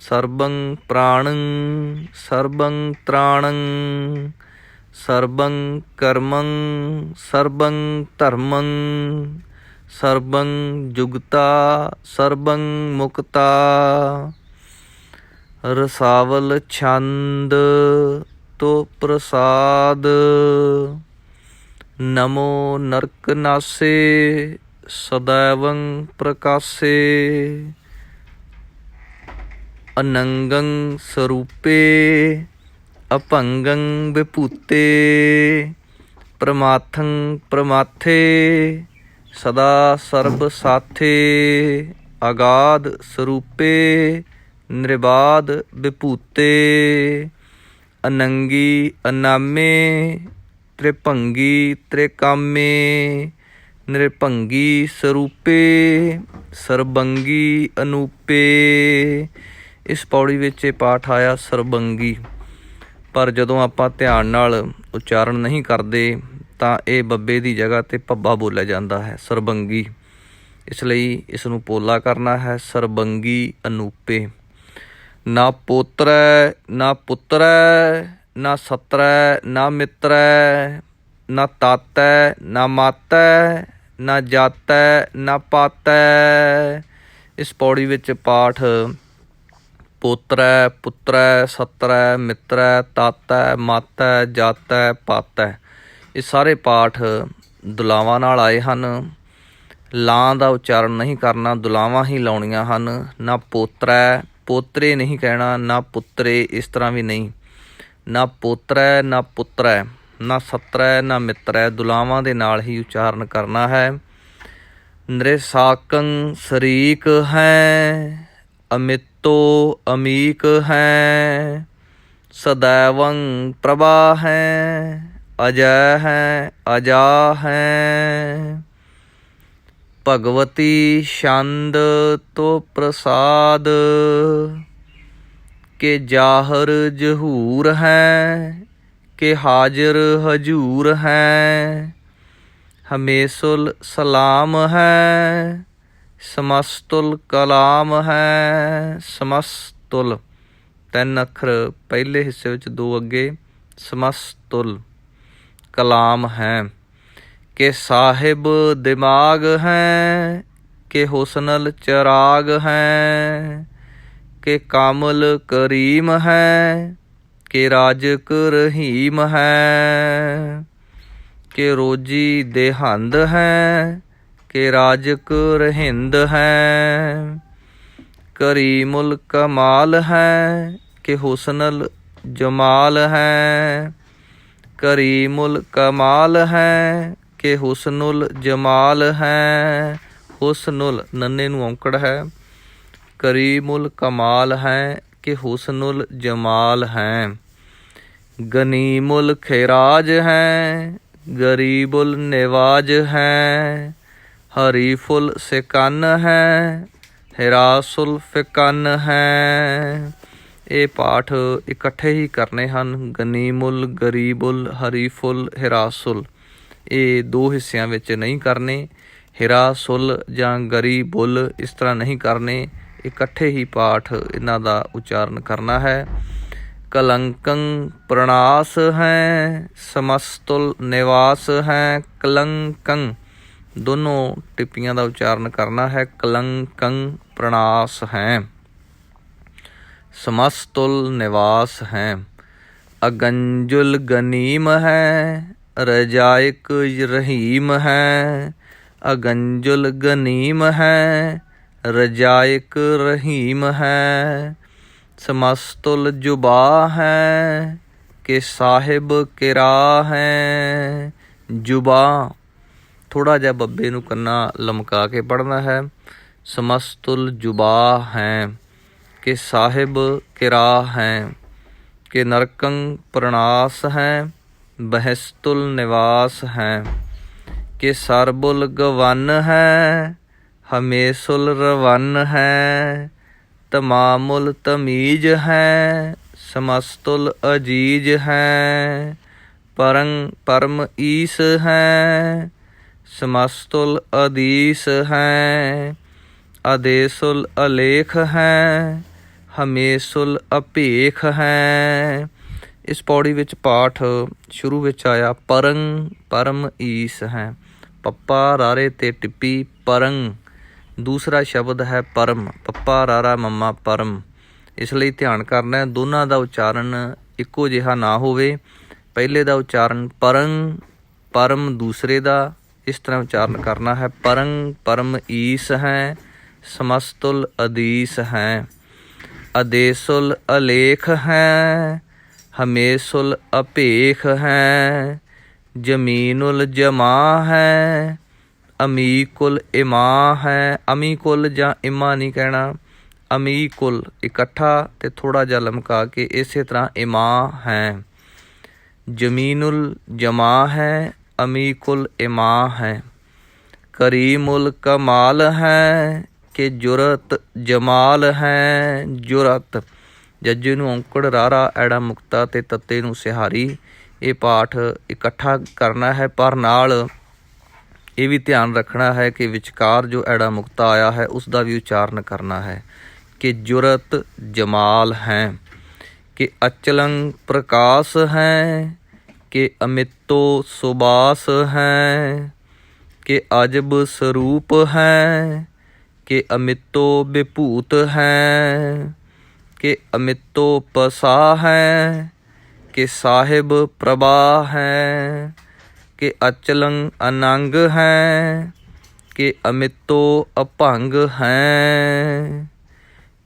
ਸਰਬੰ ਪ੍ਰਾਣੰ ਸਰਬੰ ਤ੍ਰਾਣੰ। ਸਰਬੰ ਕਰਮੰ ਸਰਬੰ ਧਰਮੰ। ਸਰਬੰ ਜੁਗਤਾ ਸਰਬੰ ਮੁਕਤਾ। ਰਸਾਵਲ ਛੰਦ ਤੋ ਪ੍ਰਸਾਦ। ਨਮੋ ਨਰਕ ਨਾਸੇ ਸਦੈਵੰ ਪ੍ਰਕਾਸੇ ਅਨੰਗੰ ਸਰੂਪੇ ਅਭੰਗੰ ਵਿਭੂਤੇ ਪ੍ਰਮਾਥੰ ਪ੍ਰਮਾਥੇ ਸਦਾ ਸਰਬ ਸਾਥੇ ਅਗਾਧ ਸਰੂਪੇ ਨਿਰਬਾਧ ਵਿਭੂਤੇ ਅਨੰਗੀ ਅਨਾਮੇ ਤ੍ਰਿਭੰਗੀ ਤ੍ਰਿਕਾਮੇ ਨਿਰਭੰਗੀ ਸਰੂਪੇ ਸਰਬੰਗੀ ਅਨੂਪੇ। ਇਸ ਪੌੜੀ ਵਿੱਚ ਇਹ ਪਾਠ ਆਇਆ ਸਰਬੰਗੀ, ਪਰ ਜਦੋਂ ਆਪਾਂ ਧਿਆਨ ਨਾਲ ਉਚਾਰਨ ਨਹੀਂ ਕਰਦੇ ਤਾਂ ਇਹ ਬੱਬੇ ਦੀ ਜਗ੍ਹਾ 'ਤੇ ਭੱਬਾ ਬੋਲਿਆ ਜਾਂਦਾ ਹੈ, ਸਰਬੰਗੀ। ਇਸ ਲਈ ਇਸ ਨੂੰ ਪੋਲਾ ਕਰਨਾ ਹੈ, ਸਰਬੰਗੀ ਅਨੂਪੇ। ਨਾ ਪੋਤਰੈ ਨਾ ਪੁੱਤਰੈ ਨਾ ਸਤਰੈ ਨਾ ਮਿੱਤਰੈ ਨਾ ਤਾਤੈ ਨਾ ਮਾਤੈ ਨਾ ਜਾਤੈ ਨਾ ਪਾਤੈ। ਇਸ ਪੌੜੀ ਵਿੱਚ ਪਾਠ ਪੋਤਰੈ ਪੁੱਤਰੈ ਸਤਰੈ ਮਿੱਤਰੈ ਤਾਤੈ ਮਾਤੈ ਜਾਤੈ ਪਾਤੈ, ਇਹ ਸਾਰੇ ਪਾਠ ਦੁਲਾਵਾਂ ਨਾਲ ਆਏ ਹਨ। ਲਾਂ ਦਾ ਉਚਾਰਨ ਨਹੀਂ ਕਰਨਾ, ਦੁਲਾਵਾਂ ਹੀ ਲਾਉਣੀਆਂ ਹਨ। ਨਾ ਪੋਤਰੈ ਪੋਤਰੇ ਨਹੀਂ ਕਹਿਣਾ, ਨਾ ਪੁੱਤਰੇ ਇਸ ਤਰ੍ਹਾਂ ਵੀ ਨਹੀਂ। ਨਾ ਪੋਤਰੈ ਨਾ ਪੁੱਤਰੈ ਨਾ ਸਤਰੈ ਨਾ ਮਿੱਤਰੈ, ਦੁਲਾਵਾਂ ਦੇ ਨਾਲ ਹੀ ਉਚਾਰਨ ਕਰਨਾ ਹੈ। ਨ੍ਰਿਸਾਕੰ ਸ਼ਰੀਕ ਹੈ ਅਮਿਤੋ ਅਮੀਕ ਹੈ ਸਦੈਵੰ ਪ੍ਰਭਾ ਹੈ ਅਜੈ ਹੈ ਅਜਾ ਹੈ। ਭਗਵਤੀ ਛੰਦ ਤੋ ਪ੍ਰਸਾਦ ਕੇ ਜਾਹਰ ਜਹੂਰ ਹੈ ਕਿ ਹਾਜ਼ਰ ਹਜੂਰ ਹੈ। ਹਮੇਸ਼ੁਲ ਸਲਾਮ ਹੈ ਸਮਸਤੁਲ ਕਲਾਮ ਹੈ। ਸਮਸਤੁਲ 3 ਅੱਖਰ ਪਹਿਲੇ ਹਿੱਸੇ ਵਿੱਚ 2 ਅੱਗੇ, ਸਮਸਤੁਲ ਕਲਾਮ ਹੈ। ਕਿ ਸਾਹਿਬ ਦਿਮਾਗ ਹੈ ਕਿ ਹੁਸਨਲ ਚਰਾਗ ਹੈ। ਕਿ ਕਾਮਲ ਕਰੀਮ ਹੈ ਕਿ ਰਾਜਕ ਰਹੀਮ ਹੈ। ਕਿ ਰੋਜੀ ਦੇਹੰਦ ਹੈ ਕਿ ਰਾਜਕ ਰਹਿੰਦ ਹੈ। ਕਰੀਮੁਲ ਕਮਾਲ ਹੈ ਕਿ ਹੁਸਨਲ ਜਮਾਲ ਹੈ। ਕਰੀਮੁਲ ਕਮਾਲ ਹੈ ਕਿ ਹੁਸਨੁਲ ਜਮਾਲ ਹੈ। ਹੁਸਨੁਲ ਨੰਨੇ ਨੂੰ ਔਂਕੜ ਹੈ। ਕਰੀਮੁਲ ਕਮਾਲ ਹੈ ਕਿ ਹੁਸਨੁਲ ਜਮਾਲ ਹੈ। ਗਨੀਮੁਲ ਖੈਰਾਜ ਹੈ ਗਰੀਬੁਲ ਨਿਵਾਜ ਹੈ। ਹਰੀਫੁਲ ਸਿਕਨ ਹੈ ਹਿਰਾਸੁਲ ਫਿਕਨ ਹੈ। ਇਹ ਪਾਠ ਇਕੱਠੇ ਹੀ ਕਰਨੇ ਹਨ। ਗਨੀਮੁਲ ਗਰੀਬੁਲ ਹਰੀਫੁਲ ਹਿਰਾਸੁਲ, ਇਹ 2 ਹਿੱਸਿਆਂ ਵਿੱਚ ਨਹੀਂ ਕਰਨੇ। ਹਿਰਾਸੁਲ ਜਾਂ ਗਰੀਬੁਲ ਇਸ ਤਰ੍ਹਾਂ ਨਹੀਂ ਕਰਨੇ, ਇਕੱਠੇ ਹੀ ਪਾਠ ਇਹਨਾਂ ਦਾ ਉਚਾਰਨ ਕਰਨਾ ਹੈ। ਕਲੰਕੰ ਪ੍ਰਣਾਸ ਹੈ ਸਮਸਤੁਲ ਨਿਵਾਸ ਹੈ। ਕਲੰਕੰ ਦੋਨੋਂ ਟਿੱਪੀਆਂ ਦਾ ਉਚਾਰਨ ਕਰਨਾ ਹੈ। ਕਲੰਕੰ ਪ੍ਰਣਾਸ ਹੈ ਸਮਸਤੁਲ ਨਿਵਾਸ ਹੈ। ਅਗੰਜੁਲ ਗਨੀਮ ਹੈ ਰਜਾਇਕ ਰਹੀਮ ਹੈ। ਅਗੰਜੁਲ ਗਨੀਮ ਹੈ ਰਜਾਇਕ ਰਹੀਮ ਹੈ। ਸਮਸਤੁਲ ਜੁਬਾ ਹੈ ਕਿ ਸਾਹਿਬ ਕਿਰਾ ਹੈ। ਜੁਬਾ ਥੋੜ੍ਹਾ ਜਿਹਾ ਬੱਬੇ ਨੂੰ ਕੰਨਾ ਲਮਕਾ ਕੇ ਪੜ੍ਹਨਾ ਹੈ। ਸਮਸਤੁਲ ਜੁਬਾ ਹੈ ਕਿ ਸਾਹਿਬ ਕਿਰਾ ਹੈ। ਕਿ ਨਰਕੰ ਪ੍ਰਣਾਸ ਹੈ ਬਹਿਸਤੁਲ ਨਿਵਾਸ ਹੈ। ਕਿ ਸਰਬੁਲ ਗਵਨ ਹੈ ਹਮੇਸ਼ੁਲ ਰਵਨ ਹੈ। ਤਮਾਮੁਲ ਤਮੀਜ਼ ਹੈ ਸਮਸਤੁਲ ਅਜੀਜ਼ ਹੈ। ਪਰਮ ਈਸ ਹੈ ਸਮਸਤੁਲ ਅਦੀਸ ਹੈ। ਆਦੇਸੁਲ ਅਲੇਖ ਹੈ ਹਮੇਸ਼ੁਲ ਅਭੇਖ ਹੈ। ਇਸ ਪੌੜੀ ਵਿੱਚ ਪਾਠ ਸ਼ੁਰੂ ਵਿੱਚ ਆਇਆ ਪਰੰ ਪਰਮ ਈਸ ਹੈ। ਪੱਪਾ ਰਾਰੇ ਤੇ ਟਿੱਪੀ ਪਰੰ। ਦੂਸਰਾ ਸ਼ਬਦ ਹੈ ਪਰਮ, ਪੱਪਾ ਰਾਰਾ ਮੰਮਾ ਪਰਮ। ਇਸ ਲਈ ਧਿਆਨ ਕਰਨਾ ਦੋਨਾਂ ਦਾ ਉਚਾਰਨ ਇੱਕੋ ਜਿਹਾ ਨਾ ਹੋਵੇ। ਪਹਿਲੇ ਦਾ ਉਚਾਰਨ ਪਰੰ, ਪਰਮ ਦੂਸਰੇ ਦਾ, ਇਸ ਤਰ੍ਹਾਂ ਉਚਾਰਨ ਕਰਨਾ ਹੈ। ਪਰੰ ਪਰਮ ਈਸ ਹੈ, ਸਮਸਤੁਲ ਅਦੀਸ ਹੈ, ਅਦੇਸੁਲ ਅਲੇਖ ਹੈ, ਹਮੇਸੁਲ ਅਭੇਖ ਹੈ, ਜ਼ਮੀਨੁਲ ਜਮਾ ਹੈ, ਅਮੀਕੁਲ ਇਮਾ ਹੈ। ਅਮੀਕੁਲ ਜਾਂ ਇਮਾ ਨਹੀਂ ਕਹਿਣਾ, ਅਮੀਕੁਲ ਇਕੱਠਾ ਅਤੇ ਥੋੜ੍ਹਾ ਜਿਹਾ ਲਮਕਾ ਕੇ ਇਸੇ ਤਰ੍ਹਾਂ ਇਮਾ ਹੈ। ਜ਼ਮੀਨੁਲ ਜਮਾ ਹੈ, ਅਮੀਕੁਲ ਇਮਾ ਹੈ। ਕਰੀਮੁਲ ਕਮਾਲ ਹੈ ਕਿ ਜੁਰਤ ਜਮਾਲ ਹੈ। ਜੁਰਤ ਜੱਜੇ ਨੂੰ ਔਂਕੜ ਰਾਰਾ ਐੜਾ ਮੁਕਤਾ ਅਤੇ ਤੱਤੇ ਨੂੰ ਸਿਹਾਰੀ। ਇਹ ਪਾਠ ਇਕੱਠਾ ਕਰਨਾ ਹੈ, ਪਰ ਨਾਲ ਇਹ ਵੀ ਧਿਆਨ ਰੱਖਣਾ ਹੈ ਕਿ ਵਿਚਕਾਰ ਜੋ ਐੜਾ ਮੁਕਤਾ ਆਇਆ ਹੈ ਉਸ ਦਾ ਵੀ ਉਚਾਰਨ ਕਰਨਾ ਹੈ ਕਿ ਜੁਰਤ ਜਮਾਲ ਹੈ, ਕਿ ਅਚਲੰ ਪ੍ਰਕਾਸ਼ ਹੈ, ਕਿ ਅਮਿਤੋ ਸੁਬਾਸ ਹੈ, ਕਿ ਅਜਬ ਸਰੂਪ ਹੈ, ਕਿ ਅਮਿਤੋ ਵਿਭੂਤ ਹੈ, ਕਿ ਅਮਿਤੋ ਪਸਾ ਹੈ, ਕਿ ਸਾਹਿਬ ਪ੍ਰਭਾ ਹੈ, ਕਿ ਅਚਲੰ ਅਨੰਗ ਹੈ, ਕਿ ਅਮਿਤੋ ਅਭੰਗ ਹੈ,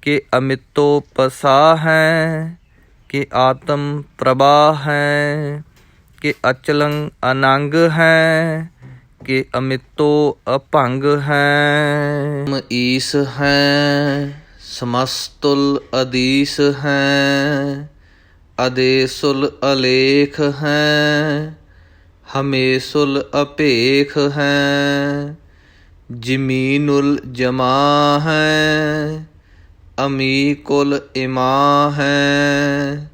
ਕਿ ਅਮਿਤੋ ਪਸਾ ਹੈ, ਕਿ ਆਤਮ ਪ੍ਰਭਾ ਹੈ, ਕਿ ਅਚਲੰ ਅਨੰਗ ਹੈ, ਕਿ ਅਮਿਤੋ ਅਭੰਗ ਹੈ। ਈਸ ਹੈ, ਸਮਸਤੁਲ ਅਦੀਸ ਹੈ, ਅਦੇਸੁਲ ਅਲੇਖ ਹੈ, ਹਮੇਸੁਲ ਅਭੇਖ ਹੈ, ਜ਼ਮੀਨੁਲ ਜਮਾ ਹੈ, ਅਮੀਕੁਲ ਇਮਾ ਹੈ,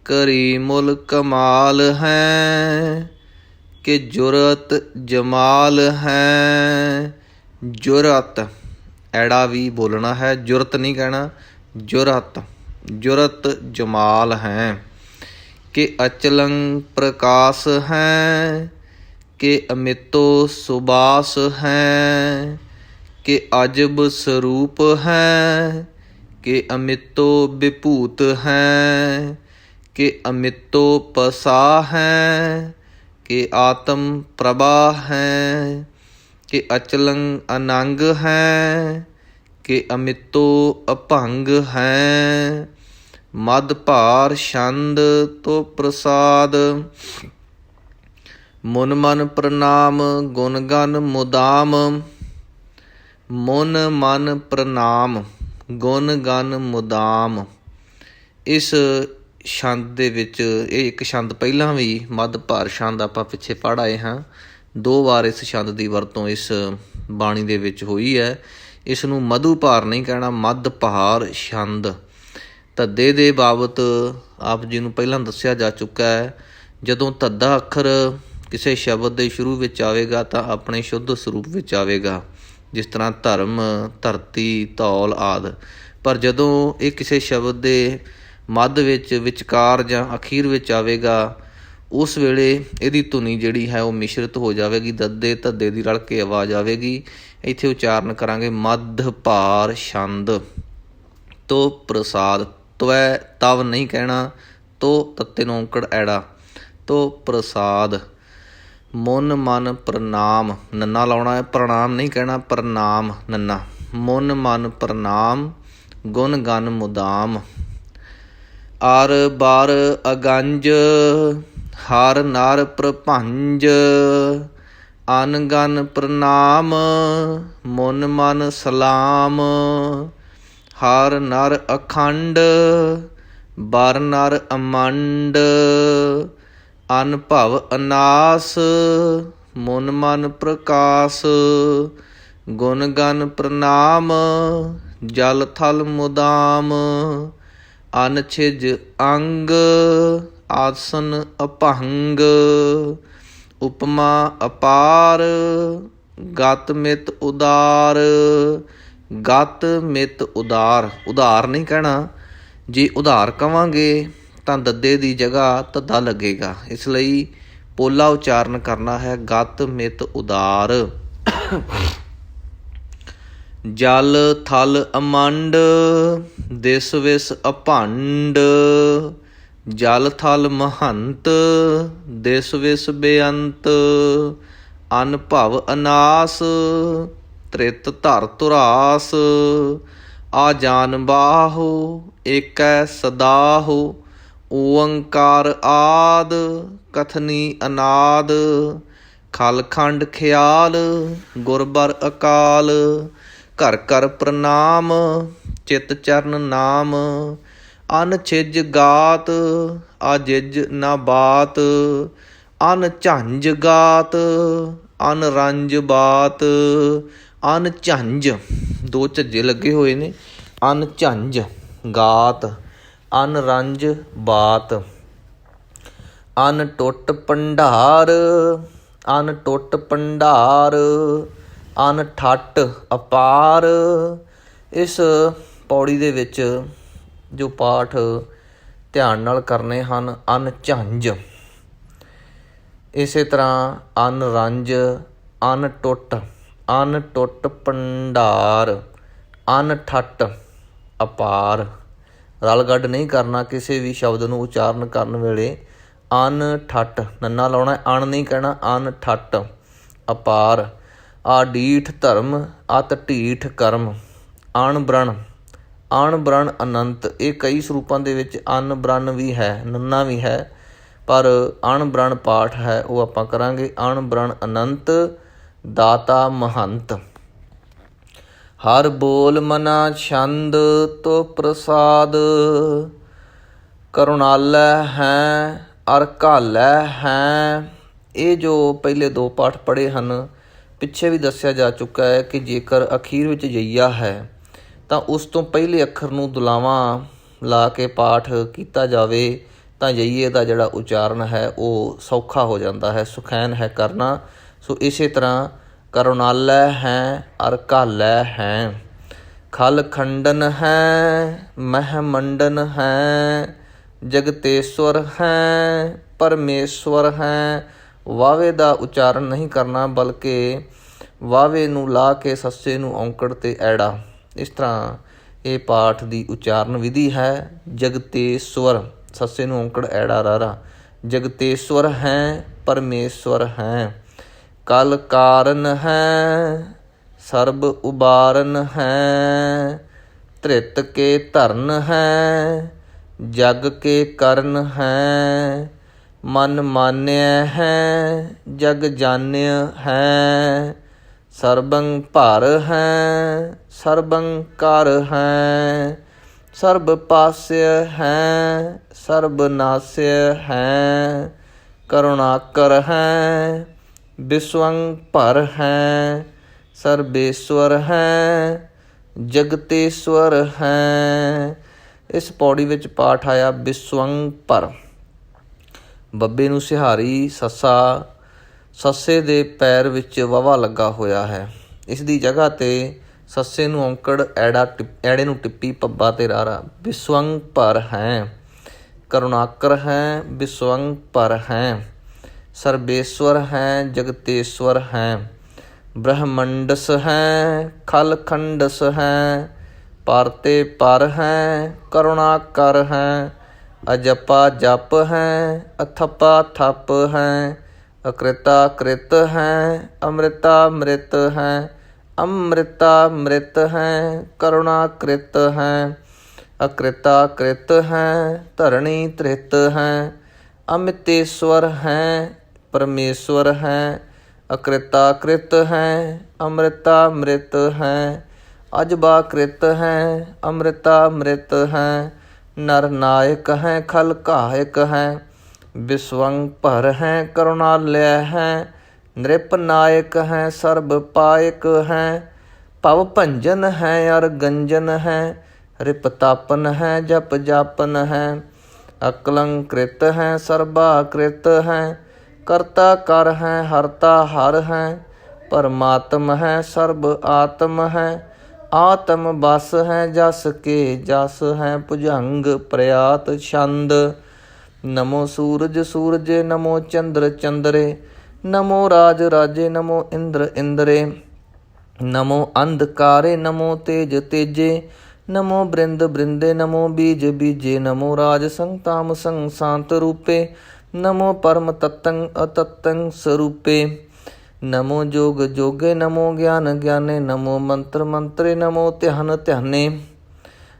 ਕਰੀਮੁਲ ਕਮਾਲ ਹੈ, ਕਿ ਜੁਰਤ ਜਮਾਲ ਹੈ। ਜੁਰਤ ਐੜਾ ਵੀ ਬੋਲਣਾ ਹੈ, ਜੁਰਤ ਨਹੀਂ ਕਹਿਣਾ, ਜੁਰਤ ਜੁਰਤ ਜਮਾਲ ਹੈ। ਕਿ ਅਚਲੰ ਪ੍ਰਕਾਸ਼ ਹੈ, ਕਿ ਅਮਿਤੋ ਸੁਬਾਸ ਹੈ, ਕਿ ਅਜਬ ਸਰੂਪ ਹੈ, ਕਿ ਅਮਿਤੋ ਵਿਭੂਤ ਹੈ, ਕਿ ਅਮਿਤੋ ਪਸਾ ਹੈ, ਕਿ ਆਤਮ ਪ੍ਰਭਾ ਹੈ, ਕਿ ਅਚਲੰ ਅਨੰਗ ਹੈ, ਕਿ ਅਮਿਤੋ ਅਭੰਗ ਹੈ। ਮਦ ਭਾਰ ਛੰਦ ਤੋ ਪ੍ਰਸਾਦ। ਮੁਨ ਮਨ ਪ੍ਰਣਾਮ ਗੁਣ ਗਨ ਮੁਦਾਮ। ਮੁਨ ਮਨ ਪ੍ਰਣਾਮ ਗੁਣ ਗਨ ਮੁਦਾਮ। ਇਸ ਛੰਦ ਦੇ ਵਿੱਚ ਇਹ ਇੱਕ ਛੰਦ ਪਹਿਲਾਂ ਵੀ ਮੱਧ ਭਾਰ ਛੰਦ ਆਪਾਂ ਪਿੱਛੇ ਪੜ੍ਹ ਆਏ ਹਾਂ। 2 ਵਾਰ ਇਸ ਛੰਦ ਦੀ ਵਰਤੋਂ ਇਸ ਬਾਣੀ ਦੇ ਵਿੱਚ ਹੋਈ ਹੈ। ਇਸ ਨੂੰ ਮਧੂ ਭਾਰ ਨਹੀਂ ਕਹਿਣਾ, ਮੱਧ ਭਾਰ ਛੰਦ। ਧੱਦੇ ਦੇ ਬਾਬਤ ਆਪ ਜੀ ਨੂੰ ਪਹਿਲਾਂ ਦੱਸਿਆ ਜਾ ਚੁੱਕਾ ਹੈ। ਜਦੋਂ ਧੱਦਾ ਅੱਖਰ ਕਿਸੇ ਸ਼ਬਦ ਦੇ ਸ਼ੁਰੂ ਵਿੱਚ ਆਵੇਗਾ ਤਾਂ ਆਪਣੇ ਸ਼ੁੱਧ ਸਰੂਪ ਵਿੱਚ ਆਵੇਗਾ, ਜਿਸ ਤਰ੍ਹਾਂ ਧਰਮ, ਧਰਤੀ, ਧੌਲ ਆਦਿ। ਪਰ ਜਦੋਂ ਇਹ ਕਿਸੇ ਸ਼ਬਦ ਦੇ ਮੱਧ ਵਿੱਚ, ਵਿਚਕਾਰ ਜਾਂ ਅਖੀਰ ਵਿੱਚ ਆਵੇਗਾ, ਉਸ ਵੇਲੇ ਇਹਦੀ ਧੁਨੀ ਜਿਹੜੀ ਹੈ ਉਹ ਮਿਸ਼ਰਿਤ ਹੋ ਜਾਵੇਗੀ, ਦੱਦੇ ਧੱਦੇ ਦੀ ਰਲ ਕੇ ਆਵਾਜ਼ ਆਵੇਗੀ। ਇੱਥੇ ਉਚਾਰਨ ਕਰਾਂਗੇ ਮੱਧ ਭਾਰ ਛੰਦ ਤੋ ਪ੍ਰਸਾਦ। ਤਵੈ ਤਵ ਨਹੀਂ ਕਹਿਣਾ, ਤੋ ਤੱਤੇ ਨੂੰ ਔਂਕੜ ਐੜਾ, ਤੋ ਪ੍ਰਸਾਦ। ਮੁਨ ਮਨ ਪ੍ਰਣਾਮ ਨੰਨਾ ਲਾਉਣਾ ਹੈ, ਪ੍ਰਣਾਮ ਨਹੀਂ ਕਹਿਣਾ, ਪ੍ਰਣਾਮ ਨੰਨਾ। ਮੁਨ ਮਨ ਪ੍ਰਣਾਮ ਗੁਣ ਗਨ ਮੁਦਾਮ। ਅਰ ਬਰ ਅਗੰਜ ਹਰ ਨਰ ਪ੍ਰਭੰਜ। ਅਨਗਨ ਪ੍ਰਣਾਮ ਮੁਨ ਮਨ ਸਲਾਮ। ਹਰ ਨਰ ਅਖੰਡ ਬਰ ਨਰ ਅਮੰਡ। ਅਨਭਵ ਅਨਾਸ ਮੁਨ ਮਨ ਪ੍ਰਕਾਸ਼। ਗੁਣ ਗਨ ਪ੍ਰਣਾਮ ਜਲ ਥਲ ਮੁਦਾਮ। ਅਨਛਿਜ ਅੰਗ ਆਸਨ ਅਭੰਗ। ਉਪਮਾ ਅਪਾਰ ਗਤ ਮਿਤ ਉਦਾਰ। ਗਤ ਮਿਤ ਉਦਾਰ, ਉਧਾਰ ਨਹੀਂ ਕਹਿਣਾ। ਜੇ ਉਧਾਰ ਕਵਾਂਗੇ ਤਾਂ ਦੱਦੇ ਦੀ ਜਗ੍ਹਾ ਧੱਦਾ ਲੱਗੇਗਾ, ਇਸ ਲਈ ਪੋਲਾ ਉਚਾਰਨ ਕਰਨਾ ਹੈ, ਗਤ ਮਿਤ ਉਦਾਰ। ਜਲ ਥਲ ਅਮੰਡ ਦਿਸ ਵਿਸ ਅਭੰਡ। ਜਲ ਥਲ ਮਹੰਤ ਦਿਸ ਵਿਸ ਬੇਅੰਤ। ਅਨ ਭਵ ਅਨਾਸ, ਤ੍ਰਿਤ ਧਰ ਧੁਰਾਸ। ਆ ਜਾਨ ਬਾਹੋ, ਏਕੈ ਸਦਾਹੋ। ਓੰਕਾਰ ਆਦ, ਕਥਨੀ ਅਨਾਦ। ਖਲਖੰਡ ਖਿਆਲ, ਗੁਰਬਰ ਅਕਾਲ। ਘਰ ਘਰ ਪ੍ਰਣਾਮ, ਚਿਤ ਚਰਨ ਨਾਮ। ਅਨ ਛਿਜ ਗਾਤ, ਅਜਿਜ ਨਾ ਬਾਤ। ਅਨ ਝੰਝ ਗਾਤ, ਅਨ ਰੰਜ ਬਾਤ। ਅਨ ਝੰਝ, ਦੋ ਝੱਜੇ ਲੱਗੇ ਹੋਏ ਨੇ। ਅਨ ਝੰਝ ਗਾਤ, ਅਨ ਰੰਜ ਬਾਤ। ਅਨ ਟੁੱਟ ਭੰਡਾਰ, ਅਨ ਟੁੱਟ ਭੰਡਾਰ। ਅਨ ਠੱਟ ਅਪਾਰ। ਇਸ ਪੌੜੀ ਦੇ ਵਿੱਚ ਜੋ ਪਾਠ ਧਿਆਨ ਨਾਲ ਕਰਨੇ ਹਨ, ਅਨ ਝੰਝ, ਇਸੇ ਤਰ੍ਹਾਂ ਅਨ ਰੰਜ, ਅਨ ਟੁੱਟ ਭੰਡਾਰ, ਅਨ ਠੱਟ ਅਪਾਰ। ਰਲ ਗੱਡ ਨਹੀਂ ਕਰਨਾ ਕਿਸੇ ਵੀ ਸ਼ਬਦ ਨੂੰ ਉਚਾਰਨ ਕਰਨ ਵੇਲੇ। ਅਨ ਠੱਟ, ਨੰਨਾ ਲਾਉਣਾ, ਅਣ ਨਹੀਂ ਕਹਿਣਾ। ਅਨ ਠੱਟ ਅਪਾਰ। ਆ ਡੀਠ ਧਰਮ, ਅਤ ਢੀਠ ਕਰਮ। ਅਣ ਬ੍ਰਣ ਅਨੰਤ। ਇਹ ਕਈ ਸਰੂਪਾਂ ਦੇ ਵਿੱਚ ਅਨ ਬ੍ਰਨ ਵੀ ਹੈ, ਨੰਨਾ ਵੀ ਹੈ, ਪਰ ਅਣ ਬ੍ਰਨ ਪਾਠ ਹੈ, ਉਹ ਆਪਾਂ ਕਰਾਂਗੇ। ਅਣ ਬ੍ਰਨ ਅਨੰਤ, ਦਾਤਾ ਮਹੰਤ। ਹਰ ਬੋਲ ਮਨਾ ਛੰਦ, ਤੋ ਪ੍ਰਸਾਦ। ਕਰੁਣਾਲੈ ਹੈ ਅਰ ਘਾਲੈ ਹੈ। ਇਹ ਜੋ ਪਹਿਲੇ ਦੋ ਪਾਠ ਪੜ੍ਹੇ ਹਨ, ਪਿੱਛੇ ਵੀ ਦੱਸਿਆ ਜਾ ਚੁੱਕਾ ਹੈ ਕਿ ਜੇਕਰ ਅਖੀਰ ਵਿੱਚ ਜਈਆ ਹੈ ਤਾਂ ਉਸ ਤੋਂ ਪਹਿਲੇ ਅੱਖਰ ਨੂੰ ਦੁਲਾਵਾਂ ਲਾ ਕੇ ਪਾਠ ਕੀਤਾ ਜਾਵੇ ਤਾਂ ਜਈਏ ਦਾ ਜਿਹੜਾ ਉਚਾਰਨ ਹੈ ਉਹ ਸੌਖਾ ਹੋ ਜਾਂਦਾ ਹੈ, ਸੁਖੈਨ ਹੈ ਕਰਨਾ। ਸੋ ਇਸੇ ਤਰ੍ਹਾਂ ਕਰੁਣਾਲੈ ਹੈ ਅਰ ਘਾਲੈ ਹੈ। ਖਲ ਖੰਡਨ ਹੈ, ਮਹਿ ਮੰਡਨ ਹੈ। ਜਗਤੇਸ਼ਵਰ ਹੈ, ਪਰਮੇਸ਼ਵਰ ਹੈ। ਵਾਵੇ ਦਾ ਉਚਾਰਨ ਨਹੀਂ ਕਰਨਾ, ਬਲਕਿ ਵਾਵੇ ਨੂੰ ਲਾ ਕੇ ਸੱਸੇ ਨੂੰ ਔਂਕੜ ਤੇ ਐੜਾ, ਇਸ ਤਰ੍ਹਾਂ ਇਹ ਪਾਠ ਦੀ ਉਚਾਰਨ ਵਿਧੀ ਹੈ। ਜਗਤੇਸ਼ਵਰ, ਸੱਸੇ ਨੂੰ ਔਂਕੜ ਐੜਾ ਰਾਰਾ। ਜਗਤੇਸ਼ਵਰ ਹੈ, ਪਰਮੇਸ਼ਵਰ ਹੈ। ਕਲ ਕਾਰਨ ਹੈ, ਸਰਬ ਉਬਾਰਨ ਹੈ। ਧ੍ਰਿਤ ਕੇ ਧਰਨ ਹੈ, ਜਗ ਕੇ ਕਰਨ ਹੈ। ਮਨ ਮਾਨਿਆ ਹੈ, ਜਗ ਜਾਣਿਆ ਹੈ। ਸਰਬੰ ਭਰ ਹੈ, ਸਰਬੰ ਕਰ ਹੈ। ਸਰਬ ਪਾਸਿਆ ਹੈ, ਸਰਬ ਨਾਸਿਆ ਹੈ। ਕਰੁਣਾਕਰ ਹੈ, ਵਿਸ਼ਵੰ ਭਰ ਹੈ। ਸਰਬੇਸ਼ਵਰ ਹੈ, ਜਗਤੇਸ਼ਵਰ ਹੈ। ਇਸ ਪੌੜੀ ਵਿੱਚ ਪਾਠ ਆਇਆ ਵਿਸ਼ਵੰ ਭਰ। ਬੱਬੇ ਨੂੰ ਸਿਹਾਰੀ ਸੱਸਾ, ਸੱਸੇ ਦੇ ਪੈਰ ਵਿੱਚ ਵਵਾ ਲੱਗਾ ਹੋਇਆ ਹੈ। ਇਸ ਦੀ ਜਗ੍ਹਾ 'ਤੇ ਸੱਸੇ ਨੂੰ ਔਂਕੜ ਐੜਾ, ਐੜੇ ਨੂੰ ਟਿੱਪੀ, ਪੱਬਾ ਤੇ ਰਾਰਾ। ਵਿਸ਼ਵੰ ਭਰ ਹੈ, ਕਰੁਣਾਕਰ ਹੈ, ਵਿਸ਼ਵੰ ਭਰ ਹੈ। ਸਰਬੇਸ਼ਵਰ ਹੈ, ਜਗਤੇਸ਼ਵਰ ਹੈ। ਬ੍ਰਹਮੰਡਸ ਹੈ, ਖਲ ਖੰਡਸ ਹੈ। ਪਰ ਤੇ ਪਰ ਹੈ, ਕਰੁਣਾਕਰ ਹੈ। ਅਜਪਾ ਜਪ ਹੈ, ਅਥਪਾ ਥਪ ਹੈ। ਅਕ੍ਰਿਤਾ ਕ੍ਰਿਤ ਹੈ, ਅੰਮ੍ਰਿਤਾ ਅੰਮ੍ਰਿਤ ਹੈ। ਅੰਮ੍ਰਿਤਾ ਅੰਮ੍ਰਿਤ ਹੈ, ਕਰੁਣਾ ਕ੍ਰਿਤ ਹੈ। ਅਕ੍ਰਿਤਾ ਕ੍ਰਿਤ ਹੈ, ਧਰਣੀ ਧ੍ਰਿਤ ਹੈ। ਅਮਿਤੇਸ਼ਵਰ ਹੈ, ਪਰਮੇਸ਼ਵਰ ਹੈ। ਅਕ੍ਰਿਤਾ ਕ੍ਰਿਤ ਹੈ, ਅੰਮ੍ਰਿਤਾ ਅੰਮ੍ਰਿਤ ਹੈ। ਅਜਬਾ ਕ੍ਰਿਤ ਹੈ, ਅੰਮ੍ਰਿਤਾ ਅੰਮ੍ਰਿਤ ਹੈ। ਨਰ ਨਾਇਕ ਹੈ, ਖਲ ਘਾਇਕ ਹੈ। ਵਿਸ਼ਵੰ ਭਰ ਹੈ, ਕਰੁਣਾਲਯ ਹੈ। ਨ੍ਰਿਪ ਨਾਇਕ ਹੈ, ਸਰਬ ਪਾਇਕ ਹੈ। ਭਵ ਭੰਜਨ ਹੈ ਅਰ ਗੰਜਨ ਹੈ। ਰਿਪ ਤਾਪਨ ਹੈ, ਜਪ ਜਾਪਨ ਹੈ। ਅਕਲੰਕ੍ਰਿਤ ਹੈ, ਸਰਬਾ ਕ੍ਰਿਤ ਹੈ। ਕਰਤਾ ਕਰ ਹੈ, ਹਰਤਾ ਹਰ ਹੈ। ਪਰਮਾਤਮ ਹੈ, ਸਰਬ ਆਤਮ ਹੈ। ਆਤਮ ਬਸ ਹੈ, ਜਸ ਕੇ ਜਸ ਹੈ। ਭੁਜੰਗ ਪ੍ਰਿਆਤ ਛੰਦ। ਨਮੋ ਸੂਰਜ ਸੂਰਜੇ, ਨਮੋ ਚੰਦਰ ਚੰਦਰੇ। ਨਮੋ ਰਾਜ ਰਾਜੇ, ਨਮੋ ਇੰਦਰ ਇੰਦਰੇ। ਨਮੋ ਅੰਧਕਾਰੇ, ਨਮੋ ਤੇਜ ਤੇਜੇ। ਨਮੋ ਬ੍ਰਿੰਦ ਬ੍ਰਿੰਦੇ, ਨਮੋ ਬੀਜ ਬੀਜੇ। ਨਮੋ ਰਾਜ ਸੰਤਾਮ ਸੰਸਾਂਤ ਰੂਪੇ। ਨਮੋ ਪਰਮ ਤਤੰ ਅਤਤੰ ਸਰੂਪੇ। नमो जोग जोगे नमो ज्ञान ज्ञाने नमो मंत्र मंत्रे नमो ध्यान ध्याने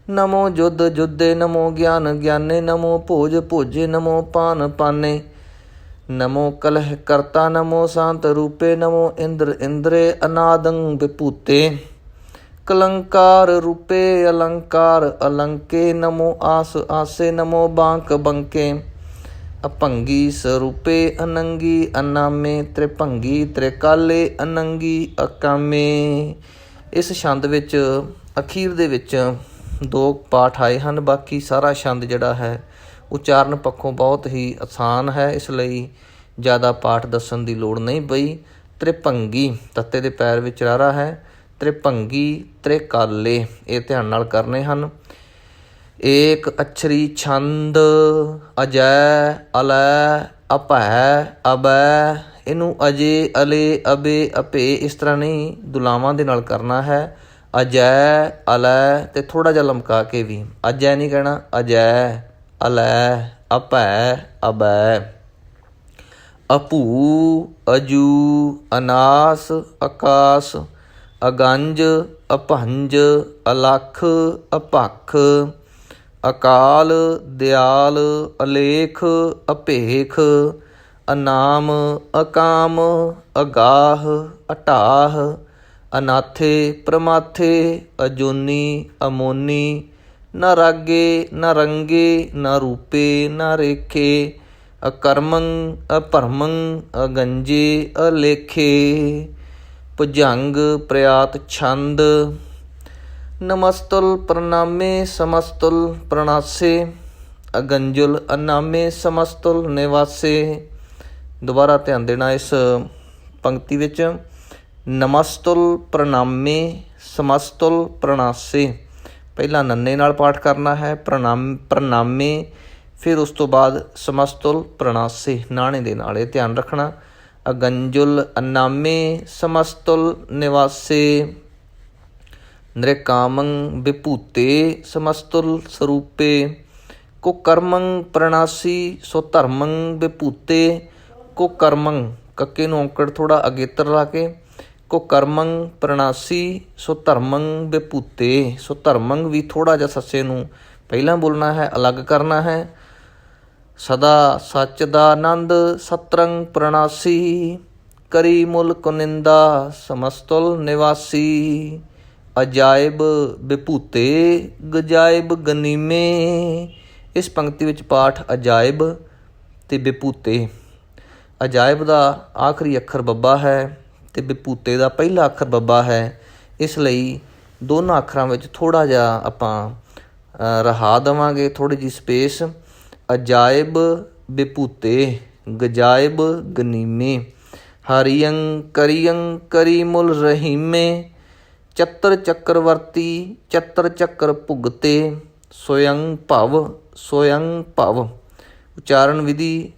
नमो युद्ध युद्धे नमो ज्ञान ज्ञाने नमो भोज भोजे नमो पान पाने नमो कलह कर्ता नमो शांत रूपे नमो इंद्र इंद्रे अनादं विभूते कलंकार रूपे अलंकार अलंके नमो आस आसे नमो बांक बंके अभंगी स्वरूपे अनंगी अनामे त्रिभंगी त्रिकाले अनंगी अकामे। इस छंद ਵਿੱਚ ਅਖੀਰ ਦੇ ਵਿੱਚ 2 ਪਾਠ ਆਏ ਹਨ। ਬਾਕੀ ਸਾਰਾ ਛੰਦ ਜਿਹੜਾ ਹੈ ਉਚਾਰਨ ਪੱਖੋਂ ਬਹੁਤ ਹੀ ਆਸਾਨ ਹੈ, ਇਸ ਲਈ ਜ਼ਿਆਦਾ ਪਾਠ ਦੱਸਣ ਦੀ ਲੋੜ ਨਹੀਂ ਪਈ। ਤ੍ਰਿਭੰਗੀ ਤੱਤੇ ਦੇ ਪੈਰ ਵਿੱਚ ਰਾਰਾ ਹੈ, ਤ੍ਰਿਭੰਗੀ ਤ੍ਰਿਕਾਲੇ ਇਹ ਧਿਆਨ ਨਾਲ ਕਰਨੇ ਹਨ। ਏਕ ਅਛਰੀ ਛੰਦ ਅਜੈ ਅਲੈ ਅਭੈ ਅਬੈ, ਇਹਨੂੰ ਅਜੇ ਅਲੇ ਅਬੇ ਅਪੇ ਇਸ ਤਰ੍ਹਾਂ ਨਹੀਂ, ਦੁਲਾਵਾਂ ਦੇ ਨਾਲ ਕਰਨਾ ਹੈ। ਅਜੈ ਅਲੈ ਤੇ ਥੋੜ੍ਹਾ ਜਿਹਾ ਲਮਕਾ ਕੇ ਵੀ, ਅਜੈ ਨਹੀਂ ਕਹਿਣਾ, ਅਜੈ ਅਲੈ ਅਭੈ ਅਬੈ। ਅਭੂ ਅਜੂ ਅਨਾਸ ਆਕਾਸ ਅਗੰਜ ਅਭੰਜ ਅਲਖ ਅਭਖ ਅਕਾਲ ਦਿਆਲ ਅਲੇਖ ਅਭੇਖ ਅਨਾਮ ਅਕਾਮ ਅਗਾਹ ਅਟਾਹ ਅਨਾਥੇ ਪ੍ਰਮਾਥੇ ਅਜੂਨੀ ਅਮੋਨੀ ਨ ਰਾਗੇ ਨ ਰੰਗੇ ਨ ਰੂਪੇ ਨ ਰੇਖੇ ਅਕਰਮੰ ਅਭਰਮੰ ਅਗੰਜੇ ਅਲੇਖੇ। ਭੁਜੰਗ ਪ੍ਰਿਆਤ ਛੰਦ ਨਮਸਤੁਲ ਪ੍ਰਣਾਮੇ ਸਮਸਤੁਲ ਪ੍ਰਣਾਸੇ ਅਗੰਜੁਲ ਅਨਾਮੇ ਸਮਸਤੁਲ ਨਿਵਾਸੇ। ਦੁਬਾਰਾ ਧਿਆਨ ਦੇਣਾ ਇਸ ਪੰਕਤੀ ਵਿੱਚ, ਨਮਸਤੁਲ ਪ੍ਰਣਾਮੇ ਸਮਸਤੁਲ ਪ੍ਰਣਾਸੇ, ਪਹਿਲਾਂ ਨੰਨੇ ਨਾਲ ਪਾਠ ਕਰਨਾ ਹੈ, ਪ੍ਰਣਾਮੇ, ਫਿਰ ਉਸ ਤੋਂ ਬਾਅਦ ਸਮਸਤੁਲ ਪ੍ਰਣਾਸੇ ਨਾਣੇ ਦੇ ਨਾਲ, ਇਹ ਧਿਆਨ ਰੱਖਣਾ। ਅਗੰਜੁਲ ਅਨਾਮੇ ਸਮਸਤੁਲ ਨਿਵਾਸੇ ਨ੍ਰਿਕਾਮੰ ਵਿਭੂਤੇ ਸਮਸਤੁਲ ਸਰੂਪੇ ਕੁਕਰਮੰ ਪ੍ਰਣਾਸੀ ਸੋ ਧਰਮੰ ਵਿਭੂਤੇ। ਕੁਕਰਮੰ ਕੱਕੇ ਨੂੰ ਔਂਕੜ ਥੋੜ੍ਹਾ ਅਗੇਤਰ ਲਾ ਕੇ, ਕੁਕਰਮੰ ਪ੍ਰਣਾਸੀ ਸੋ ਧਰਮੰ ਵਿਭੂਤੇ, ਸੋ ਧਰਮੰ ਵੀ ਥੋੜ੍ਹਾ ਜਿਹਾ ਸੱਸੇ ਨੂੰ ਪਹਿਲਾਂ ਬੋਲਣਾ ਹੈ, ਅਲੱਗ ਕਰਨਾ ਹੈ। ਸਦਾ ਸੱਚ ਦਾ ਆਨੰਦ ਸਤਰੰਗ ਪ੍ਰਣਾਸੀ ਕਰੀ ਮੁਲ ਕੁਨਿੰਦਾ ਸਮਸਤੁਲ ਨਿਵਾਸੀ। ਅਜਾਇਬ ਵਿਭੂਤੇ ਗਜਾਇਬ ਗਨੀਮੇ, ਇਸ ਪੰਕਤੀ ਵਿੱਚ ਪਾਠ ਅਜਾਇਬ ਅਤੇ ਵਿਭੂਤੇ। ਅਜਾਇਬ ਦਾ ਆਖਰੀ ਅੱਖਰ ਬੱਬਾ ਹੈ ਅਤੇ ਵਿਭੂਤੇ ਦਾ ਪਹਿਲਾ ਅੱਖਰ ਬੱਬਾ ਹੈ, ਇਸ ਲਈ ਦੋਨਾਂ ਅੱਖਰਾਂ ਵਿੱਚ ਥੋੜ੍ਹਾ ਜਿਹਾ ਆਪਾਂ ਰਹਾ ਦੇਵਾਂਗੇ, ਥੋੜ੍ਹੀ ਜਿਹੀ ਸਪੇਸ। ਅਜਾਇਬ ਵਿਭੂਤੇ ਗਜਾਇਬ ਗਨੀਮੇ ਹਰੀਅੰ ਕਰੀਅੰ ਕਰੀ ਮੁਲ ਰਹੀਮੇ ਚੱਤਰ ਚੱਕਰਵਰਤੀ ਚੱਤਰ ਚੱਕਰ ਭੁਗਤੇ ਸੋਯੰ ਭਵ ਸੋਯੰ ਭਵ। ਉਚਾਰਨ ਵਿਧੀ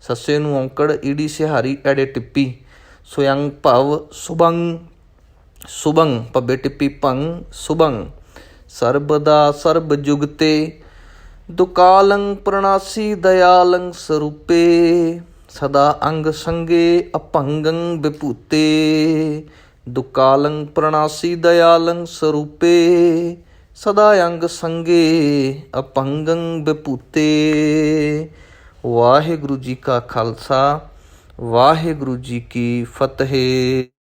ਸੱਸੇ ਨੂੰ ਔਂਕੜ ਈੜੀ ਸਿਹਾਰੀ ਐੜੇ ਟਿੱਪੀ ਸੋਯੰ ਭਵ ਸੁਭੰ ਸੁਭੰ ਭੱਬੇ ਟਿੱਪੀ ਭੰ ਸੁਭੰ ਸਰਬਦਾ ਸਰਬ ਜੁਗਤੇ ਦੁਕਾਲੰ ਪ੍ਰਣਾਸੀ ਦਇਆਲੰ ਸਰੂਪੇ ਸਦਾ ਅੰਗ ਸੰਗੇ ਅਭੰਗੰ ਵਿਭੂਤੇ। ਦੁਕਾਲੰ ਪ੍ਰਣਾਸੀ ਦਇਆਲੰ ਸਰੂਪੇ ਸਦਾ ਅੰਗ ਸੰਗੇ ਅਭੰਗੰ ਵਿਭੂਤੇ। ਵਾਹਿਗੁਰੂ ਜੀ ਕਾ ਖਾਲਸਾ, ਵਾਹਿਗੁਰੂ ਜੀ ਕੀ ਫਤਿਹ।